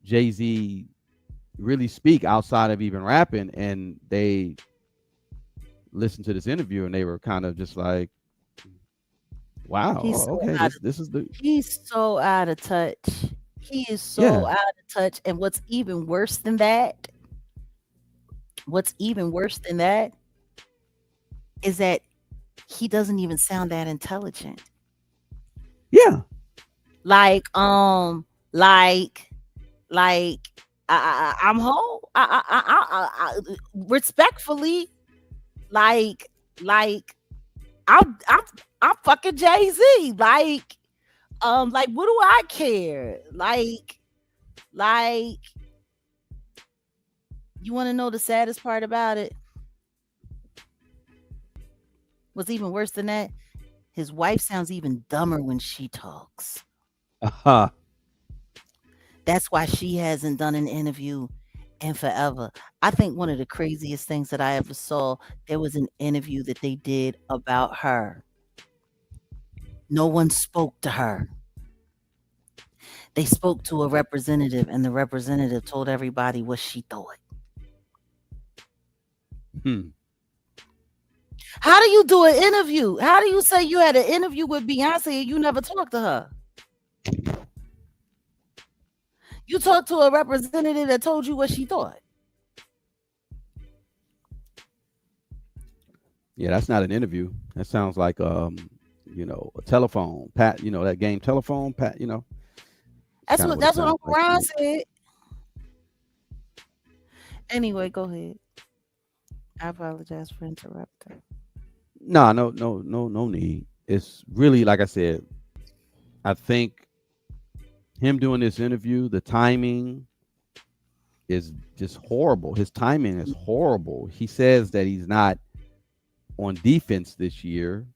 Jay-Z really speak outside of even rapping, and they listened to this interview and they were kind of just like, wow, He's so okay, out this is the He's so out of touch. He is so yeah. out of touch. And what's even worse than that is that he doesn't even sound that intelligent. Yeah. Like, like, like, I'm whole. Respectfully, like, like, I'm fucking Jay Z. Like, what do I care? Like, you want to know the saddest part about it? What's even worse than that? His wife sounds even dumber when she talks. Uh-huh. That's why she hasn't done an interview in forever. I think one of the craziest things that I ever saw, there was an interview that they did about her. No one spoke to her. They spoke to a representative, and the representative told everybody what she thought. Hmm. How do you do an interview? How do you say you had an interview with Beyonce and you never talked to her? You talked to a representative that told you what she thought. Yeah, that's not an interview. That sounds like a telephone pat. That game telephone pat. That's Kind of what what it that's what sounds Uncle like to Ron me. said. Anyway, go ahead. I apologize for interrupting. No, no, no, no, no need. It's really like I said. I think him doing this interview, the timing is just horrible. His timing is horrible. He says that he's not on defense this year.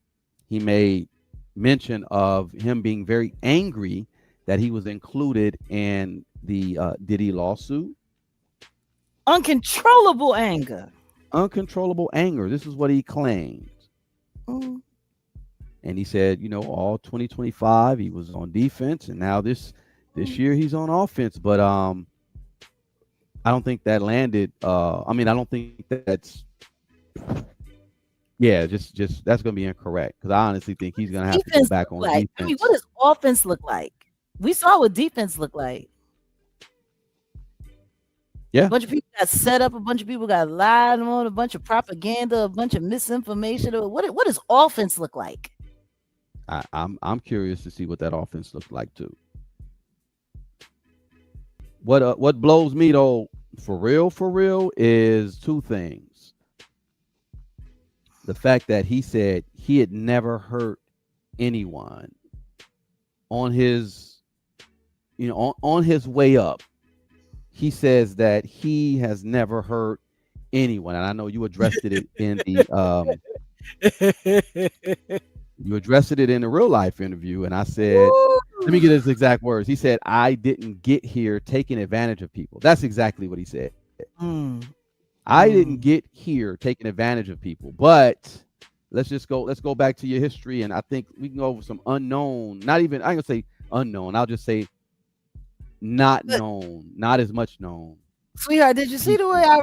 He made mention of him being very angry that he was included in the Diddy lawsuit. Uncontrollable anger. Uncontrollable anger. This is what he claimed. Mm. And he said, all 2025 he was on defense, and now this year he's on offense. But I don't think that landed. I don't think that's. Yeah, just that's gonna be incorrect because I honestly think he's gonna have to go Defense back look on like? defense. What does offense look like? We saw what defense looked like. Yeah. A bunch of people got set up, a bunch of people got lied on, a bunch of propaganda, a bunch of misinformation. What does offense look like? I'm curious to see what that offense looks like too. What blows me though, for real, is two things. The fact that he said he had never hurt anyone on his, on his way up. He says that he has never hurt anyone, and I know you addressed it in the you addressed it in the real life interview, and I said, let me get his exact words. He said, "I didn't get here taking advantage of people." That's exactly what he said. I didn't get here taking advantage of people, but let's go back to your history, and I think we can go over some unknown. Not even I'm gonna say unknown. I'll just say not known, not as much known. Sweetheart, did you see the way I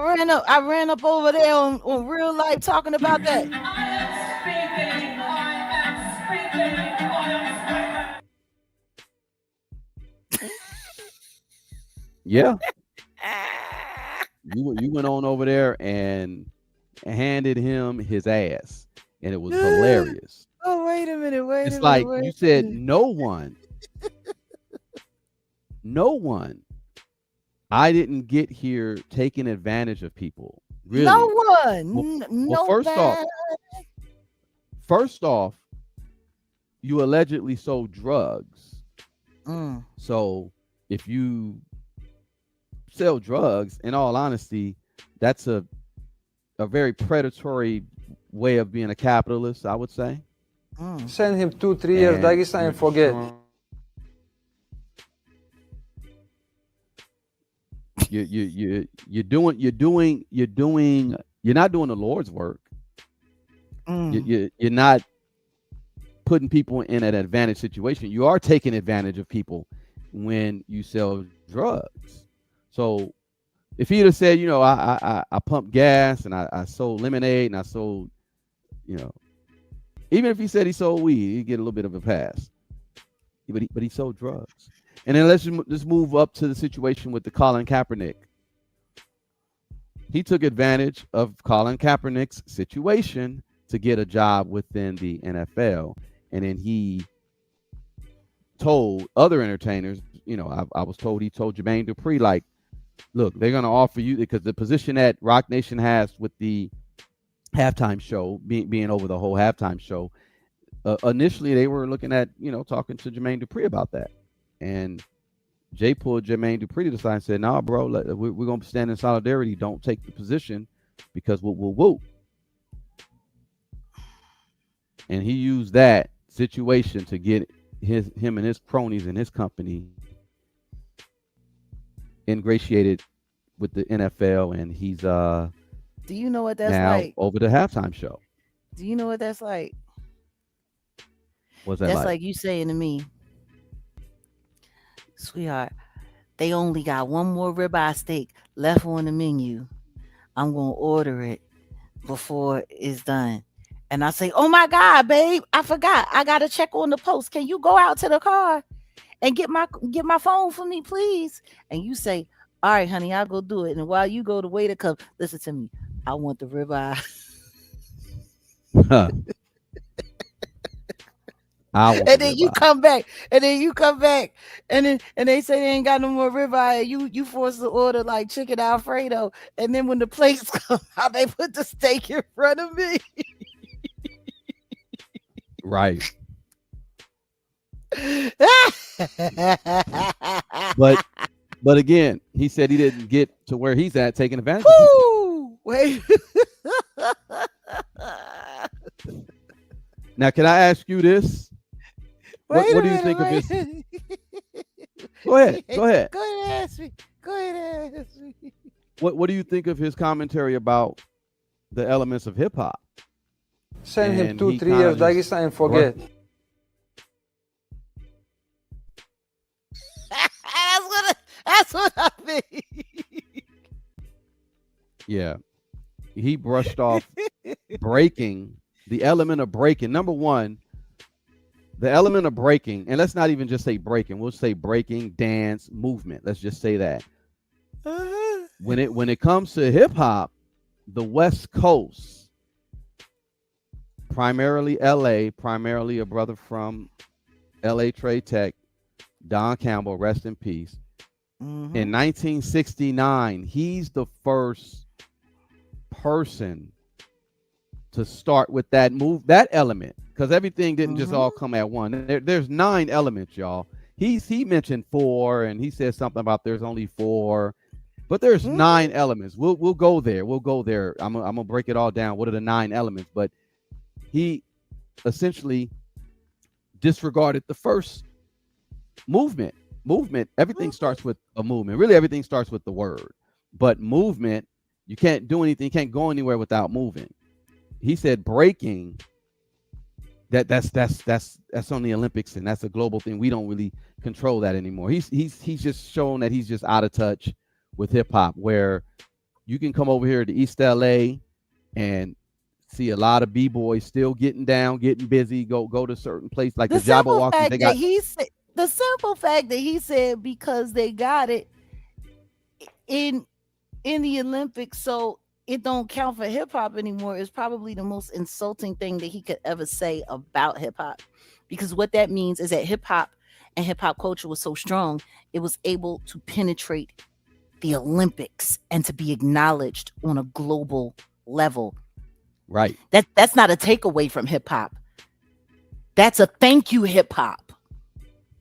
ran up over there on real life talking about that? Yeah. You went on over there and handed him his ass, and it was hilarious. Oh, wait a minute. It's like you said, no one. I didn't get here taking advantage of people. Really. No one. Well, first off, you allegedly sold drugs. So if you sell drugs, in all honesty, that's a very predatory way of being a capitalist, I would say. Send him 2-3 years Dagestan and forget. You're not doing the Lord's work. You're not putting people in an advantage situation. You are taking advantage of people when you sell drugs. So if he'd have said, I pumped gas and I sold lemonade and I sold, even if he said he sold weed, he'd get a little bit of a pass. But he sold drugs. And then let's move up to the situation with the Colin Kaepernick. He took advantage of Colin Kaepernick's situation to get a job within the NFL. And then he told other entertainers, I was told he told Jermaine Dupri, like, look, they're going to offer you, because the position that Rock Nation has with the halftime show, being over the whole halftime show, initially they were looking at, talking to Jermaine Dupri about that. And Jay pulled Jermaine Dupri to the side and said, "Nah, bro, we're going to stand in solidarity. Don't take the position because we'll." And he used that situation to get him and his cronies and his company ingratiated with the NFL, and he's do you know what that's now like? Over the halftime show. Do you know what that's like? What's that That's like? like you saying to me, sweetheart, they only got one more ribeye steak left on the menu. I'm gonna order it before it's done. And I say, oh my God, babe, I forgot. I gotta check on the post. Can you go out to the car and get my phone for me, please? And you say, all right, honey, I'll go do it. And while you go, the waiter come, listen to me. I want the ribeye. And then you come back, and then they say they ain't got no more ribeye, and you forced to order like chicken Alfredo, and then when the plates come out, they put the steak in front of me. Right. But again, he said he didn't get to where he's at taking advantage of people. Wait. Now, can I ask you this? What do you think of his? Go ahead. Go ahead and ask me. What do you think of his commentary about the elements of hip hop? Send him 2-3 years Dagestan and forget. That's what I mean. Yeah, he brushed off breaking, the element of breaking. Number one, the element of breaking, and let's not even just say breaking. We'll say breaking, dance, movement. Let's just say that. When it comes to hip hop, the West Coast, primarily LA, primarily a brother from LA Trade Tech, Don Campbell, rest in peace. In 1969, he's the first person to start with that element, because everything didn't just all come at one. There's 9 elements, y'all. He mentioned 4, and he said something about there's only 4, but there's 9 elements. We'll go there. I'm gonna break it all down. What are the 9 elements? But he essentially disregarded the first movement. Everything starts with a movement. Really, everything starts with the word. But movement, you can't do anything, you can't go anywhere without moving. He said breaking, that's on the Olympics, and that's a global thing. We don't really control that anymore. He's just shown that he's just out of touch with hip hop, where you can come over here to East LA and see a lot of b-boys still getting down, getting busy, go to certain places like the Jabberwockies. They got the simple fact that he said because they got it in the Olympics, so it don't count for hip hop anymore, is probably the most insulting thing that he could ever say about hip hop. Because what that means is that hip hop and hip hop culture was so strong, it was able to penetrate the Olympics and to be acknowledged on a global level. Right. That's not a takeaway from hip hop. That's a thank you, hip hop.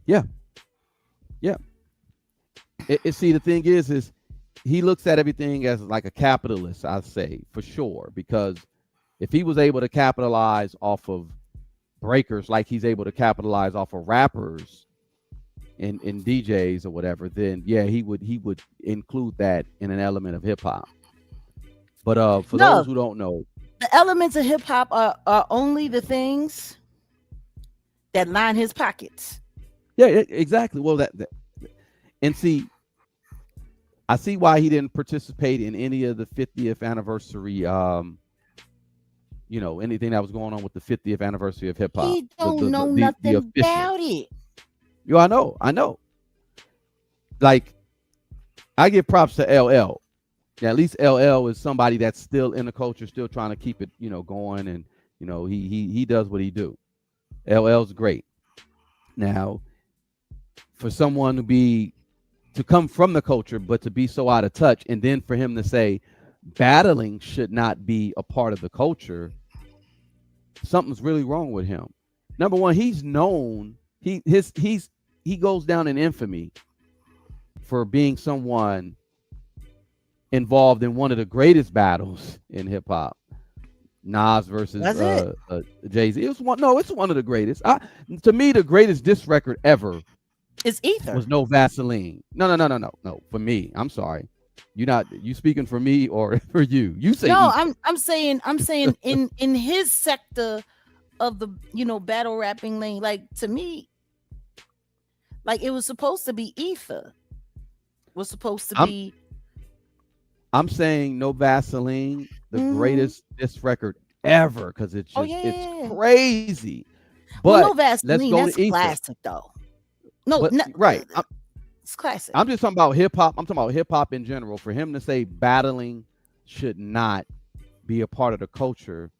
Yeah. See, the thing is he looks at everything as like a capitalist, I'd say, for sure. Because if he was able to capitalize off of breakers like he's able to capitalize off of rappers in DJs or whatever, then yeah, he would include that in an element of hip hop. But for those who don't know, the elements of hip hop are only the things that line his pockets. Yeah, exactly. Well, and see, I see why he didn't participate in any of the 50th anniversary, anything that was going on with the 50th anniversary of hip hop. He don't know nothing about it. Yo, I know. Like, I give props to LL. Yeah, at least LL is somebody that's still in the culture, still trying to keep it, going, and he does what he do. LL's great. Now, for someone to come from the culture, but to be so out of touch, and then for him to say battling should not be a part of the culture, something's really wrong with him. Number one, he's known, he goes down in infamy for being someone involved in one of the greatest battles in hip hop, Nas versus Jay-Z. It's one of the greatest. To me, the greatest diss record ever is Ether. Was No Vaseline. No. For me, I'm sorry. You speaking for me or for you? You say no. Ether. I'm saying in his sector of the battle rapping lane. Like, to me, Like it was supposed to be Ether. Was supposed to I'm be. I'm saying No Vaseline, the Mhm. greatest diss record ever, because it's Oh just it's yeah. crazy. Well, But no let's Vaseline. go That's to Ether. classic though. No, But no, right, it's classic. I'm just talking about hip hop. I'm talking about hip hop in general. For him to say battling should not be a part of the culture,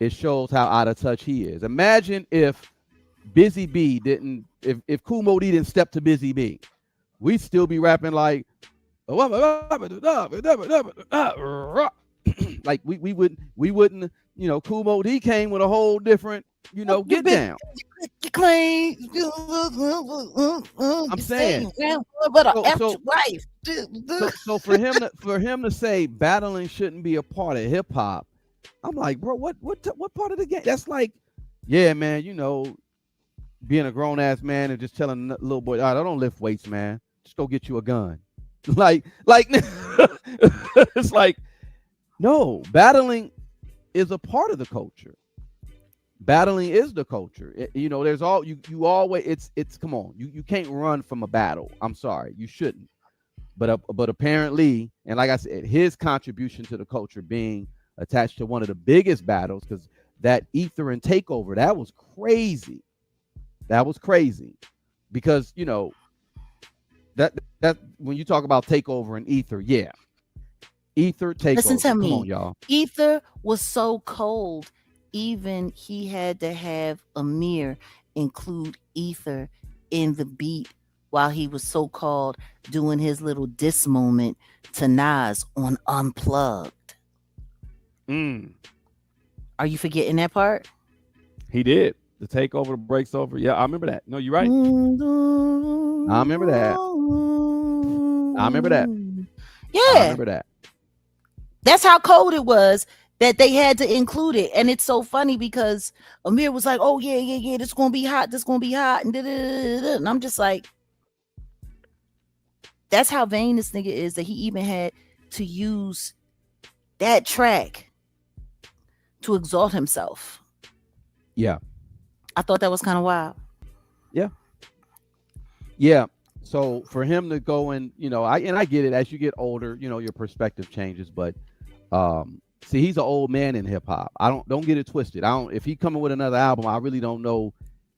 it shows how out of touch he is. Imagine if Busy B didn't, if Kool Moe Dee didn't step to Busy B, we'd still be rapping like, like we wouldn't, you know, Kool Moe Dee came with a whole different, you know, You get been down. you claim I'm you saying, say man, but a so F so wife. so for him to say battling shouldn't be a part of hip hop, I'm like, bro, what part of the game? That's like, yeah, man, you know, being a grown ass man and just telling a little boy, all right, I don't lift weights, man. Just go get you a gun. like it's like, no, battling is a part of the culture. Battling is the culture. You know, there's all you always it's come on. You can't run from a battle. I'm sorry, you shouldn't. But apparently, and like I said, his contribution to the culture being attached to one of the biggest battles, because that Ether and Takeover, that was crazy. That was crazy, because you know that when you talk about Takeover and Ether, yeah, Ether Takeover. Listen to Come me. on, y'all. Ether was so cold, even he had to have Amir include Ether in the beat while he was so called doing his little diss moment to Nas on Unplugged. Are you forgetting that part? He did. The Takeover breaks over. Yeah, I remember that. No, you're right. I remember that. I remember that. Yeah. I remember that. That's how cold it was that they had to include it. And it's so funny because Amir was like, oh, yeah, this is going to be hot. This is going to be hot. And I'm just like, that's how vain this nigga is, that he even had to use that track to exalt himself. Yeah. I thought that was kind of wild. Yeah. Yeah. So for him to go and, you know, I get it, as you get older, you know, your perspective changes, but see, he's an old man in hip hop. Don't get it twisted. If he coming with another album, I really don't know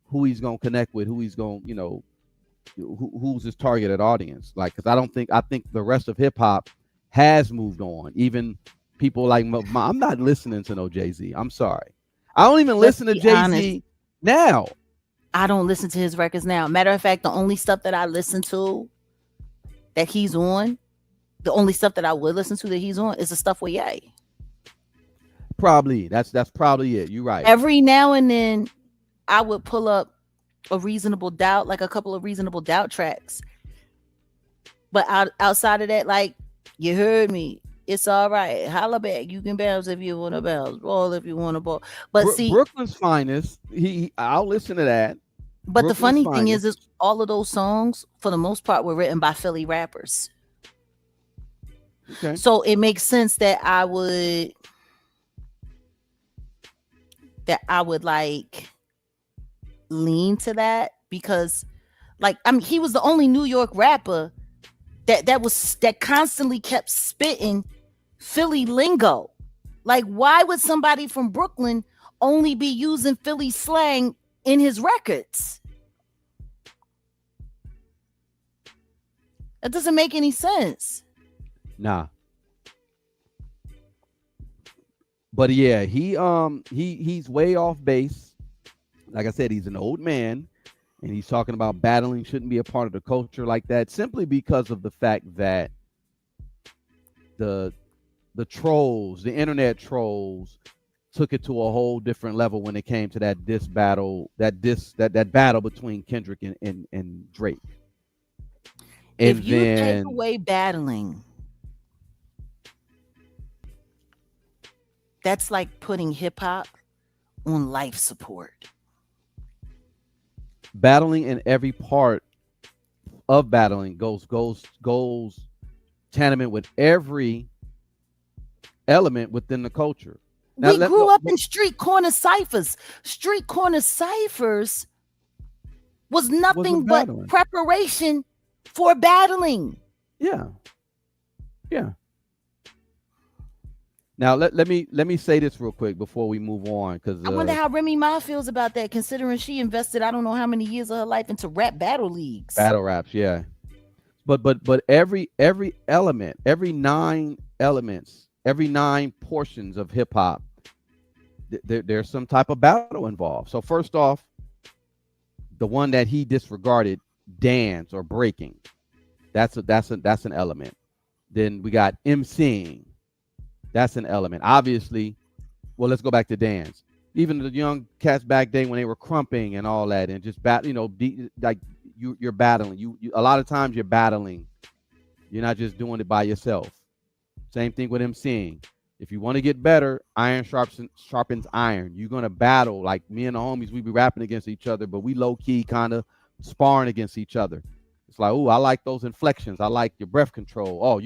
who he's going to connect with, who he's going, you know, who's his targeted audience. Like, cause I think the rest of hip hop has moved on. Even people like I'm not listening to no Jay-Z. I'm sorry. I don't even listen to Jay-Z now. I don't listen to his records now. Matter of fact, the only stuff that I listen to that he's on, the only stuff that I would listen to that he's on is the stuff with Ye. Probably. That's probably it. You're right. Every now and then I would pull up a Reasonable Doubt, like a couple of Reasonable Doubt tracks. But outside of that, like, you heard me. It's all right. Holla back. You can bounce if you want to bounce. Roll if you want to ball. But see, Brooklyn's Finest, I'll listen to that. But Brooklyn's the funny thing Finest. is all of those songs, for the most part, were written by Philly rappers. Okay. So it makes sense that I would like lean to that, because like, I mean, he was the only New York rapper that constantly kept spitting Philly lingo. Like, why would somebody from Brooklyn only be using Philly slang in his records? That doesn't make any sense. Nah. But yeah, he's way off base. Like I said, he's an old man, and he's talking about battling shouldn't be a part of the culture like that, simply because of the fact that the trolls, the internet trolls, took it to a whole different level when it came to that battle between Kendrick and Drake. And if you take away battling, that's like putting hip hop on life support. Battling in every part of battling goes tandem with every element within the culture. Now, we grew up in street corner ciphers. Street corner ciphers was nothing Wasn't but battling. preparation for battling. Yeah. Yeah. Now let me say this real quick before we move on, because I wonder how Remy Ma feels about that, considering she invested I don't know how many years of her life into rap battle leagues. battle raps, yeah. But every element, every 9 elements, every 9 portions of hip hop, there's some type of battle involved. So first off, the one that he disregarded, dance or breaking, that's an element. Then we got emceeing, that's an element. Obviously, well, let's go back to dance. Even the young cats back then when they were crumping and all that, and just like you're battling. You a lot of times you're battling. You're not just doing it by yourself. Same thing with emceeing. If you want to get better, iron sharpens iron. You're gonna battle. Like me and the homies, we be rapping against each other, but we low key kind of sparring against each other. It's like, oh, I like those inflections. I like your breath control. Oh,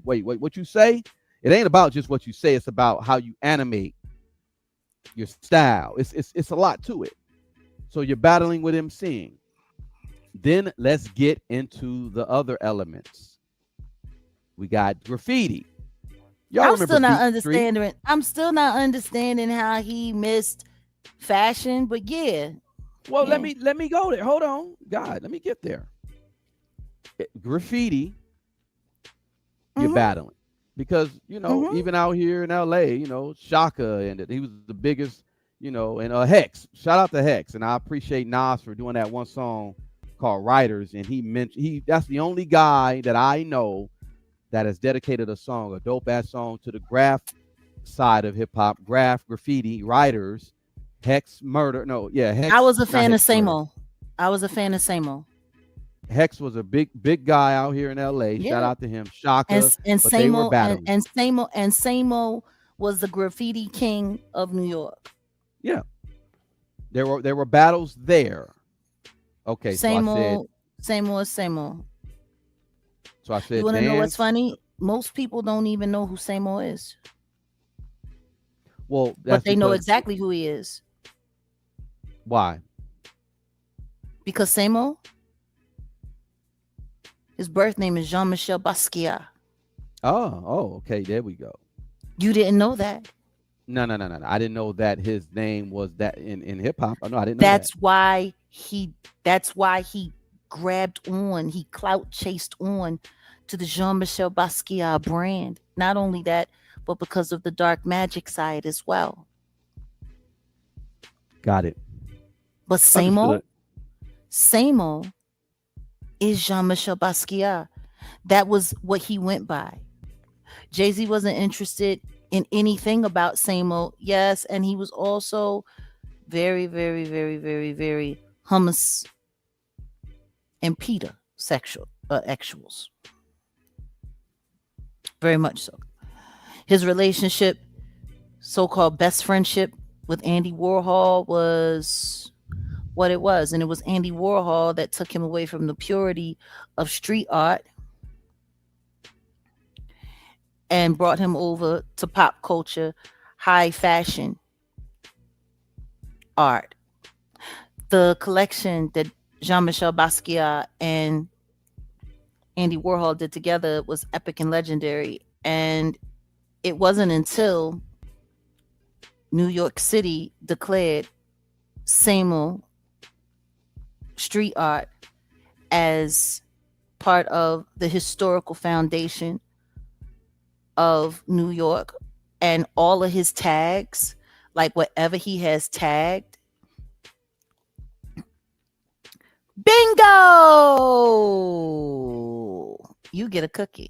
wait, what you say? It ain't about just what you say. It's about how you animate your style. It's a lot to it. So you're battling with emceeing. Then let's get into the other elements. We got graffiti. Y'all I'm still not Beat Street? understanding. I'm still not understanding how he missed fashion, but yeah. Well, Yeah. let me go there. Hold on, God, let me get there. Graffiti, you're Mhm. battling because Mhm. even out here in LA, Shaka and he was the biggest, and Hex. Shout out to Hex, and I appreciate Nas for doing that one song called Writers, and he mentioned that's the only guy that I know that has dedicated a song, a dope ass song, to the graph side of hip hop, graffiti, writers, Hex Murder. No, yeah, Hex. I was a not fan of Hex Murder. Samo. I was a fan of Samo. Hex was a big guy out here in LA. Yeah. Shout out to him. Shaka, And but they were Samo battling. and Samo was the graffiti king of New York. Yeah, there were battles there. Okay, so I said. Samo. So I said. You want to know what's dance. funny? Most people don't even know who Samo is, Well, but they know because- exactly who he is why. because Samo, his birth name is Jean-Michel Basquiat. Oh, okay. There we go. You didn't know that? No. I didn't know that his name was that in hip hop. No, I didn't know That's why he grabbed on, he clout chased on to the Jean-Michel Basquiat brand. Not only that, but because of the dark magic side as well. Got it. But Samo Understood. is Jean-Michel Basquiat. That was what he went by. Jay-Z wasn't interested in anything about Samo. Yes, and he was also very, very, very, very, very hummus and Peter actuals. Very much so. His relationship, so-called best friendship with Andy Warhol, was what it was. And it was Andy Warhol that took him away from the purity of street art and brought him over to pop culture, high fashion art. The collection that Jean-Michel Basquiat and Andy Warhol did together was epic and legendary. And it wasn't until New York City declared Samo street art as part of the historical foundation of New York, and all of his tags, like whatever he has tagged, bingo, you get a cookie.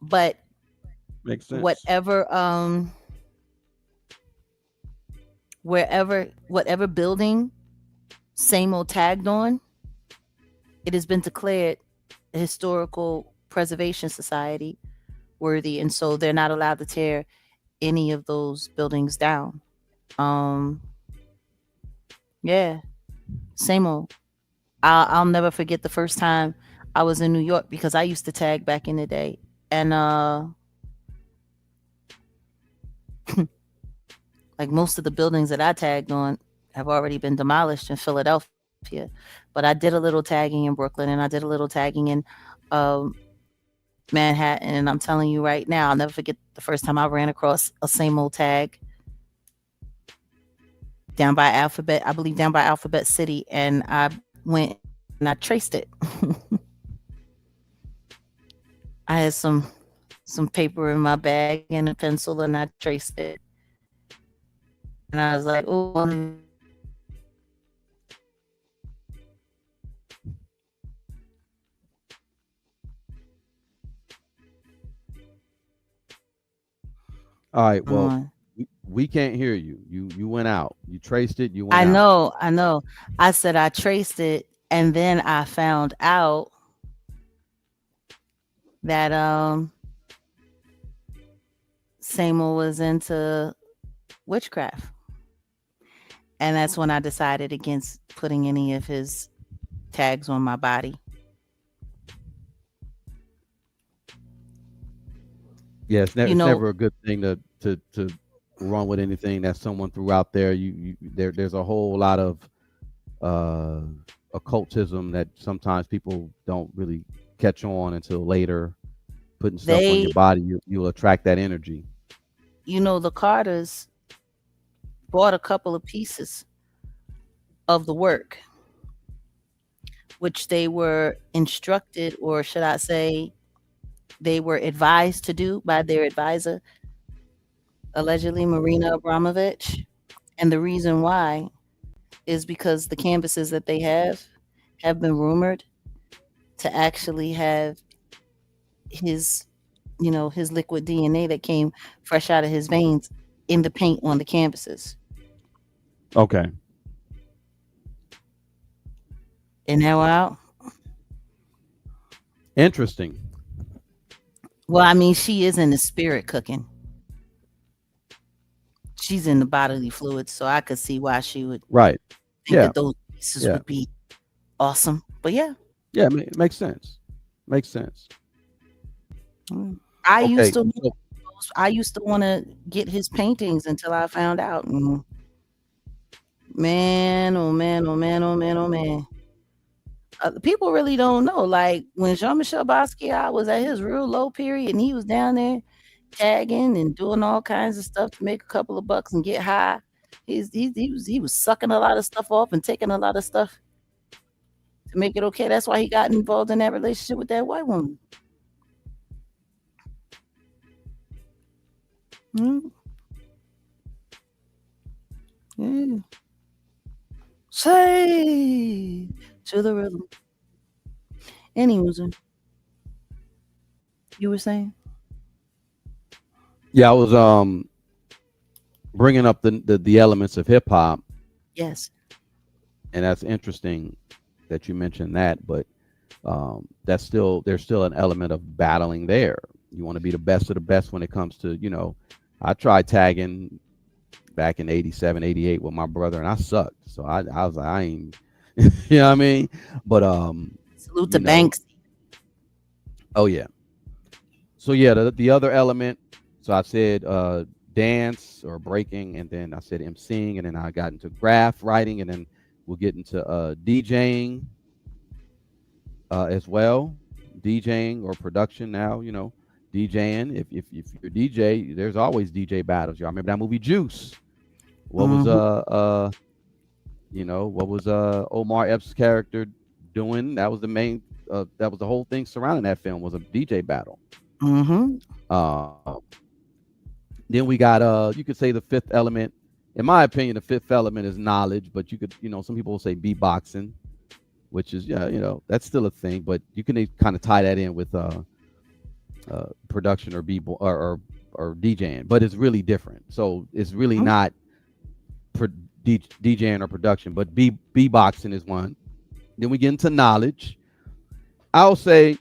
But Makes sense. whatever whatever building Samo tagged on, it has been declared a historical preservation society worthy, and so they're not allowed to tear any of those buildings down. Yeah, Samo. I'll never forget the first time I was in New York, because I used to tag back in the day, and like most of the buildings that I tagged on, have already been demolished in Philadelphia. But I did a little tagging in Brooklyn and I did a little tagging in um, Manhattan. And I'm telling you right now, I'll never forget the first time I ran across a same old tag down by Alphabet, I believe down by Alphabet City. And I went and I traced it. I had some paper in my bag and a pencil and I traced it. And I was like, oh, All right. Well, on. we can't hear you. You went out. You traced it. You went I out. know, I know. I said I traced it and then I found out that Samuel was into witchcraft. And that's when I decided against putting any of his tags on my body. Yeah, it's You know, never a good thing to run with anything that someone threw out there. There's a whole lot of occultism that sometimes people don't really catch on until later. Putting stuff on they, your body, you'll attract that energy. you know, the Carters bought a couple of pieces of the work, which they were instructed, or should I say, they were advised to do by their advisor, allegedly Marina Abramovich. And the reason why is because the canvases that they have been rumored to actually have his, his liquid DNA that came fresh out of his veins in the paint on the canvases. Okay. And now out. Interesting. Well, I mean, she is in the spirit cooking. She's in the bodily fluids, so I could see why she would Right. think Yeah. that those pieces Yeah. would be awesome. But yeah, Yeah. It makes sense. Makes sense. I Okay. used to So, I used to want to get his paintings until I found out. And man, oh man, oh man, oh man, oh man. People really don't know. Like when Jean-Michel Basquiat was at his real low period and he was down there tagging and doing all kinds of stuff to make a couple of bucks and get high. He was sucking a lot of stuff off and taking a lot of stuff to make it okay. That's why he got involved in that relationship with that white woman. Mm. Yeah. Say to the rhythm. Anyways, you were saying? yeah, I was bringing up the elements of hip hop, Yes. and that's interesting that you mentioned that. But there's still an element of battling there. You want to be the best of the best when it comes to I tried tagging back in 87, 88 with my brother, and I sucked. So I was like, I ain't, you know what I mean? But Salute to you know, Banks. oh yeah. So yeah, the other element. So I said dance or breaking, and then I said emceeing, and then I got into graph writing, and then we'll get into DJing as well. DJing or production now, DJing. If you're a DJ, there's always DJ battles. Y'all remember that movie Juice? What was what was Omar Epps' character doing? That was the main that was the whole thing surrounding that film, was a DJ battle. Then we got you could say the fifth element. In my opinion, the fifth element is knowledge, but you could, some people will say beatboxing, which is that's still a thing, but you can kind of tie that in with production or or DJing, but it's really different. So it's really not DJing or production, but beatboxing is one. Then we get into knowledge. I'll say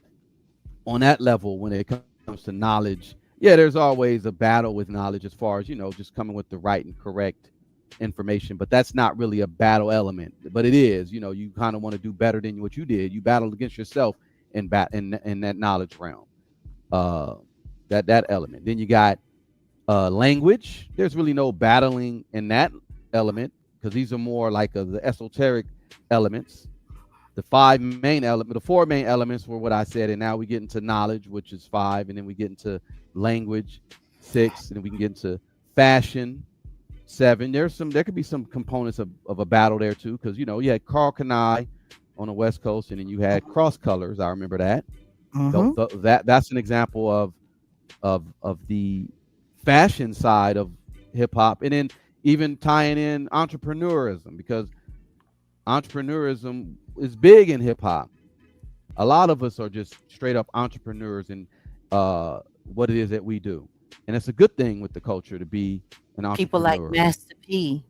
on that level, when it comes to knowledge, yeah, there's always a battle with knowledge as far as just coming with the right and correct information, but that's not really a battle element. But it is, you kind of want to do better than what you did. You battle against yourself in that knowledge realm. That element. Then you got language. There's really no battling in that element. because these are more like the esoteric elements. The four main elements were what I said, and now we get into knowledge, which is 5, and then we get into language, 6, and then we can get into fashion, 7. There could be some components of a battle there too, because you had Carl Kanai on the West Coast, and then you had Cross Colors. I remember that. That's an example of the fashion side of hip hop, and then even tying in entrepreneurism, because entrepreneurism is big in hip hop. A lot of us are just straight up entrepreneurs in what it is that we do, and it's a good thing with the culture to be an entrepreneur. People like Master P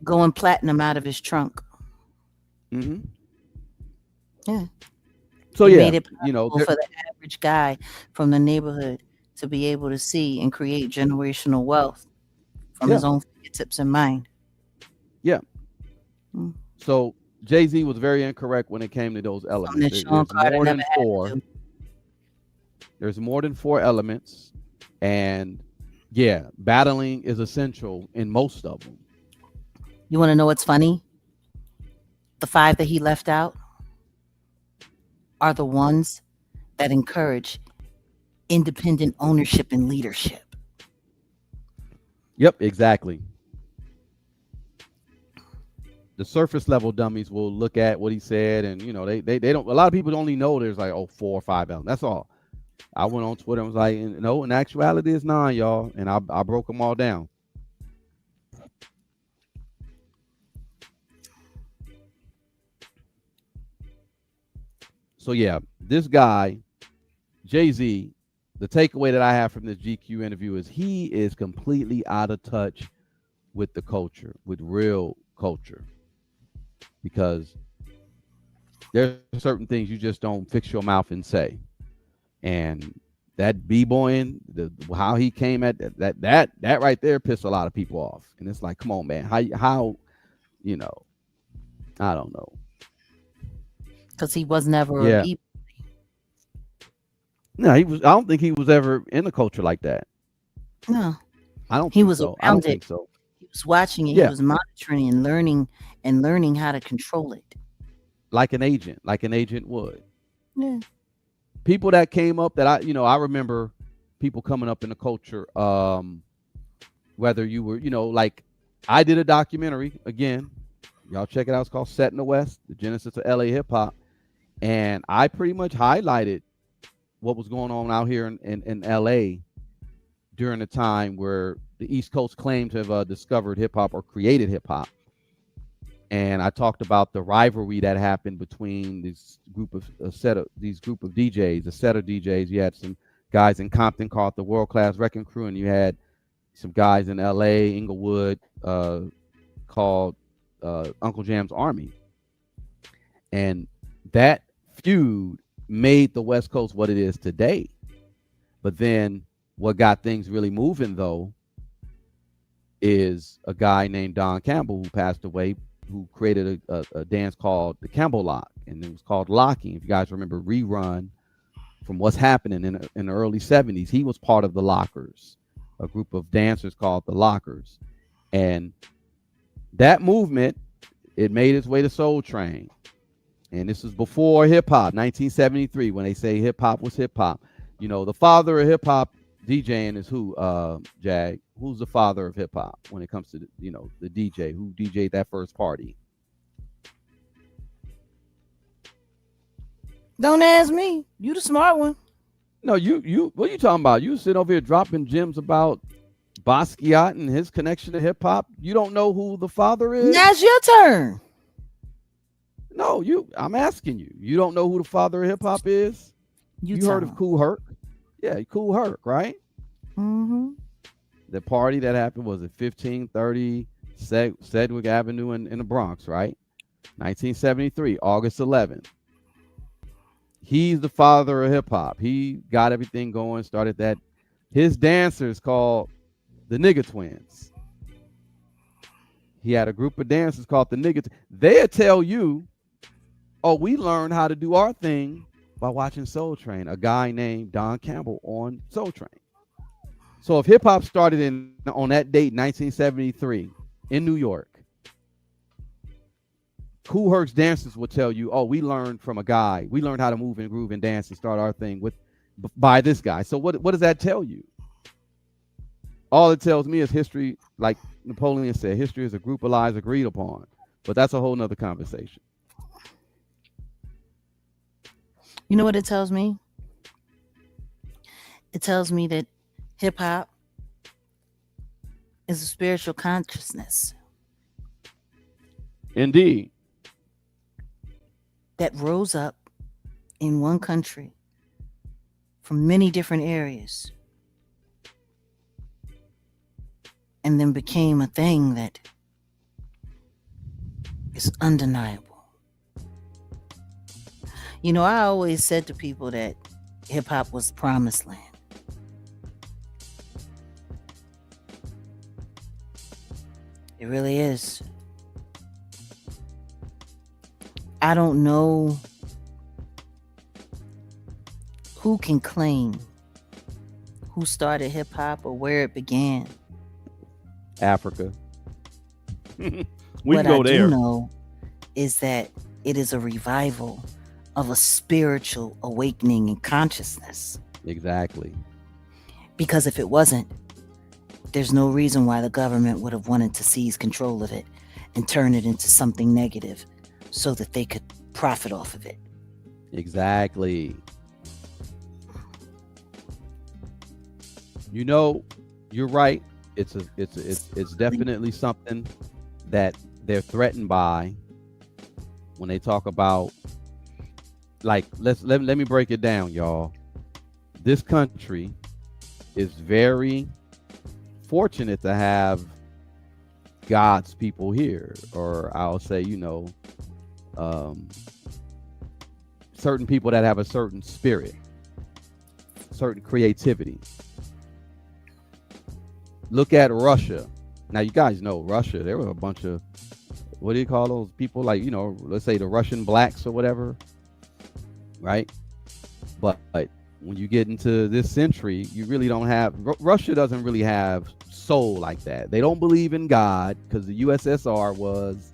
going platinum out of his trunk. Mm-hmm. Yeah. So he yeah, made it possible for the average guy from the neighborhood to be able to see and create generational wealth from his own fingertips and mind. Yeah. So Jay-Z was very incorrect when it came to those elements. There's more than 4. There's more than 4 elements, and yeah, battling is essential in most of them. You want to know what's funny? The 5 that he left out are the ones that encourage independent ownership and leadership. Yep, exactly. The surface level dummies will look at what he said, and they don't. A lot of people only know there's like 4 or 5 elements. That's all. I went on Twitter and was like, no, in actuality, it's 9, y'all, and I broke them all down. So yeah, this guy, Jay-Z, the takeaway that I have from this GQ interview is he is completely out of touch with the culture, with real culture, because there's certain things you just don't fix your mouth and say. And that b-boying, how he came at that right there pissed a lot of people off. And it's like, come on, man, how I don't know. Because he was never a b-boy. No, I don't think he was ever in a culture like that. No, I don't. He was so. around I don't it. think so. He was watching it. Yeah. He was monitoring and learning how to control it. Like an agent would. Yeah. People that came up that I remember people coming up in the culture. Whether you were, like I did a documentary again. Y'all check it out. It's called Set in the West, the genesis of LA hip hop, and I pretty much highlighted what was going on out here in LA during the time where the East Coast claimed to have discovered hip hop or created hip hop. And I talked about the rivalry that happened between this group of DJs, a set of DJs. You had some guys in Compton called the World Class Wrecking Crew, and you had some guys in LA, Inglewood, called Uncle Jam's Army. And that feud made the West Coast what it is today. But then what got things really moving, though, is a guy named Don Campbell who passed away, who created a dance called the Campbell Lock, and it was called locking. If you guys remember Rerun from What's Happening in the early 70s, he was part of the Lockers, a group of dancers called the Lockers. And that movement, it made its way to Soul Train. And this was before hip hop, 1973, when they say hip hop was hip hop. The father of hip hop DJing is who, Jag? Who's the father of hip hop when it comes to, the DJ? Who DJ'd that first party? Don't ask me. You the smart one. No, you. What are you talking about? You sit over here dropping gems about Basquiat and his connection to hip hop. You don't know who the father is? Now's your turn. No, I'm asking you. You don't know who the father of hip hop is? You heard of Kool Herc? Yeah, Kool Herc, right? Mm-hmm. The party that happened was at 1530 Sedgwick Avenue in the Bronx, right? 1973, August 11th. He's the father of hip hop. He got everything going, started that. His dancers called the Nigga Twins. He had a group of dancers called the Nigga. They'll tell you, oh, we learned how to do our thing by watching Soul Train, a guy named Don Campbell on Soul Train. So if hip hop started on that date, 1973, in New York, Kool Herc's dancers will tell you, oh, we learned from a guy. We learned how to move and groove and dance and start our thing by this guy. So what does that tell you? All it tells me is history, like Napoleon said, history is a group of lies agreed upon. But that's a whole nother conversation. You know what it tells me? It tells me that hip hop is a spiritual consciousness. Indeed. That rose up in one country from many different areas and then became a thing that is undeniable. You know, I always said to people that hip hop was the promised land. It really is. I don't know who can claim who started hip hop or where it began. Africa. We What can go I there. do know is that it is a revival of a spiritual awakening in consciousness. Exactly. Because if it wasn't, there's no reason why the government would have wanted to seize control of it and turn it into something negative so that they could profit off of it. Exactly. You know, you're right. It's definitely something that they're threatened by when they talk about, like, let me break it down, y'all. This country is very fortunate to have God's people here, or I'll say, certain people that have a certain spirit, certain creativity. Look at Russia. Now, you guys know Russia. There were a bunch of, what do you call those people? Like, let's say the Russian blacks or whatever, right? But when you get into this century, you really don't have, Russia doesn't really have soul like that. They don't believe in God because the USSR was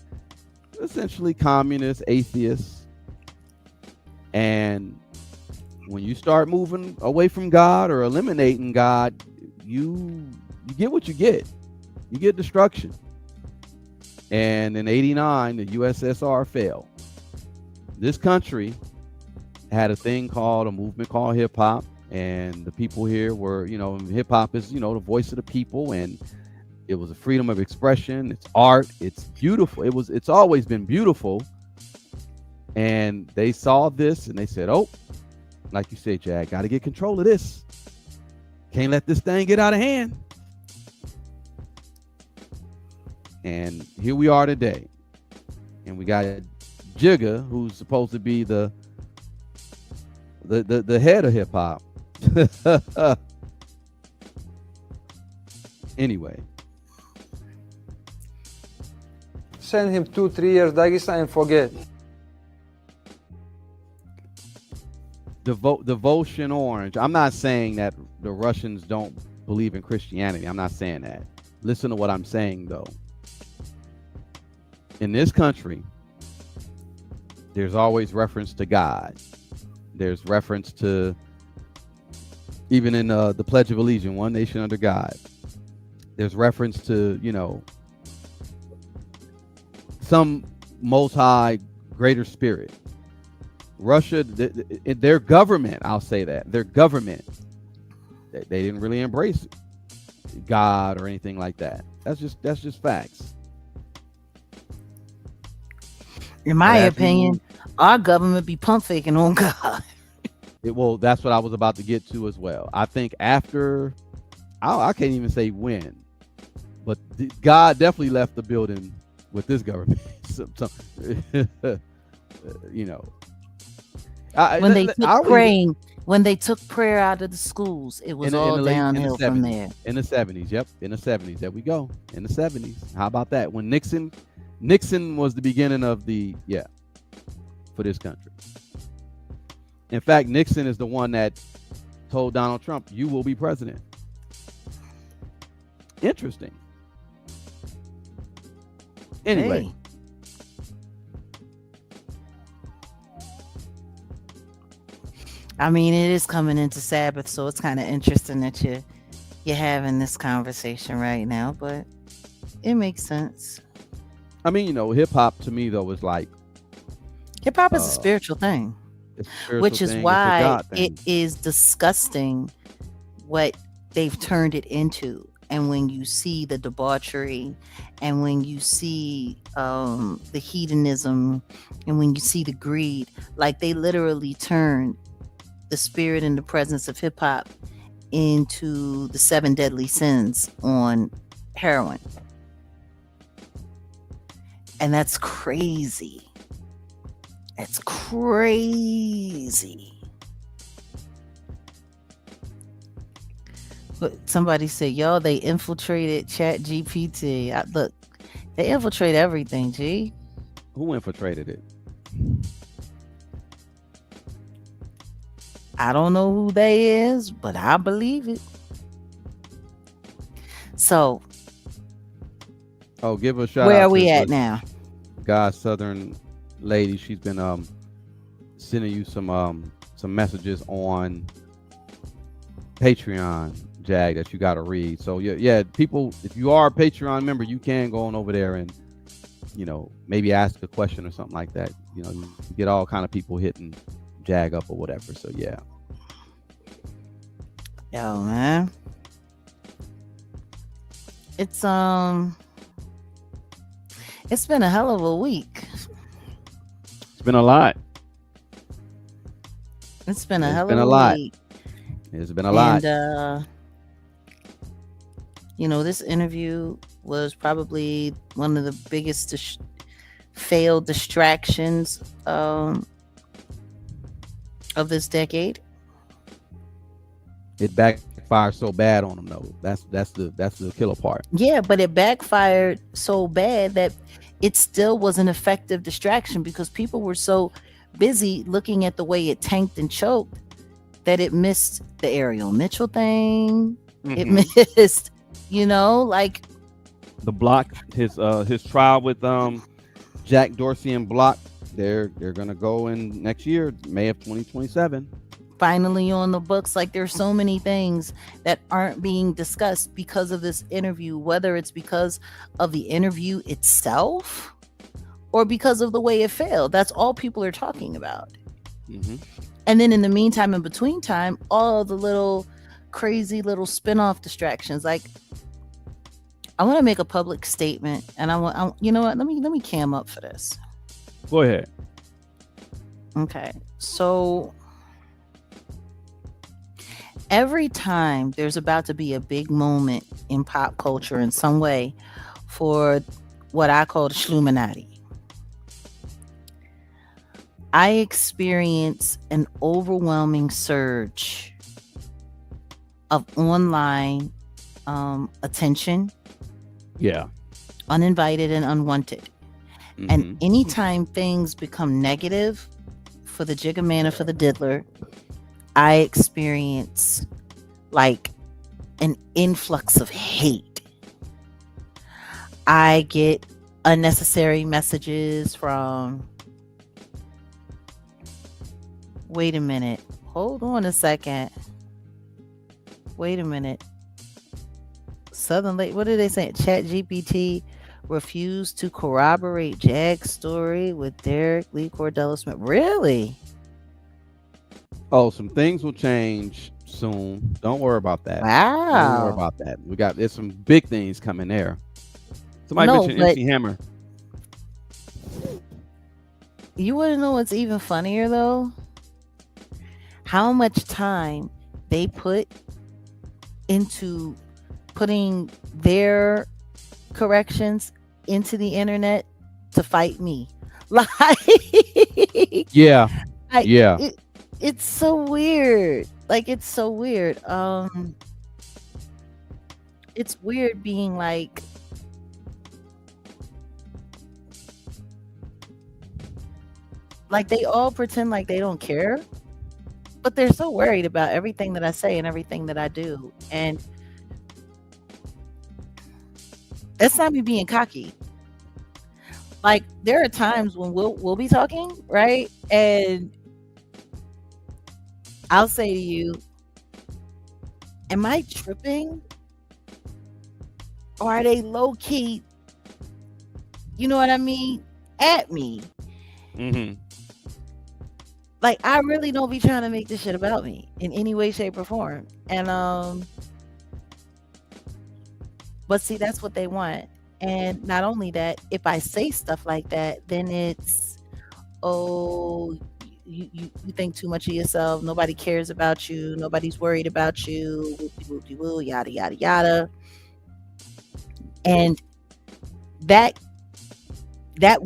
essentially communist, atheist. And when you start moving away from God or eliminating God, you get what you get. You get destruction. And in '89, the USSR fell. This country had a movement called hip hop, and the people here were, hip hop is, the voice of the people, and it was a freedom of expression. It's art. It's beautiful. It's always been beautiful. And they saw this and they said, oh, like you said, Jag, got to get control of this. Can't let this thing get out of hand. And here we are today. And we got Jigga, who's supposed to be the head of hip hop. Anyway. Send him 2-3 years Dagestan and forget. Devotion Orange. I'm not saying that the Russians don't believe in Christianity. I'm not saying that. Listen to what I'm saying, though. In this country, there's always reference to God. There's reference to, even in the Pledge of Allegiance, one nation under God. There's reference to, some most high, greater spirit. Russia, their government, I'll say that, their government, they didn't really embrace God or anything like that. That's just facts. In my opinion, our government be pump faking on God. Well, that's what I was about to get to as well. I think after, I can't even say when, but God definitely left the building with this government. When they took prayer out of the schools, it was all downhill from there. In the 70s, yep. In the 70s, there we go. In the 70s. How about that? When Nixon was the beginning of for this country. In fact, Nixon is the one that told Donald Trump, you will be president. Interesting. Anyway. I mean, it is coming into Sabbath, so it's kind of interesting that you're having this conversation right now, but it makes sense. I mean, hip hop to me though is like Hip hop is a uh spiritual thing, it's a spiritual which is thing, it's a why God it thing. is disgusting what they've turned it into. And when you see the debauchery, and when you see the hedonism, and when you see the greed, like they literally turn the spirit and the presence of hip hop into the 7 deadly sins on heroin. And that's crazy. That's crazy. But somebody said, yo, they infiltrated Chat GPT. Look, they infiltrate everything, G. Who infiltrated it? I don't know who they is, but I believe it. So, Give a shout where out are we to at this now? God's Southern lady. She's been sending you some messages on Patreon, Jag, that you got to read. So yeah, people, if you are a Patreon member, you can go on over there and maybe ask a question or something like that. You get all kind of people hitting Jag up or whatever. So yeah. Yo, man. It's been a hell of a week. It's been a lot. It's been a It's hell been of a a lot. week. It's been a lot. And this interview was probably one of the biggest failed distractions of this decade. It backfired so bad on them though. That's the killer part. Yeah, but it backfired so bad that it still was an effective distraction because people were so busy looking at the way it tanked and choked that it missed the Ariel Mitchell thing. It missed, like the block, his trial with Jack Dorsey and Block. They're gonna go in next year, May of 2027. Finally on the books. Like there's so many things that aren't being discussed because of this interview, whether it's because of the interview itself or because of the way it failed. That's all people are talking about. And then in the meantime, in between time, all the little crazy little spin-off distractions. Like I want to make a public statement, and you know what? Let me cam up for this. Go ahead. Okay, so every time there's about to be a big moment in pop culture in some way for what I call the Schluminati, I experience an overwhelming surge of online attention. Yeah. Uninvited and unwanted. And anytime things become negative for the Jigga Man or for the Diddler, I experience like an influx of hate. I get unnecessary messages from, wait a minute, hold on a second. Wait a minute. Southern Lake, what did they say? Chat GPT refused to corroborate Jag's story with Derek Lee Cordell Smith. Really? Oh, some things will change soon. Don't worry about that. Wow. Don't worry about that. There's some big things coming there. Somebody mentioned MC Hammer. You want to know what's even funnier though? How much time they put into putting their corrections into the internet to fight me. Like, yeah. It's so weird. Like, it's so weird. It's weird being like, they all pretend like they don't care, but they're so worried about everything that I say and everything that I do. And that's not me being cocky. Like, there are times when we'll be talking, right? And I'll say to you, am I tripping? Or are they low key, you know what I mean, at me? Mm-hmm. Like, I really don't be trying to make this shit about me in any way, shape, or form. And but see, that's what they want. And not only that, if I say stuff like that, then it's, oh, you think too much of yourself. Nobody cares about you. Nobody's worried about you. Whoopty woo, yada yada yada. And that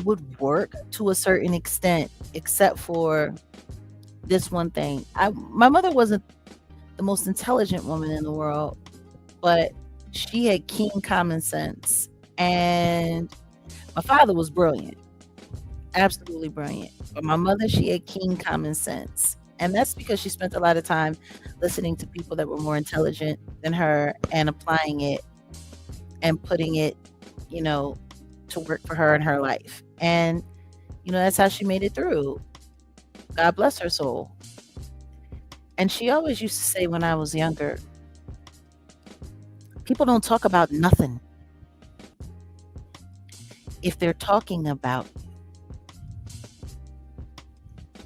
would work to a certain extent, except for this one thing. My mother wasn't the most intelligent woman in the world, but she had keen common sense. And my father was brilliant, absolutely brilliant. But my mother, she had keen common sense. And that's because she spent a lot of time listening to people that were more intelligent than her and applying it and putting it, you know, to work for her in her life. And, you know, that's how she made it through. God bless her soul. And she always used to say when I was younger, people don't talk about nothing if they're talking about you.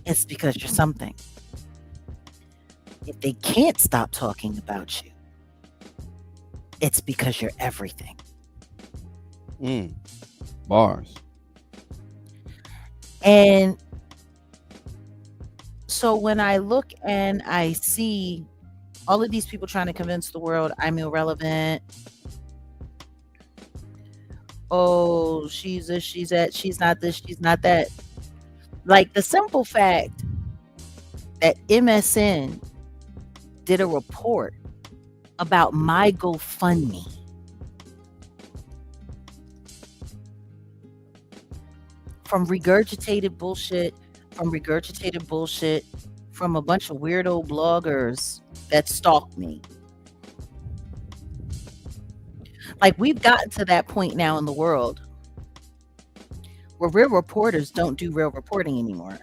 It's because you're something. If they can't stop talking about you, it's because you're everything. Bars. And so when I look and I see all of these people trying to convince the world I'm irrelevant, oh, she's this, she's that, she's not this, she's not that. Like the simple fact that MSN did a report about my GoFundMe. From regurgitated bullshit, from a bunch of weirdo bloggers that stalked me. Like, we've gotten to that point now in the world where real reporters don't do real reporting anymore.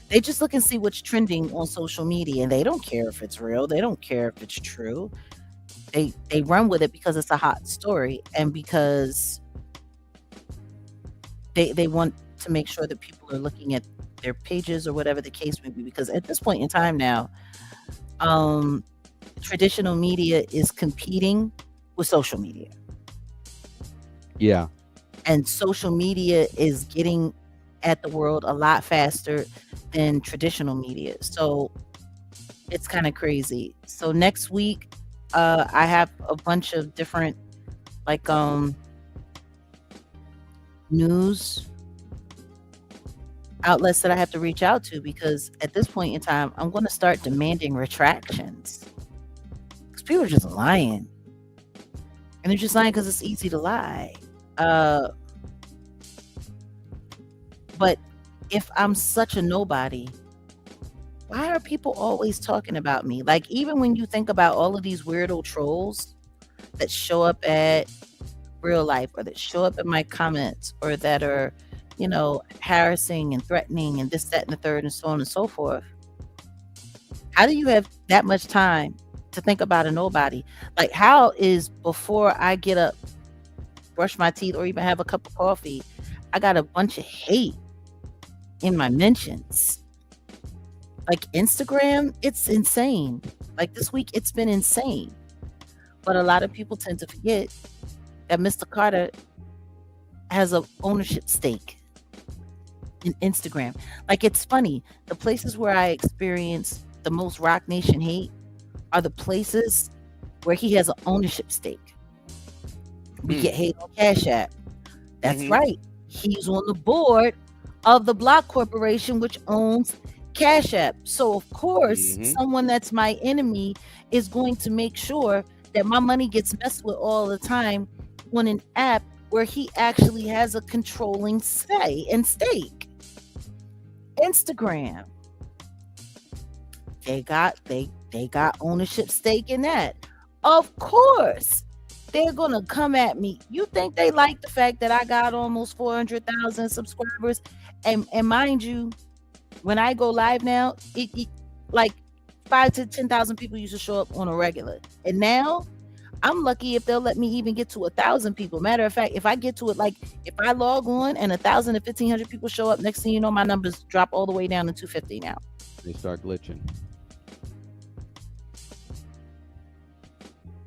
They just look and see what's trending on social media, and they don't care if it's real. They don't care if it's true. They run with it because it's a hot story and because they want to make sure that people are looking at their pages or whatever the case may be. Because at this point in time now, traditional media is competing with social media. Yeah. And social media is getting at the world a lot faster than traditional media. So it's kind of crazy. So next week, I have a bunch of different like news outlets that I have to reach out to, because at this point in time, I'm going to start demanding retractions. Because people are just lying. And they're just lying because it's easy to lie. But if I'm such a nobody, why are people always talking about me? Like, even when you think about all of these weirdo trolls that show up at real life, or that show up in my comments, or that are, you know, harassing and threatening and this, that, and the third, and so on and so forth. How do you have that much time to think about a nobody? Like, how is, before I get up, brush my teeth, or even have a cup of coffee, I got a bunch of hate in my mentions? Like, Instagram, it's insane. Like, this week, it's been insane. But a lot of people tend to forget that Mr. Carter has a ownership stake in Instagram. Like, it's funny. The places where I experience the most Rock Nation hate are the places where he has an ownership stake. We get hate on Cash App. That's right. He's on the board of the Block Corporation, which owns Cash App. So, of course, someone that's my enemy is going to make sure that my money gets messed with all the time on an app where he actually has a controlling say and stake. Instagram. They got ownership stake in that. Of course, they're gonna come at me. You think they like the fact that I got almost 400,000 subscribers? And mind you, when I go live now, like 5 to 10,000 people used to show up on a regular, and now I'm lucky if they'll let me even get to 1,000 people. Matter of fact, if I get to it, like if I log on and 1,000 to 1,500 people show up, next thing you know, my numbers drop all the way down to 250 now. They start glitching.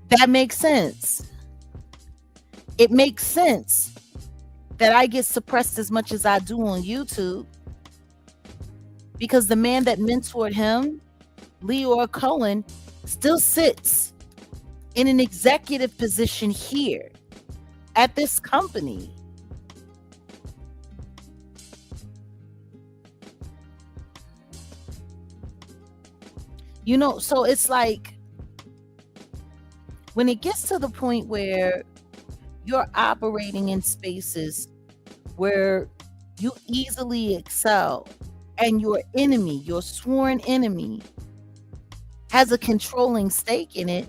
That makes sense. It makes sense that I get suppressed as much as I do on YouTube, because the man that mentored him, Leor Cohen, still sits in an executive position here at this company. You know, so it's like when it gets to the point where you're operating in spaces where you easily excel and your enemy, your sworn enemy, has a controlling stake in it,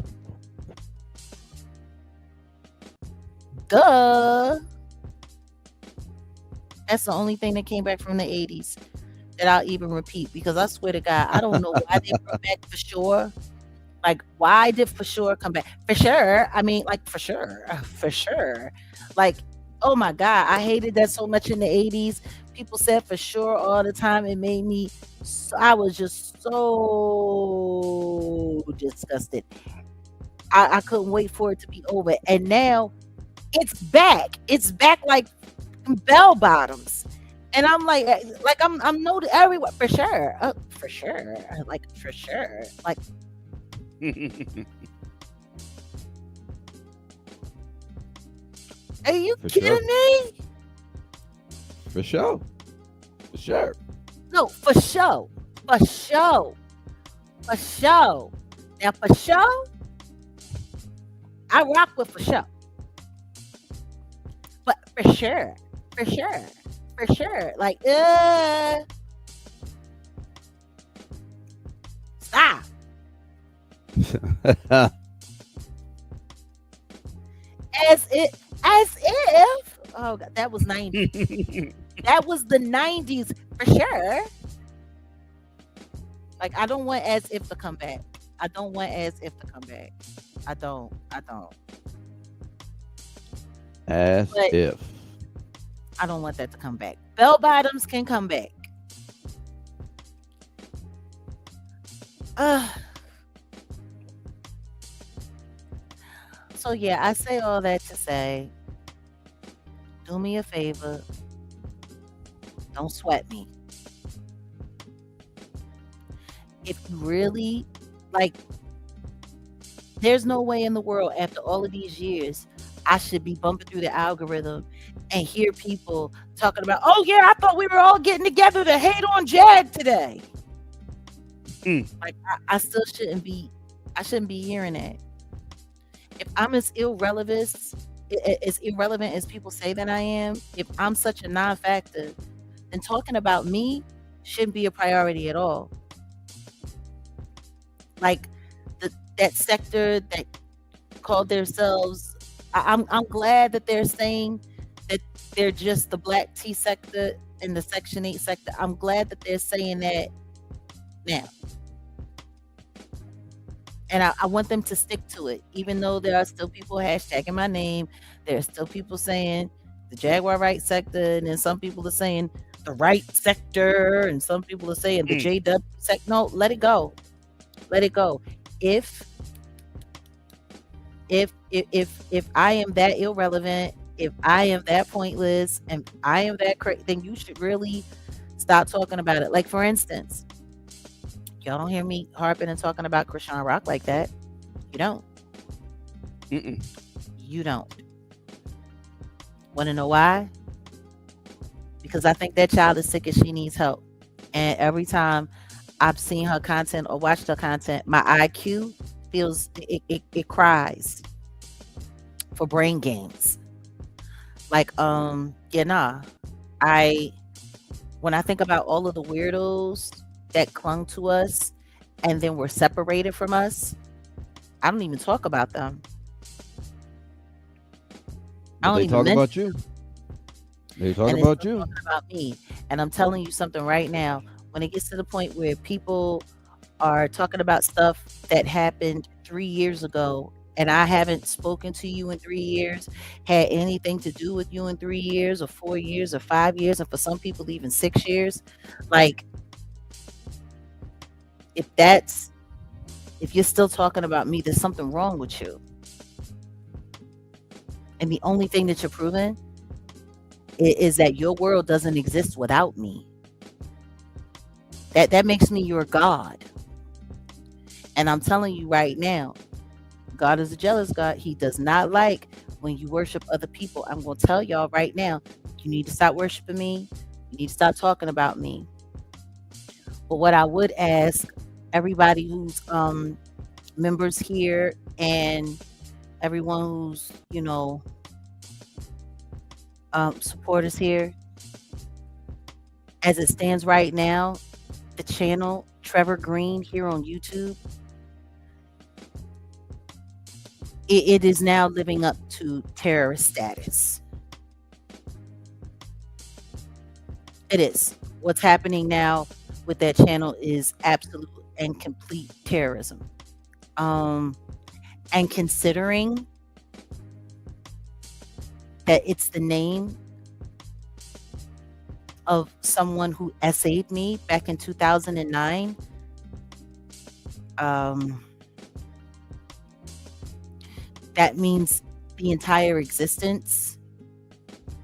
duh. That's the only thing that came back from the 80s that I'll even repeat, because I swear to God, I don't know why they brought back For Sure. Like, why did For Sure come back? For sure. I mean, like, for sure. For sure. Like, oh my God, I hated that so much in the 80s. People said For Sure all the time. It made me, I was just so disgusted. I couldn't wait for it to be over. And now it's back. It's back like bell bottoms. And I'm like I'm noted everywhere. For sure. For sure. Like, for sure. Like, are you kidding me? For sure. For sure. No, for sure. For sure. For sure. Now, for sure, I rock with For Sure. But for sure. For sure. For sure. Like, stop. As if, oh God, that was 90s. That was the 90s for sure. Like, I don't want As If to come back. I don't want As If to come back. I don't. As But if. I don't want that to come back. Bell bottoms can come back. So yeah, I say all that to say, do me a favor. Don't sweat me. If you really, like, there's no way in the world after all of these years I should be bumping through the algorithm and hear people talking about, oh yeah, I thought we were all getting together to hate on Jag today. Like, I still shouldn't be hearing that. If I'm as irrelevant as people say that I am, if I'm such a non-factor, then talking about me shouldn't be a priority at all. Like, that sector that called themselves, I'm glad that they're saying that they're just the Black T sector and the Section 8 sector. I'm glad that they're saying that now. And I want them to stick to it, even though there are still people hashtagging my name. There are still people saying the Jaguar Wright sector, and then some people are saying the right sector, and some people are saying the JW sector. No, let it go. Let it go. If I am that irrelevant, if I am that pointless, and I am that crazy, then you should really stop talking about it. Like, for instance, y'all don't hear me harping and talking about Krishan Rock like that. You don't. You don't. Want to know why? Because I think that child is sick and she needs help. And every time I've seen her content or watched her content, my IQ feels, it cries for brain games. Like, when I think about all of the weirdos that clung to us and then were separated from us, I don't even talk about them. They talk about you. They talk about you. Talking about me. And I'm telling you something right now. When it gets to the point where people are talking about stuff that happened 3 years ago, and I haven't spoken to you in 3 years, had anything to do with you in 3 years or 4 years or 5 years, and for some people even 6 years, like if you're still talking about me, there's something wrong with you. And the only thing that you're proving is that your world doesn't exist without me. That makes me your God. And I'm telling you right now, God is a jealous God. He does not like when you worship other people. I'm going to tell y'all right now, you need to stop worshiping me. You need to stop talking about me. But what I would ask everybody who's members here and everyone who's, supporters here, as it stands right now, the channel Trevor Green here on YouTube, it is now living up to terrorist status. It is. What's happening now with that channel is absolute and complete terrorism. And considering that it's the name of someone who essayed me back in 2009, that means the entire existence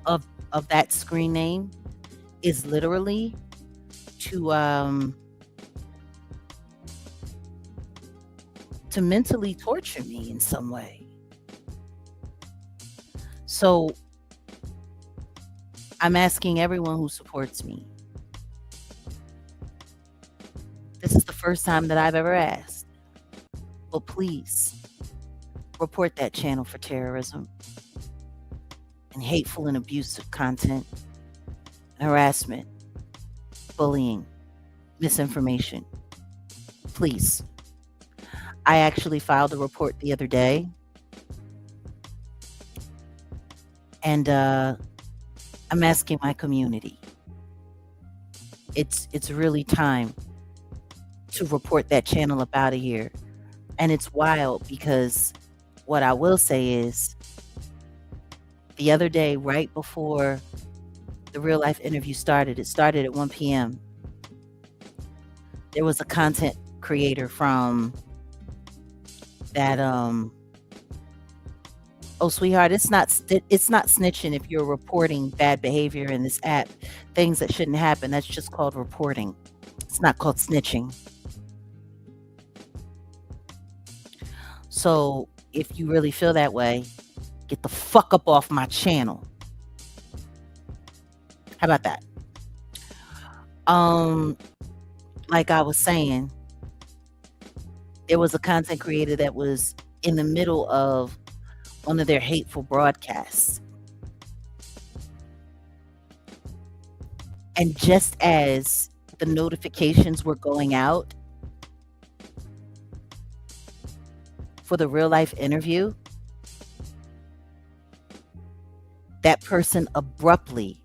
of that screen name is literally to mentally torture me in some way. So I'm asking everyone who supports me. This is the first time that I've ever asked. But please report that channel for terrorism and hateful and abusive content, harassment, bullying, misinformation. Please. I actually filed a report the other day. And I'm asking my community. It's really time to report that channel up out of here. And it's wild because what I will say is the other day, right before the real life interview started, it started at 1 p.m. There was a content creator from that, oh sweetheart, it's not snitching if you're reporting bad behavior in this app, things that shouldn't happen. That's just called reporting. It's not called snitching. So if you really feel that way, get the fuck up off my channel. How about that? Like I was saying, there was a content creator that was in the middle of one of their hateful broadcasts. And just as the notifications were going out for the real life interview, that person abruptly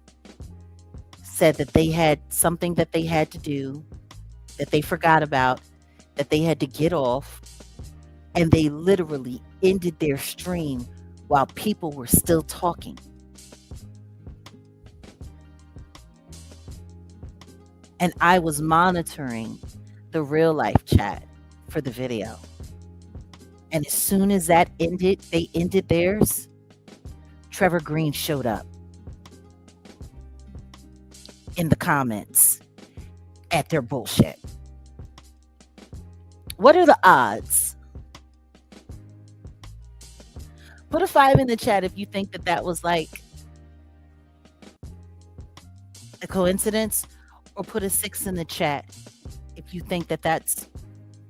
said that they had something that they had to do, that they forgot about, that they had to get off, and they literally ended their stream while people were still talking. And I was monitoring the real life chat for the video. And as soon as that ended, they ended theirs, Trevor Green showed up in the comments at their bullshit. What are the odds? Put a 5 in the chat if you think that that was like a coincidence, or put a 6 in the chat if you think that that's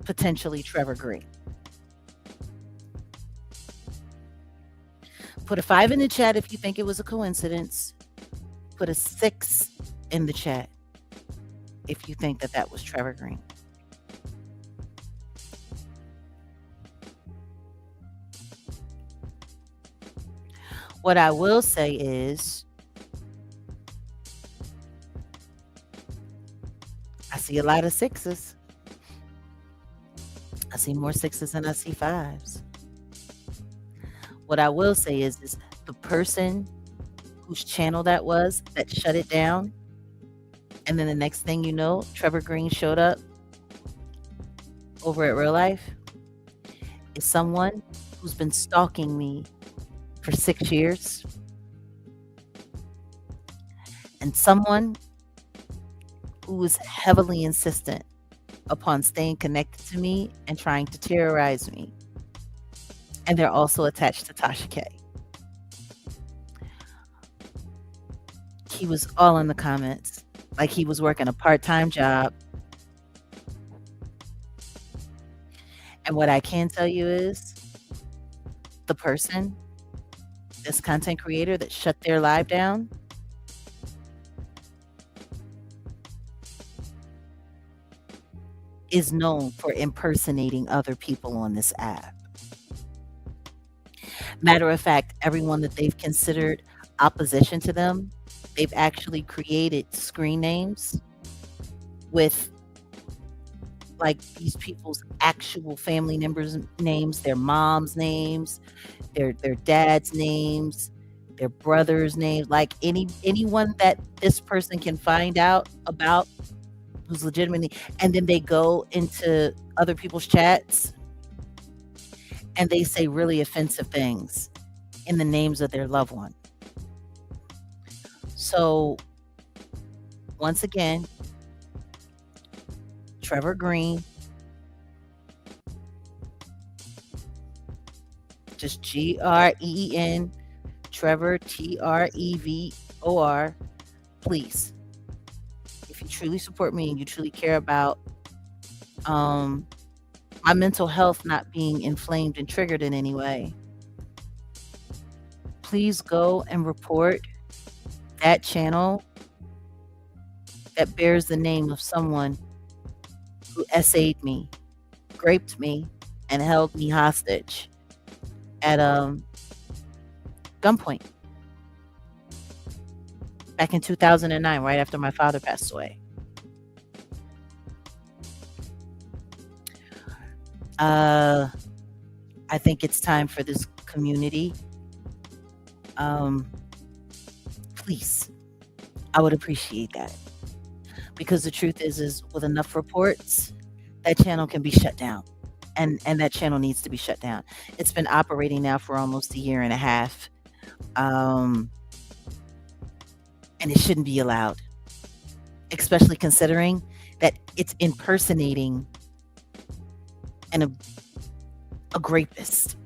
potentially Trevor Green. Put a 5 in the chat if you think it was a coincidence. Put a 6 in the chat if you think that that was Trevor Green. What I will say is, I see a lot of 6s. I see more sixes than I see fives. What I will say is the person whose channel that was that shut it down, and then the next thing you know, Trevor Green showed up over at Real Life, is someone who's been stalking me for 6 years, and someone who was heavily insistent upon staying connected to me and trying to terrorize me. And they're also attached to Tasha K. He was all in the comments, like he was working a part-time job. And what I can tell you is the person, this content creator that shut their live down, is known for impersonating other people on this app. Matter of fact, everyone that they've considered opposition to them, they've actually created screen names with like these people's actual family members' names, their mom's names, their dad's names, their brother's names, like anyone that this person can find out about who's legitimately, and then they go into other people's chats and they say really offensive things in the names of their loved one. So once again, Trevor Green, just Green, Trevor, Trevor, please, if you truly support me and you truly care about my mental health not being inflamed and triggered in any way, please go and report that channel that bears the name of someone who essayed me, raped me, and held me hostage at gunpoint back in 2009, right after my father passed away. I think it's time for this community. Please, I would appreciate that, because the truth is with enough reports, that channel can be shut down, and that channel needs to be shut down. It's been operating now for almost a year and a half, and it shouldn't be allowed, especially considering that it's impersonating a rapist.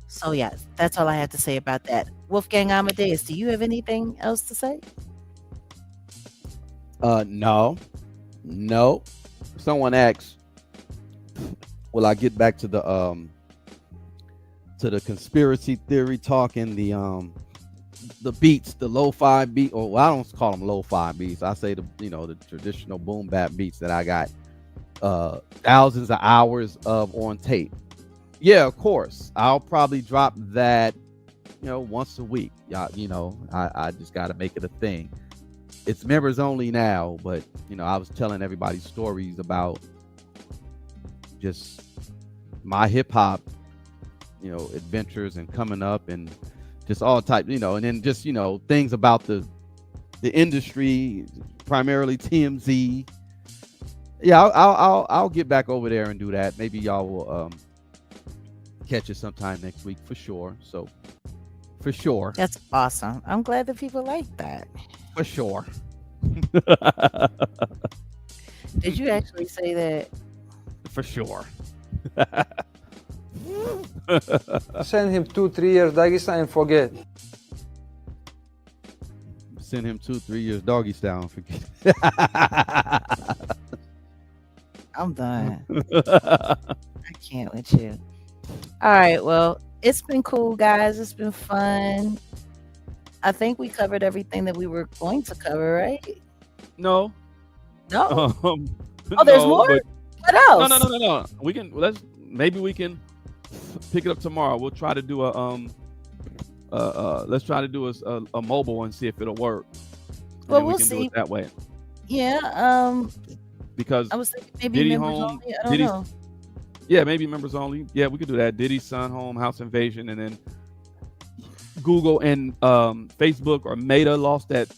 So yeah, that's all I have to say about that. Wolfgang Amadeus, do you have anything else to say? No. Someone asked, will I get back to the conspiracy theory talk and the beats, the lo-fi beat, or well, I don't call them lo-fi beats. I say the traditional boom bap beats that I got thousands of hours of on tape. Yeah, of course. I'll probably drop that, once a week. I just got to make it a thing. It's members only now, but I was telling everybody stories about just my hip hop, adventures and coming up and just all type, and then just, things about the industry, primarily TMZ. Yeah, I'll get back over there and do that. Maybe y'all will catch it sometime next week for sure. So for sure. That's awesome. I'm glad that people like that. For sure. Did you actually say that? For sure. Send him 2-3 years doggy style and forget. Send him 2-3 years doggy style and forget. I'm done. I can't with you. All right, well, it's been cool, guys. It's been fun. I think we covered everything that we were going to cover, right? No. Oh, there's more? What else? No. Maybe we can pick it up tomorrow. We'll try to do let's try to do a mobile and see if it'll work. Well, we'll see. see. Do it that way. Yeah. because I was thinking maybe Diddy members home, only. I don't Diddy's, know. yeah, maybe members only. Yeah, we could do that. Diddy's son home, house invasion, and then Google and Facebook or Meta lost that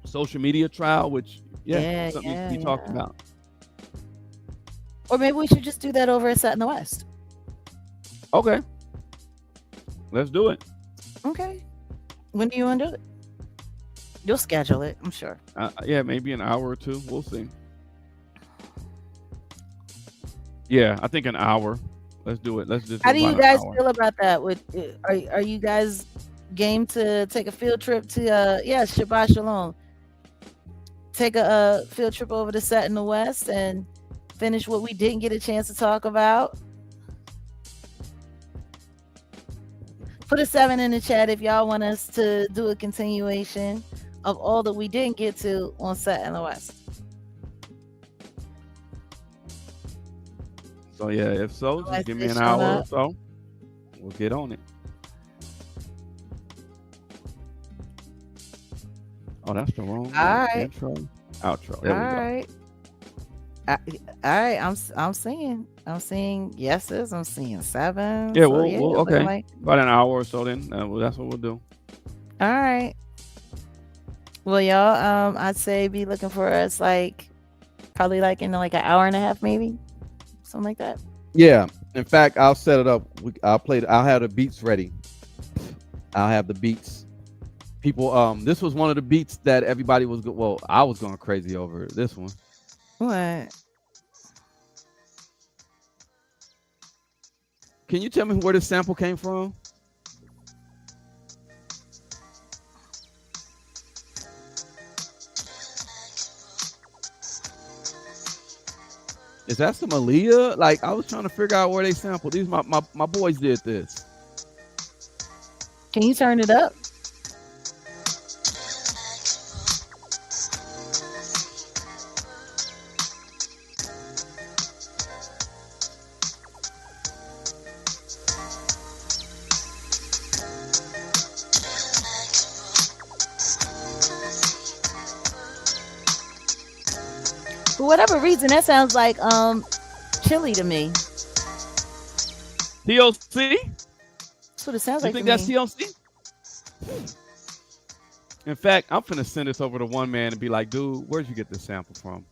social media trial, which Yeah, something needs to yeah, be talked yeah. about. Or maybe we should just do that over at Set in the West. Okay, let's do it. Okay. When do you want to do it? You'll schedule it, I'm sure. Yeah, maybe an hour or two. We'll see. Yeah, I think an hour. Let's do it. Let's just. How do do you about an guys hour. feel about that? Are you guys game to take a field trip to Shabbat Shalom? Take a field trip over to Set in the West and finish what we didn't get a chance to talk about. Put a 7 in the chat if y'all want us to do a continuation of all that we didn't get to on Set in the West. So yeah, if so, just give me an Shut hour or up. so. We'll get on it. Oh, that's the wrong All right. intro. Outro. There All we go. right. All right. I'm seeing yeses. I'm seeing 7. Yeah, So, we'll looking okay. like- About an hour or so then. Well, that's what we'll do. all right. Well, y'all, I'd say be looking for us probably in an hour and a half, maybe something like that. Yeah. In fact, I'll set it up. I'll have the beats ready. I'll have the beats. People, this was one of the beats that everybody was I was going crazy over this one. What? Can you tell me where this sample came from? Is that some Aaliyah? Like, I was trying to figure out where they sampled. These my boys did this. Can you turn it up? For whatever reason, that sounds like chili to me. TLC? That's what it sounds You like. think to that's me. TLC? In fact, I'm finna send this over to one man and be like, dude, where'd you get this sample from?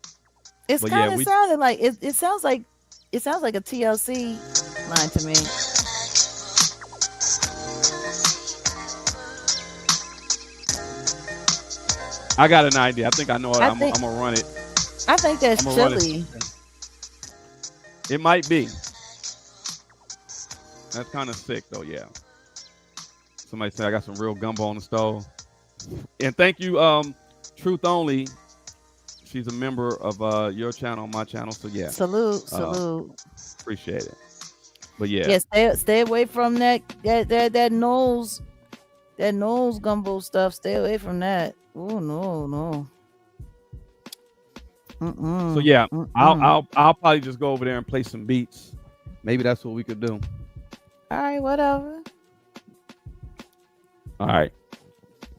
It's But kind yeah, of sounding like it sounds like a TLC line to me. I got an idea. I think I know it. I I'm think- gonna run it. I think that's I'ma run it. chili. It might be. That's kind of sick though, yeah. Somebody said I got some real gumbo on the stove. And thank you, Truth Only. She's a member of your channel, my channel. So yeah. Salute. Appreciate it. But yeah. Yeah, stay away from that nose gumbo stuff. Stay away from that. Oh no. So yeah, I'll probably just go over there and play some beats. Maybe that's what we could do. All right, whatever. All right.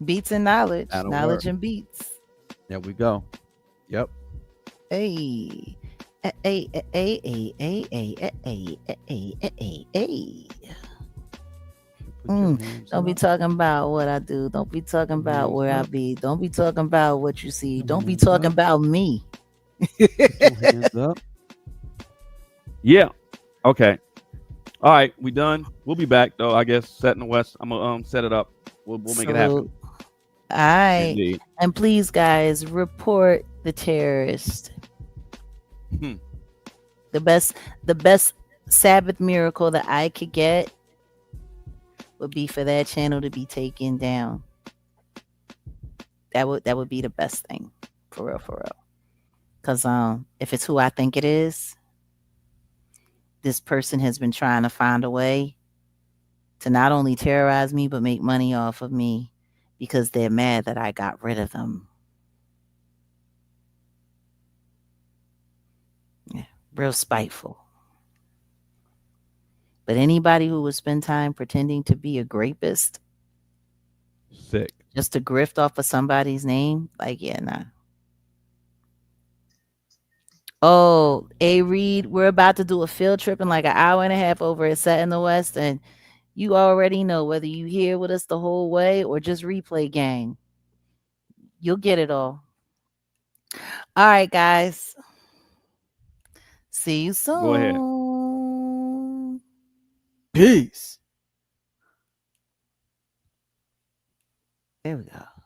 Beats and knowledge. That'll Knowledge work. and beats. There we go. Yep. Hey. Hey. Don't be talking about what I do. Don't be talking about where I be. Don't be talking about what you see. Don't be talking about me. Hands up. Yeah. Okay. All right. We done. We'll be back though. I guess Set in the West. I'm gonna set it up. We'll make it happen. All right. Indeed. And please, guys, report the terrorist. The best Sabbath miracle that I could get would be for that channel to be taken down. That would be the best thing. For real. Because if it's who I think it is, this person has been trying to find a way to not only terrorize me, but make money off of me because they're mad that I got rid of them. Yeah, real spiteful. But anybody who would spend time pretending to be a rapist, Sick. just to grift off of somebody's name, like, yeah, nah. Oh, A Reed, we're about to do a field trip in like an hour and a half over at Set in the West, and you already know whether you here with us the whole way or just replay gang. You'll get it all. All right, guys. See you soon. Go ahead. Peace. There we go.